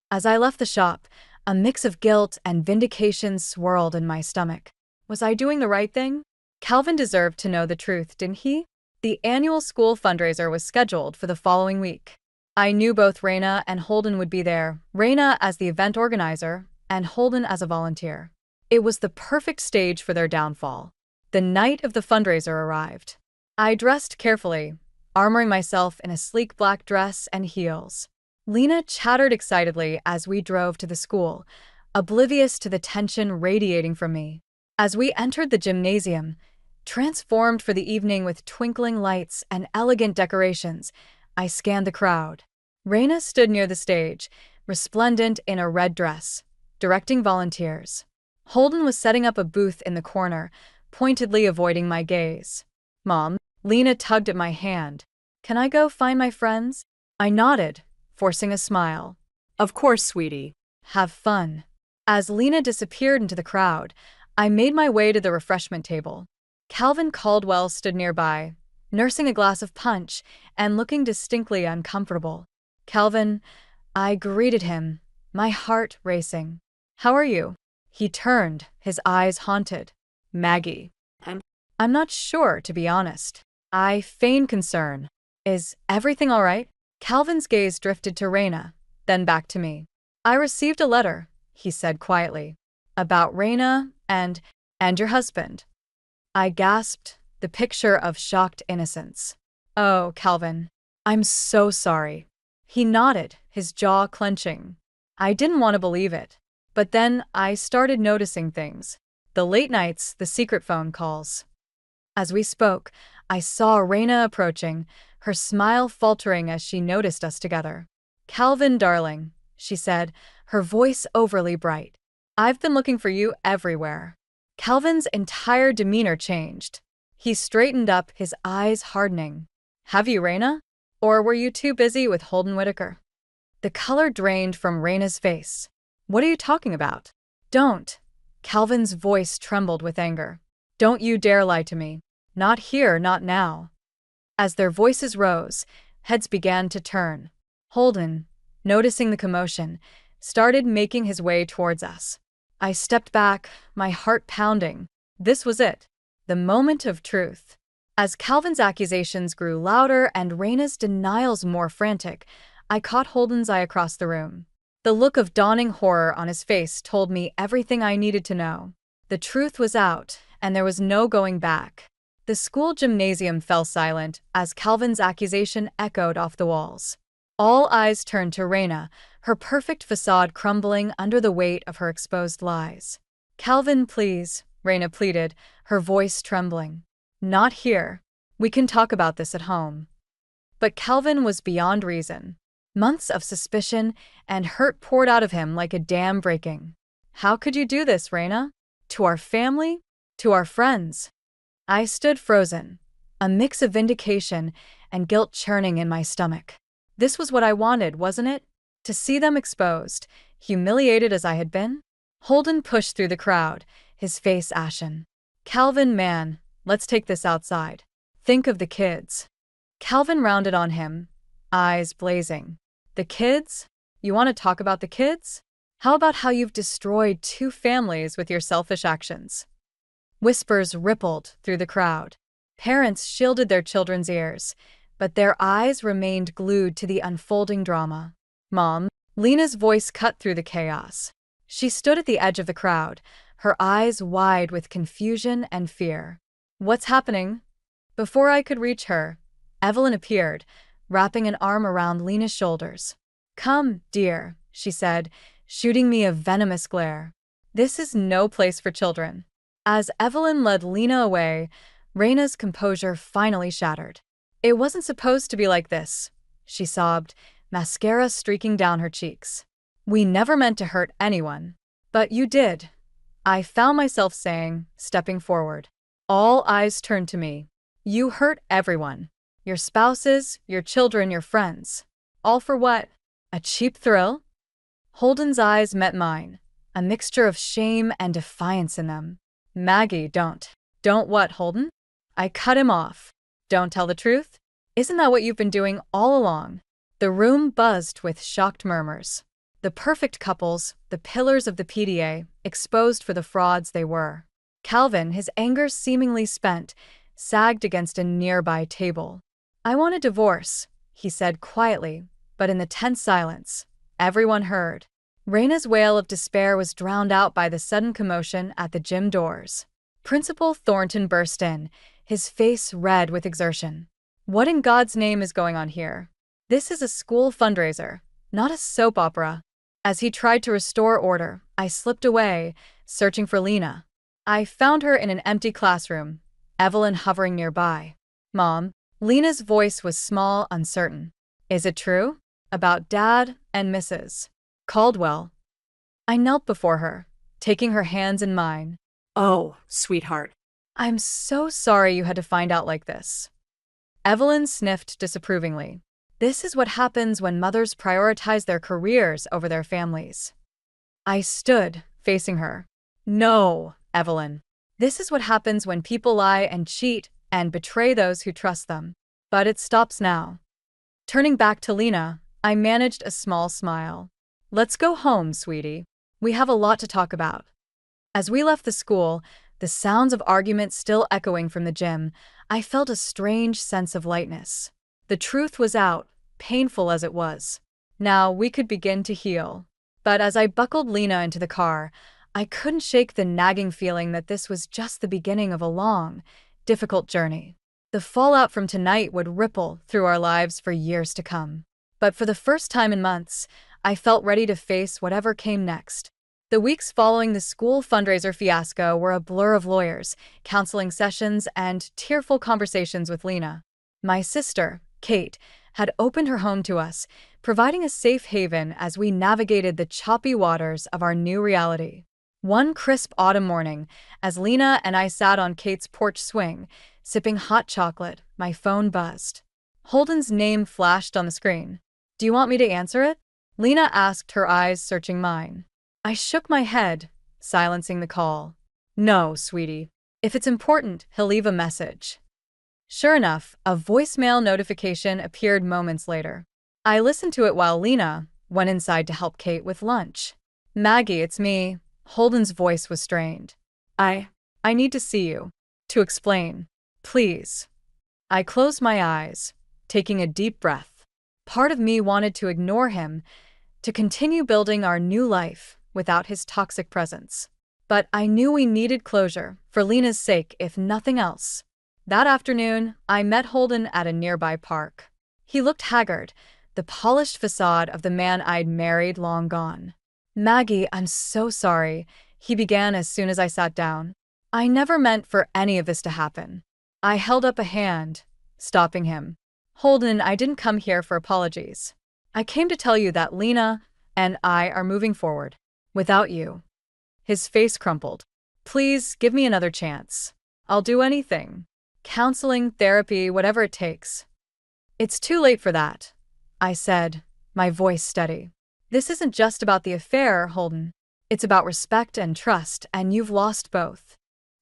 As I left the shop, a mix of guilt and vindication swirled in my stomach. Was I doing the right thing? Calvin deserved to know the truth, didn't he? The annual school fundraiser was scheduled for the following week. I knew both Raina and Holden would be there, Raina as the event organizer, and Holden as a volunteer. It was the perfect stage for their downfall. The night of the fundraiser arrived. I dressed carefully, armoring myself in a sleek black dress and heels. Lena chattered excitedly as we drove to the school, oblivious to the tension radiating from me. As we entered the gymnasium, transformed for the evening with twinkling lights and elegant decorations, I scanned the crowd. Raina stood near the stage, resplendent in a red dress, directing volunteers. Holden was setting up a booth in the corner, pointedly avoiding my gaze. "Mom," Lena tugged at my hand. "Can I go find my friends?" I nodded, forcing a smile. Of course, sweetie. "Have fun." As Lena disappeared into the crowd, I made my way to the refreshment table. Calvin Caldwell stood nearby, nursing a glass of punch and looking distinctly uncomfortable. "Calvin," I greeted him, my heart racing. "How are you?" He turned, his eyes haunted. "Maggie." I'm not sure, to be honest. I feigned concern. "Is everything all right?" Calvin's gaze drifted to Raina, then back to me. "I received a letter," he said quietly, "about Raina and your husband." I gasped, the picture of shocked innocence. "Oh, Calvin, I'm so sorry." He nodded, his jaw clenching. I didn't want to believe it. But then I started noticing things. The late nights, the secret phone calls. As we spoke, I saw Raina approaching, her smile faltering as she noticed us together. "Calvin, darling," she said, her voice overly bright. "I've been looking for you everywhere." Calvin's entire demeanor changed. He straightened up, his eyes hardening. "Have you, Raina? Or were you too busy with Holden Whitaker?" The color drained from Raina's face. "What are you talking about?" "Don't." Calvin's voice trembled with anger. "Don't you dare lie to me. Not here, not now." As their voices rose, heads began to turn. Holden, noticing the commotion, started making his way towards us. I stepped back, my heart pounding. This was it. The moment of truth. As Calvin's accusations grew louder and Raina's denials more frantic, I caught Holden's eye across the room. The look of dawning horror on his face told me everything I needed to know. The truth was out, and there was no going back. The school gymnasium fell silent as Calvin's accusation echoed off the walls. All eyes turned to Raina, her perfect facade crumbling under the weight of her exposed lies. "Calvin, please," Raina pleaded, her voice trembling. "Not here. We can talk about this at home." But Calvin was beyond reason. Months of suspicion and hurt poured out of him like a dam breaking. "How could you do this, Raina? To our family? To our friends?" I stood frozen, a mix of vindication and guilt churning in my stomach. This was what I wanted, wasn't it? To see them exposed, humiliated as I had been? Holden pushed through the crowd, his face ashen. "Calvin, man, let's take this outside. Think of the kids." Calvin rounded on him, eyes blazing. The kids? You want to talk about the kids? How about how you've destroyed 2 families with your selfish actions? Whispers rippled through the crowd. Parents shielded their children's ears, but their eyes remained glued to the unfolding drama. Mom, Lena's voice cut through the chaos. She stood at the edge of the crowd, her eyes wide with confusion and fear. What's happening? Before I could reach her, Evelyn appeared, wrapping an arm around Lena's shoulders. Come, dear, she said, shooting me a venomous glare. This is no place for children. As Evelyn led Lena away, Reina's composure finally shattered. It wasn't supposed to be like this, she sobbed, mascara streaking down her cheeks. We never meant to hurt anyone. But you did, I found myself saying, stepping forward. All eyes turned to me. You hurt everyone. Your spouses, your children, your friends. All for what? A cheap thrill? Holden's eyes met mine, a mixture of shame and defiance in them. Maggie, don't. Don't what, Holden? I cut him off. Don't tell the truth? Isn't that what you've been doing all along? The room buzzed with shocked murmurs. The perfect couples, the pillars of the PDA, exposed for the frauds they were. Calvin, his anger seemingly spent, sagged against a nearby table. I want a divorce, he said quietly, but in the tense silence, everyone heard. Reina's wail of despair was drowned out by the sudden commotion at the gym doors. Principal Thornton burst in, his face red with exertion. What in God's name is going on here? This is a school fundraiser, not a soap opera. As he tried to restore order, I slipped away, searching for Lena. I found her in an empty classroom, Evelyn hovering nearby. Mom, Lena's voice was small, uncertain. Is it true? About Dad and Mrs. Caldwell. I knelt before her, taking her hands in mine. Oh, sweetheart. I'm so sorry you had to find out like this. Evelyn sniffed disapprovingly. This is what happens when mothers prioritize their careers over their families. I stood, facing her. No, Evelyn. This is what happens when people lie and cheat and betray those who trust them. But it stops now. Turning back to Lena, I managed a small smile. Let's go home, sweetie. We have a lot to talk about. As we left the school, the sounds of argument still echoing from the gym, I felt a strange sense of lightness. The truth was out, painful as it was. Now we could begin to heal. But as I buckled Lena into the car, I couldn't shake the nagging feeling that this was just the beginning of a long, difficult journey. The fallout from tonight would ripple through our lives for years to come. But for the first time in months, I felt ready to face whatever came next. The weeks following the school fundraiser fiasco were a blur of lawyers, counseling sessions, and tearful conversations with Lena. My sister, Kate, had opened her home to us, providing a safe haven as we navigated the choppy waters of our new reality. One crisp autumn morning, as Lena and I sat on Kate's porch swing, sipping hot chocolate, my phone buzzed. Holden's name flashed on the screen. Do you want me to answer it? Lena asked, her eyes searching mine. I shook my head, silencing the call. No, sweetie. If it's important, he'll leave a message. Sure enough, a voicemail notification appeared moments later. I listened to it while Lena went inside to help Kate with lunch. Maggie, it's me. Holden's voice was strained. I need to see you. To explain. Please. I closed my eyes, taking a deep breath. Part of me wanted to ignore him, to continue building our new life without his toxic presence. But I knew we needed closure, for Lena's sake, if nothing else. That afternoon, I met Holden at a nearby park. He looked haggard, the polished facade of the man I'd married long gone. Maggie, I'm so sorry, he began as soon as I sat down. I never meant for any of this to happen. I held up a hand, stopping him. Holden, I didn't come here for apologies. I came to tell you that Lena and I are moving forward. Without you. His face crumpled. Please, give me another chance. I'll do anything. Counseling, therapy, whatever it takes. It's too late for that, I said, my voice steady. This isn't just about the affair, Holden. It's about respect and trust, and you've lost both.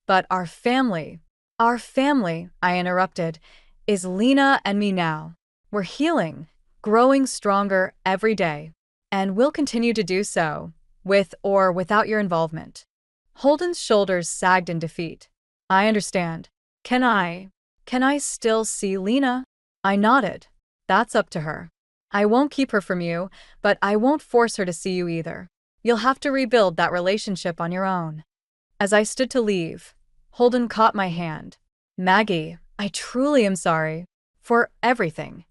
But our family, I interrupted, is Lena and me now. We're healing, growing stronger every day, and will continue to do so, with or without your involvement. Holden's shoulders sagged in defeat. I understand. Can I still see Lena? I nodded. That's up to her. I won't keep her from you, but I won't force her to see you either. You'll have to rebuild that relationship on your own. As I stood to leave, Holden caught my hand. Maggie, I truly am sorry. For everything.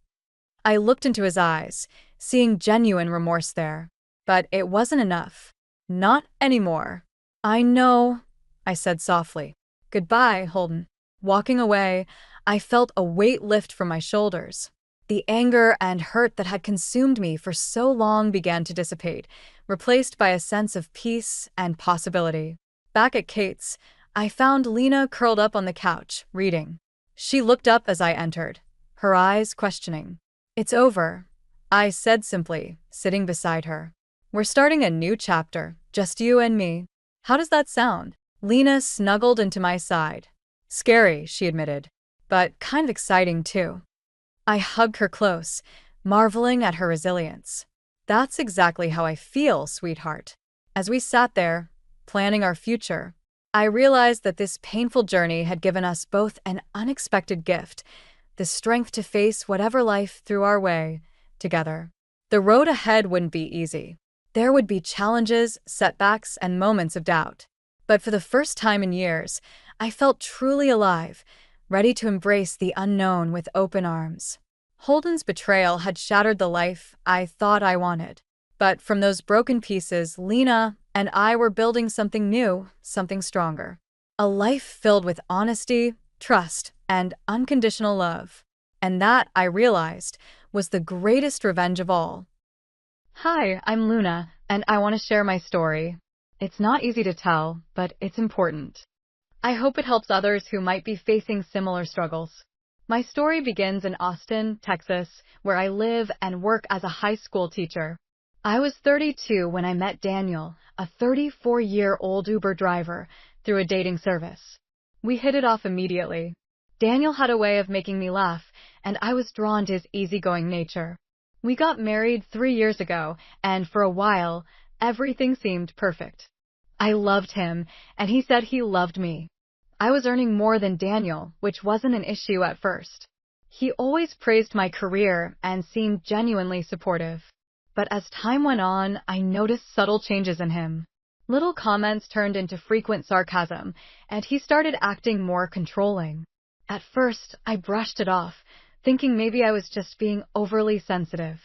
I looked into his eyes, seeing genuine remorse there. But it wasn't enough. Not anymore. I know, I said softly. Goodbye, Holden. Walking away, I felt a weight lift from my shoulders. The anger and hurt that had consumed me for so long began to dissipate, replaced by a sense of peace and possibility. Back at Kate's, I found Lena curled up on the couch, reading. She looked up as I entered, her eyes questioning. It's over, I said simply, sitting beside her. We're starting a new chapter, just you and me. How does that sound? Lena snuggled into my side. Scary, she admitted, but kind of exciting too. I hugged her close, marveling at her resilience. That's exactly how I feel, sweetheart. As we sat there, planning our future, I realized that this painful journey had given us both an unexpected gift, the strength to face whatever life threw our way, together. The road ahead wouldn't be easy. There would be challenges, setbacks, and moments of doubt. But for the first time in years, I felt truly alive, ready to embrace the unknown with open arms. Holden's betrayal had shattered the life I thought I wanted. But from those broken pieces, Lena and I were building something new, something stronger. A life filled with honesty, trust, and unconditional love. And that, I realized, was the greatest revenge of all. Hi, I'm Luna, and I want to share my story. It's not easy to tell, but it's important. I hope it helps others who might be facing similar struggles. My story begins in Austin, Texas, where I live and work as a high school teacher. I was 32 when I met Daniel, a 34-year-old Uber driver, through a dating service. We hit it off immediately. Daniel had a way of making me laugh, and I was drawn to his easygoing nature. We got married 3 years ago, and for a while, everything seemed perfect. I loved him, and he said he loved me. I was earning more than Daniel, which wasn't an issue at first. He always praised my career and seemed genuinely supportive. But as time went on, I noticed subtle changes in him. Little comments turned into frequent sarcasm, and he started acting more controlling. At first, I brushed it off, thinking maybe I was just being overly sensitive.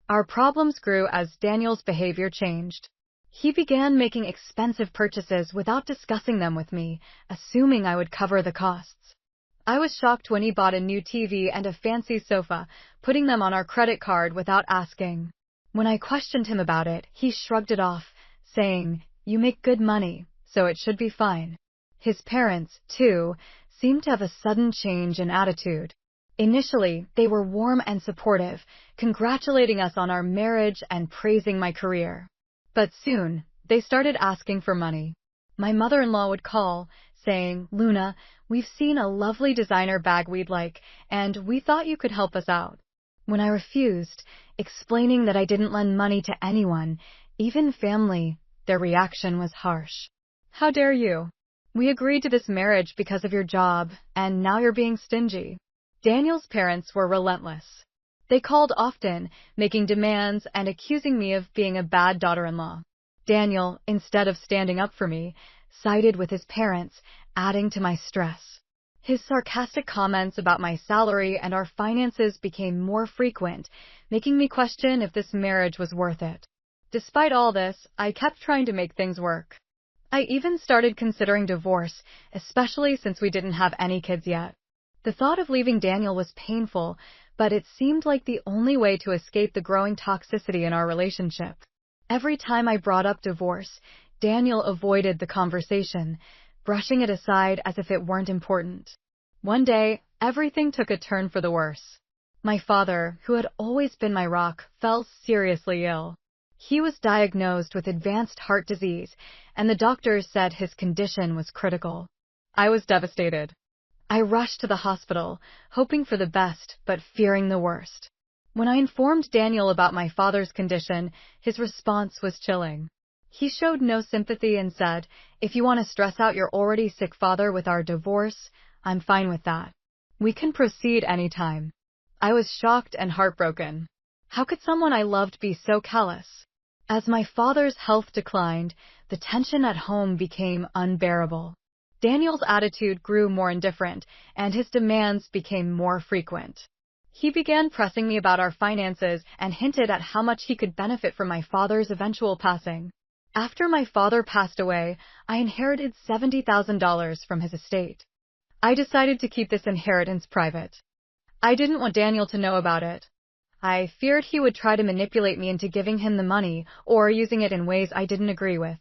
Our problems grew as Daniel's behavior changed. He began making expensive purchases without discussing them with me, assuming I would cover the costs. I was shocked when he bought a new TV and a fancy sofa, putting them on our credit card without asking. When I questioned him about it, he shrugged it off, saying, "You make good money, so it should be fine." His parents, too, seemed to have a sudden change in attitude. Initially, they were warm and supportive, congratulating us on our marriage and praising my career. But soon, they started asking for money. My mother-in-law would call, saying, "Luna, we've seen a lovely designer bag we'd like, and we thought you could help us out." When I refused, explaining that I didn't lend money to anyone, even family, their reaction was harsh. "How dare you? We agreed to this marriage because of your job, and now you're being stingy." Daniel's parents were relentless. They called often, making demands and accusing me of being a bad daughter-in-law. Daniel, instead of standing up for me, sided with his parents, adding to my stress. His sarcastic comments about my salary and our finances became more frequent, making me question if this marriage was worth it. Despite all this, I kept trying to make things work. I even started considering divorce, especially since we didn't have any kids yet. The thought of leaving Daniel was painful, but it seemed like the only way to escape the growing toxicity in our relationship. Every time I brought up divorce, Daniel avoided the conversation, brushing it aside as if it weren't important. One day, everything took a turn for the worse. My father, who had always been my rock, fell seriously ill. He was diagnosed with advanced heart disease, and the doctors said his condition was critical. I was devastated. I rushed to the hospital, hoping for the best, but fearing the worst. When I informed Daniel about my father's condition, his response was chilling. He showed no sympathy and said, "If you want to stress out your already sick father with our divorce, I'm fine with that. We can proceed anytime." I was shocked and heartbroken. How could someone I loved be so callous? As my father's health declined, the tension at home became unbearable. Daniel's attitude grew more indifferent, and his demands became more frequent. He began pressing me about our finances and hinted at how much he could benefit from my father's eventual passing. After my father passed away, I inherited $70,000 from his estate. I decided to keep this inheritance private. I didn't want Daniel to know about it. I feared he would try to manipulate me into giving him the money or using it in ways I didn't agree with.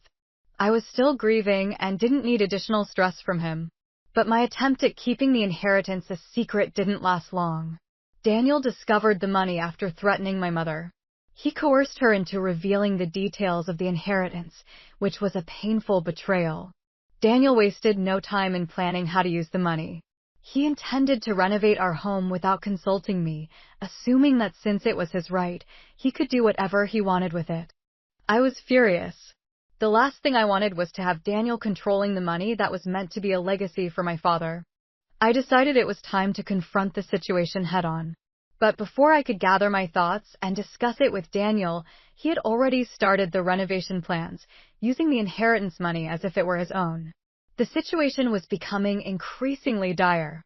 I was still grieving and didn't need additional stress from him. But my attempt at keeping the inheritance a secret didn't last long. Daniel discovered the money after threatening my mother. He coerced her into revealing the details of the inheritance, which was a painful betrayal. Daniel wasted no time in planning how to use the money. He intended to renovate our home without consulting me, assuming that since it was his right, he could do whatever he wanted with it. I was furious. The last thing I wanted was to have Daniel controlling the money that was meant to be a legacy for my father. I decided it was time to confront the situation head-on. But before I could gather my thoughts and discuss it with Daniel, he had already started the renovation plans, using the inheritance money as if it were his own. The situation was becoming increasingly dire.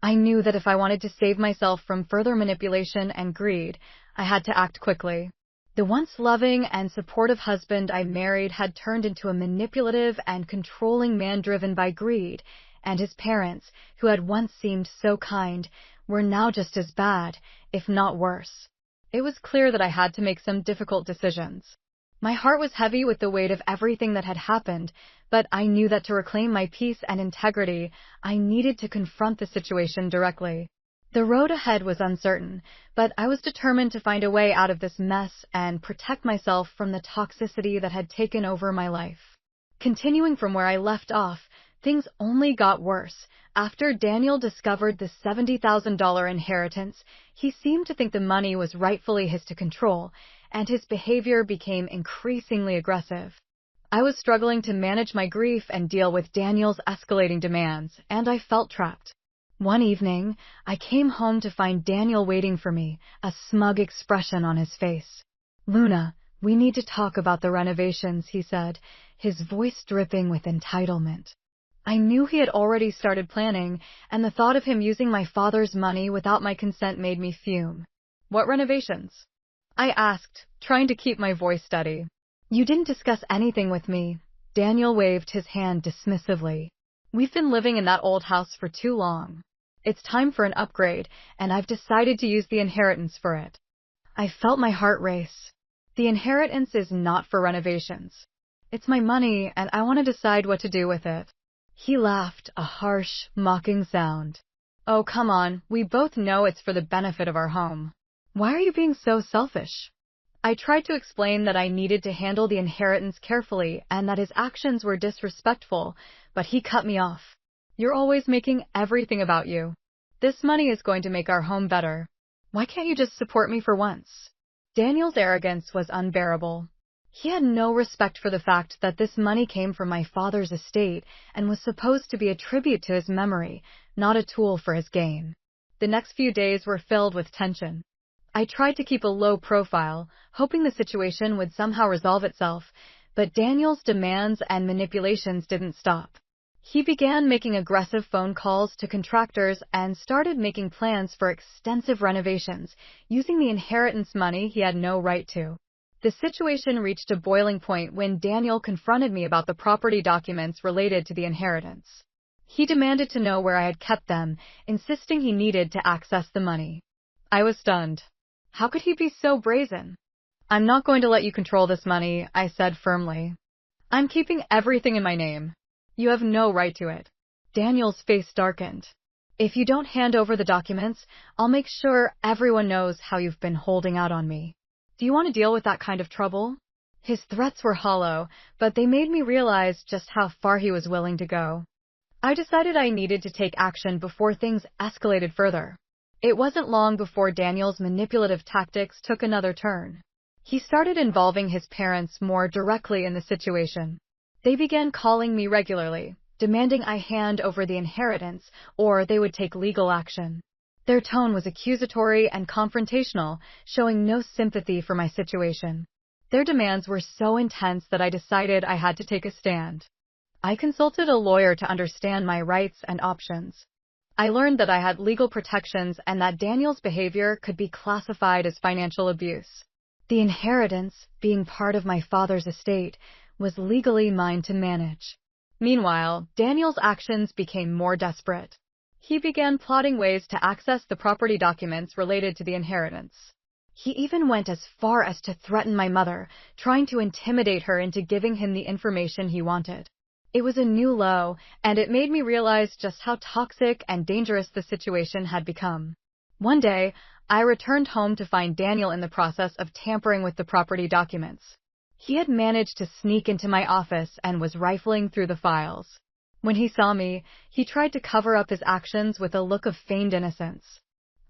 I knew that if I wanted to save myself from further manipulation and greed, I had to act quickly. The once loving and supportive husband I married had turned into a manipulative and controlling man driven by greed, and his parents, who had once seemed so kind, were now just as bad, if not worse. It was clear that I had to make some difficult decisions. My heart was heavy with the weight of everything that had happened, but I knew that to reclaim my peace and integrity, I needed to confront the situation directly. The road ahead was uncertain, but I was determined to find a way out of this mess and protect myself from the toxicity that had taken over my life. Continuing from where I left off, things only got worse. After Daniel discovered the $70,000 inheritance, he seemed to think the money was rightfully his to control, and his behavior became increasingly aggressive. I was struggling to manage my grief and deal with Daniel's escalating demands, and I felt trapped. One evening, I came home to find Daniel waiting for me, a smug expression on his face. "Luna, we need to talk about the renovations," he said, his voice dripping with entitlement. I knew he had already started planning, and the thought of him using my father's money without my consent made me fume. "What renovations?" I asked, trying to keep my voice steady. "You didn't discuss anything with me." Daniel waved his hand dismissively. "We've been living in that old house for too long. It's time for an upgrade, and I've decided to use the inheritance for it." I felt my heart race. The inheritance is not for renovations. It's my money, and I want to decide what to do with it. He laughed, a harsh, mocking sound. "Oh, come on, we both know it's for the benefit of our home. Why are you being so selfish?" I tried to explain that I needed to handle the inheritance carefully and that his actions were disrespectful, but he cut me off. "You're always making everything about you. This money is going to make our home better. Why can't you just support me for once?" Daniel's arrogance was unbearable. He had no respect for the fact that this money came from my father's estate and was supposed to be a tribute to his memory, not a tool for his gain. The next few days were filled with tension. I tried to keep a low profile, hoping the situation would somehow resolve itself, but Daniel's demands and manipulations didn't stop. He began making aggressive phone calls to contractors and started making plans for extensive renovations, using the inheritance money he had no right to. The situation reached a boiling point when Daniel confronted me about the property documents related to the inheritance. He demanded to know where I had kept them, insisting he needed to access the money. I was stunned. How could he be so brazen? "I'm not going to let you control this money," I said firmly. "I'm keeping everything in my name. You have no right to it." Daniel's face darkened. "If you don't hand over the documents, I'll make sure everyone knows how you've been holding out on me. Do you want to deal with that kind of trouble?" His threats were hollow, but they made me realize just how far he was willing to go. I decided I needed to take action before things escalated further. It wasn't long before Daniel's manipulative tactics took another turn. He started involving his parents more directly in the situation. They began calling me regularly, demanding I hand over the inheritance or they would take legal action. Their tone was accusatory and confrontational, showing no sympathy for my situation. Their demands were so intense that I decided I had to take a stand. I consulted a lawyer to understand my rights and options. I learned that I had legal protections and that Daniel's behavior could be classified as financial abuse. The inheritance, being part of my father's estate, was legally mine to manage. Meanwhile, Daniel's actions became more desperate. He began plotting ways to access the property documents related to the inheritance. He even went as far as to threaten my mother, trying to intimidate her into giving him the information he wanted. It was a new low, and it made me realize just how toxic and dangerous the situation had become. One day, I returned home to find Daniel in the process of tampering with the property documents. He had managed to sneak into my office and was rifling through the files. When he saw me, he tried to cover up his actions with a look of feigned innocence.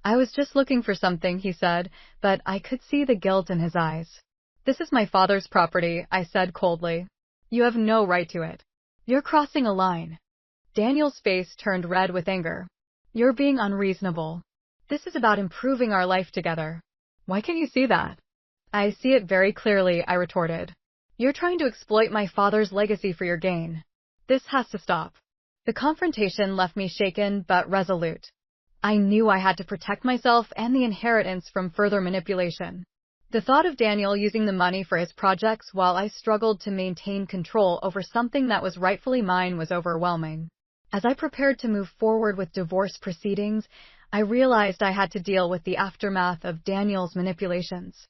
I was just looking for something, he said, but I could see the guilt in his eyes. This is my father's property, I said coldly. You have no right to it. You're crossing a line. Daniel's face turned red with anger. You're being unreasonable. This is about improving our life together. Why can't you see that? I see it very clearly, I retorted. You're trying to exploit my father's legacy for your gain. This has to stop. The confrontation left me shaken but resolute. I knew I had to protect myself and the inheritance from further manipulation. The thought of Daniel using the money for his projects while I struggled to maintain control over something that was rightfully mine was overwhelming. As I prepared to move forward with divorce proceedings, I realized I had to deal with the aftermath of Daniel's manipulations.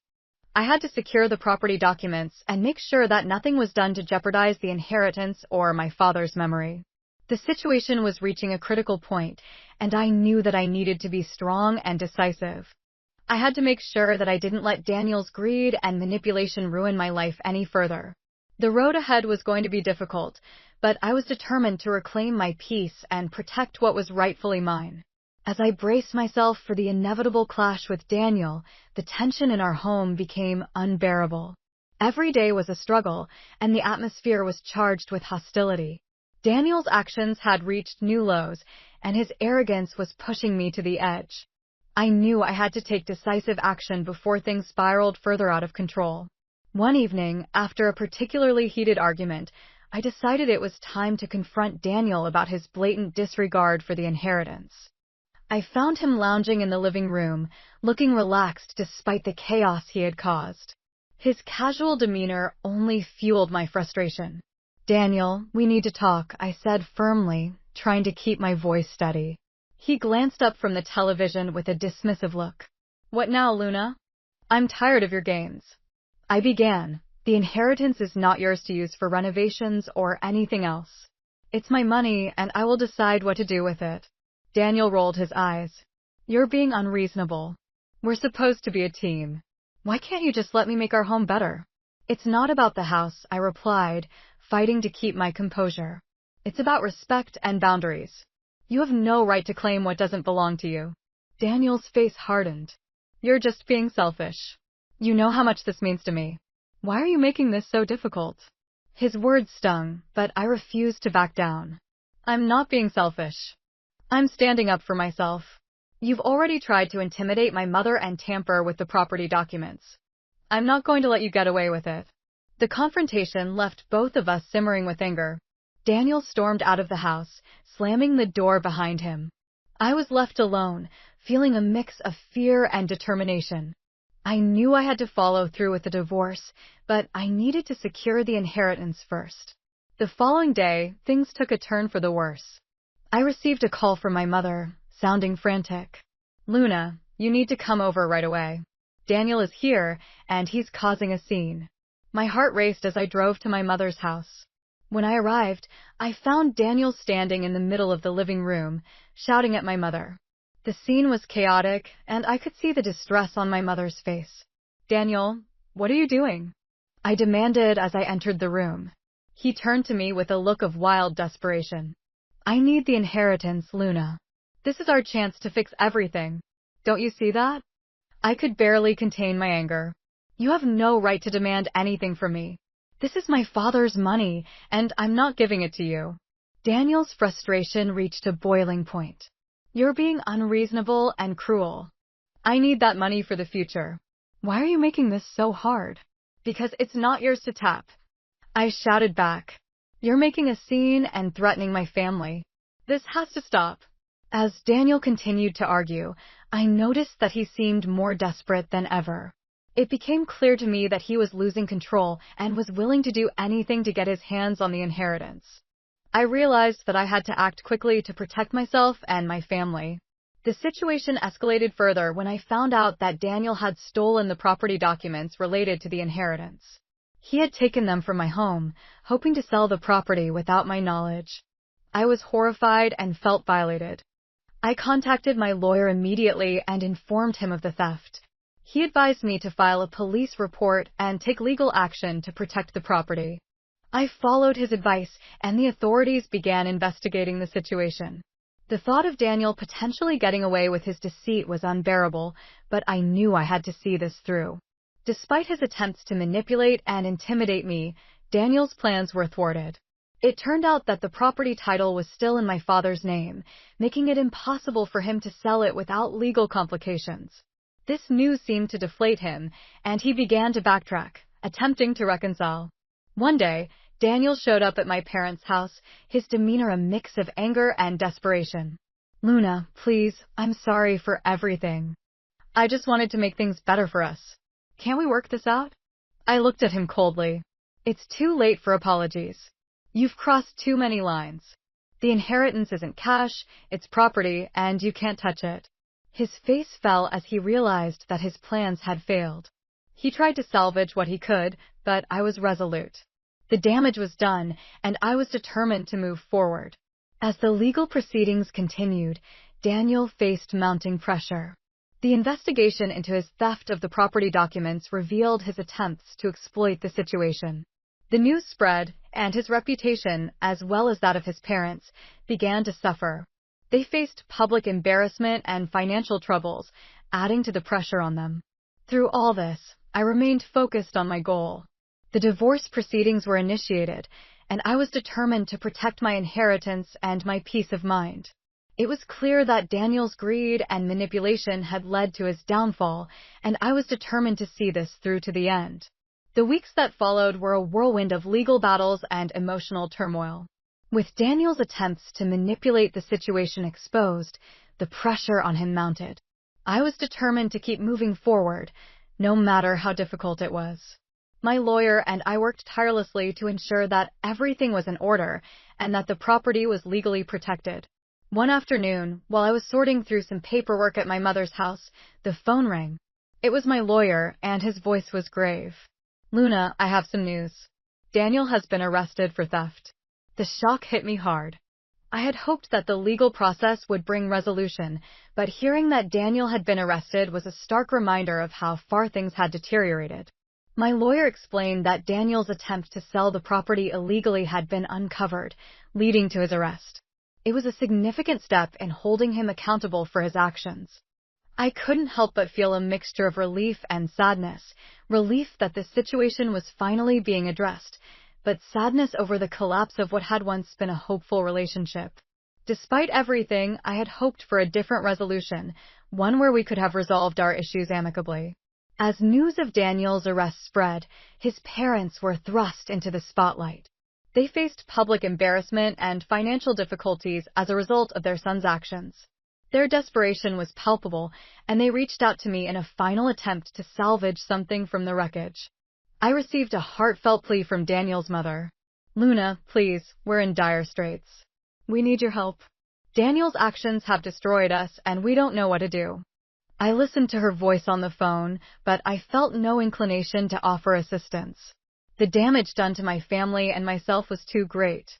I had to secure the property documents and make sure that nothing was done to jeopardize the inheritance or my father's memory. The situation was reaching a critical point, and I knew that I needed to be strong and decisive. I had to make sure that I didn't let Daniel's greed and manipulation ruin my life any further. The road ahead was going to be difficult, but I was determined to reclaim my peace and protect what was rightfully mine. As I braced myself for the inevitable clash with Daniel, the tension in our home became unbearable. Every day was a struggle, and the atmosphere was charged with hostility. Daniel's actions had reached new lows, and his arrogance was pushing me to the edge. I knew I had to take decisive action before things spiraled further out of control. One evening, after a particularly heated argument, I decided it was time to confront Daniel about his blatant disregard for the inheritance. I found him lounging in the living room, looking relaxed despite the chaos he had caused. His casual demeanor only fueled my frustration. Daniel, we need to talk, I said firmly, trying to keep my voice steady. He glanced up from the television with a dismissive look. What now, Luna? I'm tired of your games. I began. The inheritance is not yours to use for renovations or anything else. It's my money, and I will decide what to do with it. Daniel rolled his eyes. You're being unreasonable. We're supposed to be a team. Why can't you just let me make our home better? It's not about the house, I replied, fighting to keep my composure. It's about respect and boundaries. You have no right to claim what doesn't belong to you. Daniel's face hardened. You're just being selfish. You know how much this means to me. Why are you making this so difficult? His words stung, but I refused to back down. I'm not being selfish. I'm standing up for myself. You've already tried to intimidate my mother and tamper with the property documents. I'm not going to let you get away with it. The confrontation left both of us simmering with anger. Daniel stormed out of the house, slamming the door behind him. I was left alone, feeling a mix of fear and determination. I knew I had to follow through with the divorce, but I needed to secure the inheritance first. The following day, things took a turn for the worse. I received a call from my mother, sounding frantic. Luna, you need to come over right away. Daniel is here, and he's causing a scene. My heart raced as I drove to my mother's house. When I arrived, I found Daniel standing in the middle of the living room, shouting at my mother. The scene was chaotic, and I could see the distress on my mother's face. Daniel, what are you doing? I demanded as I entered the room. He turned to me with a look of wild desperation. I need the inheritance, Luna. This is our chance to fix everything. Don't you see that? I could barely contain my anger. You have no right to demand anything from me. This is my father's money, and I'm not giving it to you. Daniel's frustration reached a boiling point. You're being unreasonable and cruel. I need that money for the future. Why are you making this so hard? Because it's not yours to tap. I shouted back. You're making a scene and threatening my family. This has to stop. As Daniel continued to argue, I noticed that he seemed more desperate than ever. It became clear to me that he was losing control and was willing to do anything to get his hands on the inheritance. I realized that I had to act quickly to protect myself and my family. The situation escalated further when I found out that Daniel had stolen the property documents related to the inheritance. He had taken them from my home, hoping to sell the property without my knowledge. I was horrified and felt violated. I contacted my lawyer immediately and informed him of the theft. He advised me to file a police report and take legal action to protect the property. I followed his advice, and the authorities began investigating the situation. The thought of Daniel potentially getting away with his deceit was unbearable, but I knew I had to see this through. Despite his attempts to manipulate and intimidate me, Daniel's plans were thwarted. It turned out that the property title was still in my father's name, making it impossible for him to sell it without legal complications. This news seemed to deflate him, and he began to backtrack, attempting to reconcile. One day, Daniel showed up at my parents' house, his demeanor a mix of anger and desperation. Luna, please, I'm sorry for everything. I just wanted to make things better for us. Can't we work this out? I looked at him coldly. It's too late for apologies. You've crossed too many lines. The inheritance isn't cash, it's property, and you can't touch it. His face fell as he realized that his plans had failed. He tried to salvage what he could, but I was resolute. The damage was done, and I was determined to move forward. As the legal proceedings continued, Daniel faced mounting pressure. The investigation into his theft of the property documents revealed his attempts to exploit the situation. The news spread, and his reputation, as well as that of his parents, began to suffer. They faced public embarrassment and financial troubles, adding to the pressure on them. Through all this, I remained focused on my goal. The divorce proceedings were initiated, and I was determined to protect my inheritance and my peace of mind. It was clear that Daniel's greed and manipulation had led to his downfall, and I was determined to see this through to the end. The weeks that followed were a whirlwind of legal battles and emotional turmoil. With Daniel's attempts to manipulate the situation exposed, the pressure on him mounted. I was determined to keep moving forward, no matter how difficult it was. My lawyer and I worked tirelessly to ensure that everything was in order and that the property was legally protected. One afternoon, while I was sorting through some paperwork at my mother's house, the phone rang. It was my lawyer, and his voice was grave. Luna, I have some news. Daniel has been arrested for theft. The shock hit me hard. I had hoped that the legal process would bring resolution, but hearing that Daniel had been arrested was a stark reminder of how far things had deteriorated. My lawyer explained that Daniel's attempt to sell the property illegally had been uncovered, leading to his arrest. It was a significant step in holding him accountable for his actions. I couldn't help but feel a mixture of relief and sadness, relief that the situation was finally being addressed, but sadness over the collapse of what had once been a hopeful relationship. Despite everything, I had hoped for a different resolution, one where we could have resolved our issues amicably. As news of Daniel's arrest spread, his parents were thrust into the spotlight. They faced public embarrassment and financial difficulties as a result of their son's actions. Their desperation was palpable, and they reached out to me in a final attempt to salvage something from the wreckage. I received a heartfelt plea from Daniel's mother. Luna, please, we're in dire straits. We need your help. Daniel's actions have destroyed us, and we don't know what to do. I listened to her voice on the phone, but I felt no inclination to offer assistance. The damage done to my family and myself was too great.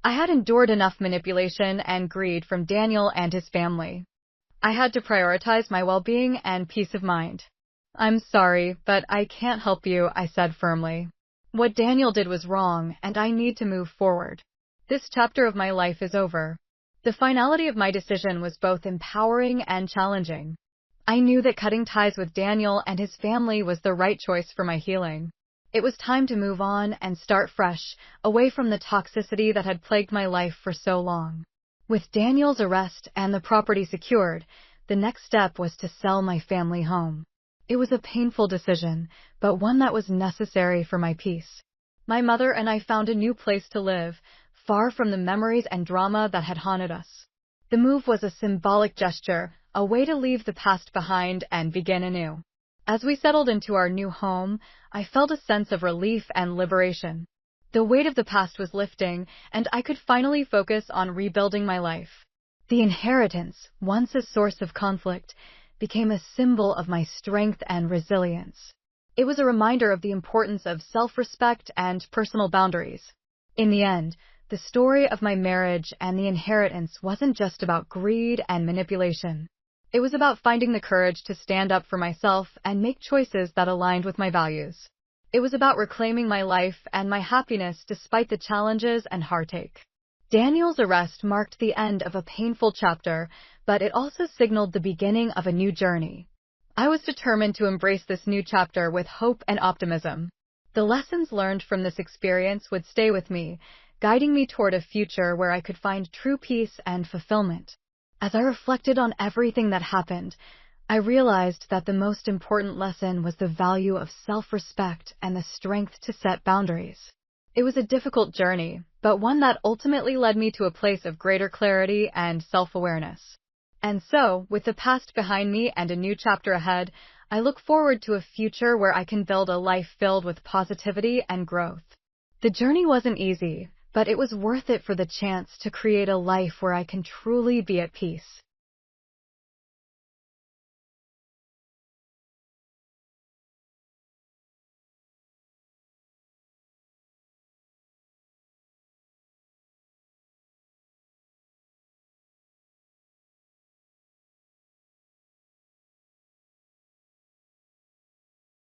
I had endured enough manipulation and greed from Daniel and his family. I had to prioritize my well-being and peace of mind. I'm sorry, but I can't help you, I said firmly. What Daniel did was wrong, and I need to move forward. This chapter of my life is over. The finality of my decision was both empowering and challenging. I knew that cutting ties with Daniel and his family was the right choice for my healing. It was time to move on and start fresh, away from the toxicity that had plagued my life for so long. With Daniel's arrest and the property secured, the next step was to sell my family home. It was a painful decision, but one that was necessary for my peace. My mother and I found a new place to live, far from the memories and drama that had haunted us. The move was a symbolic gesture, a way to leave the past behind and begin anew. As we settled into our new home, I felt a sense of relief and liberation. The weight of the past was lifting, and I could finally focus on rebuilding my life. The inheritance, once a source of conflict, became a symbol of my strength and resilience. It was a reminder of the importance of self-respect and personal boundaries. In the end, the story of my marriage and the inheritance wasn't just about greed and manipulation. It was about finding the courage to stand up for myself and make choices that aligned with my values. It was about reclaiming my life and my happiness despite the challenges and heartache. Daniel's arrest marked the end of a painful chapter, but it also signaled the beginning of a new journey. I was determined to embrace this new chapter with hope and optimism. The lessons learned from this experience would stay with me, guiding me toward a future where I could find true peace and fulfillment. As I reflected on everything that happened, I realized that the most important lesson was the value of self-respect and the strength to set boundaries. It was a difficult journey, but one that ultimately led me to a place of greater clarity and self-awareness. And so, with the past behind me and a new chapter ahead, I look forward to a future where I can build a life filled with positivity and growth. The journey wasn't easy, but it was worth it for the chance to create a life where I can truly be at peace.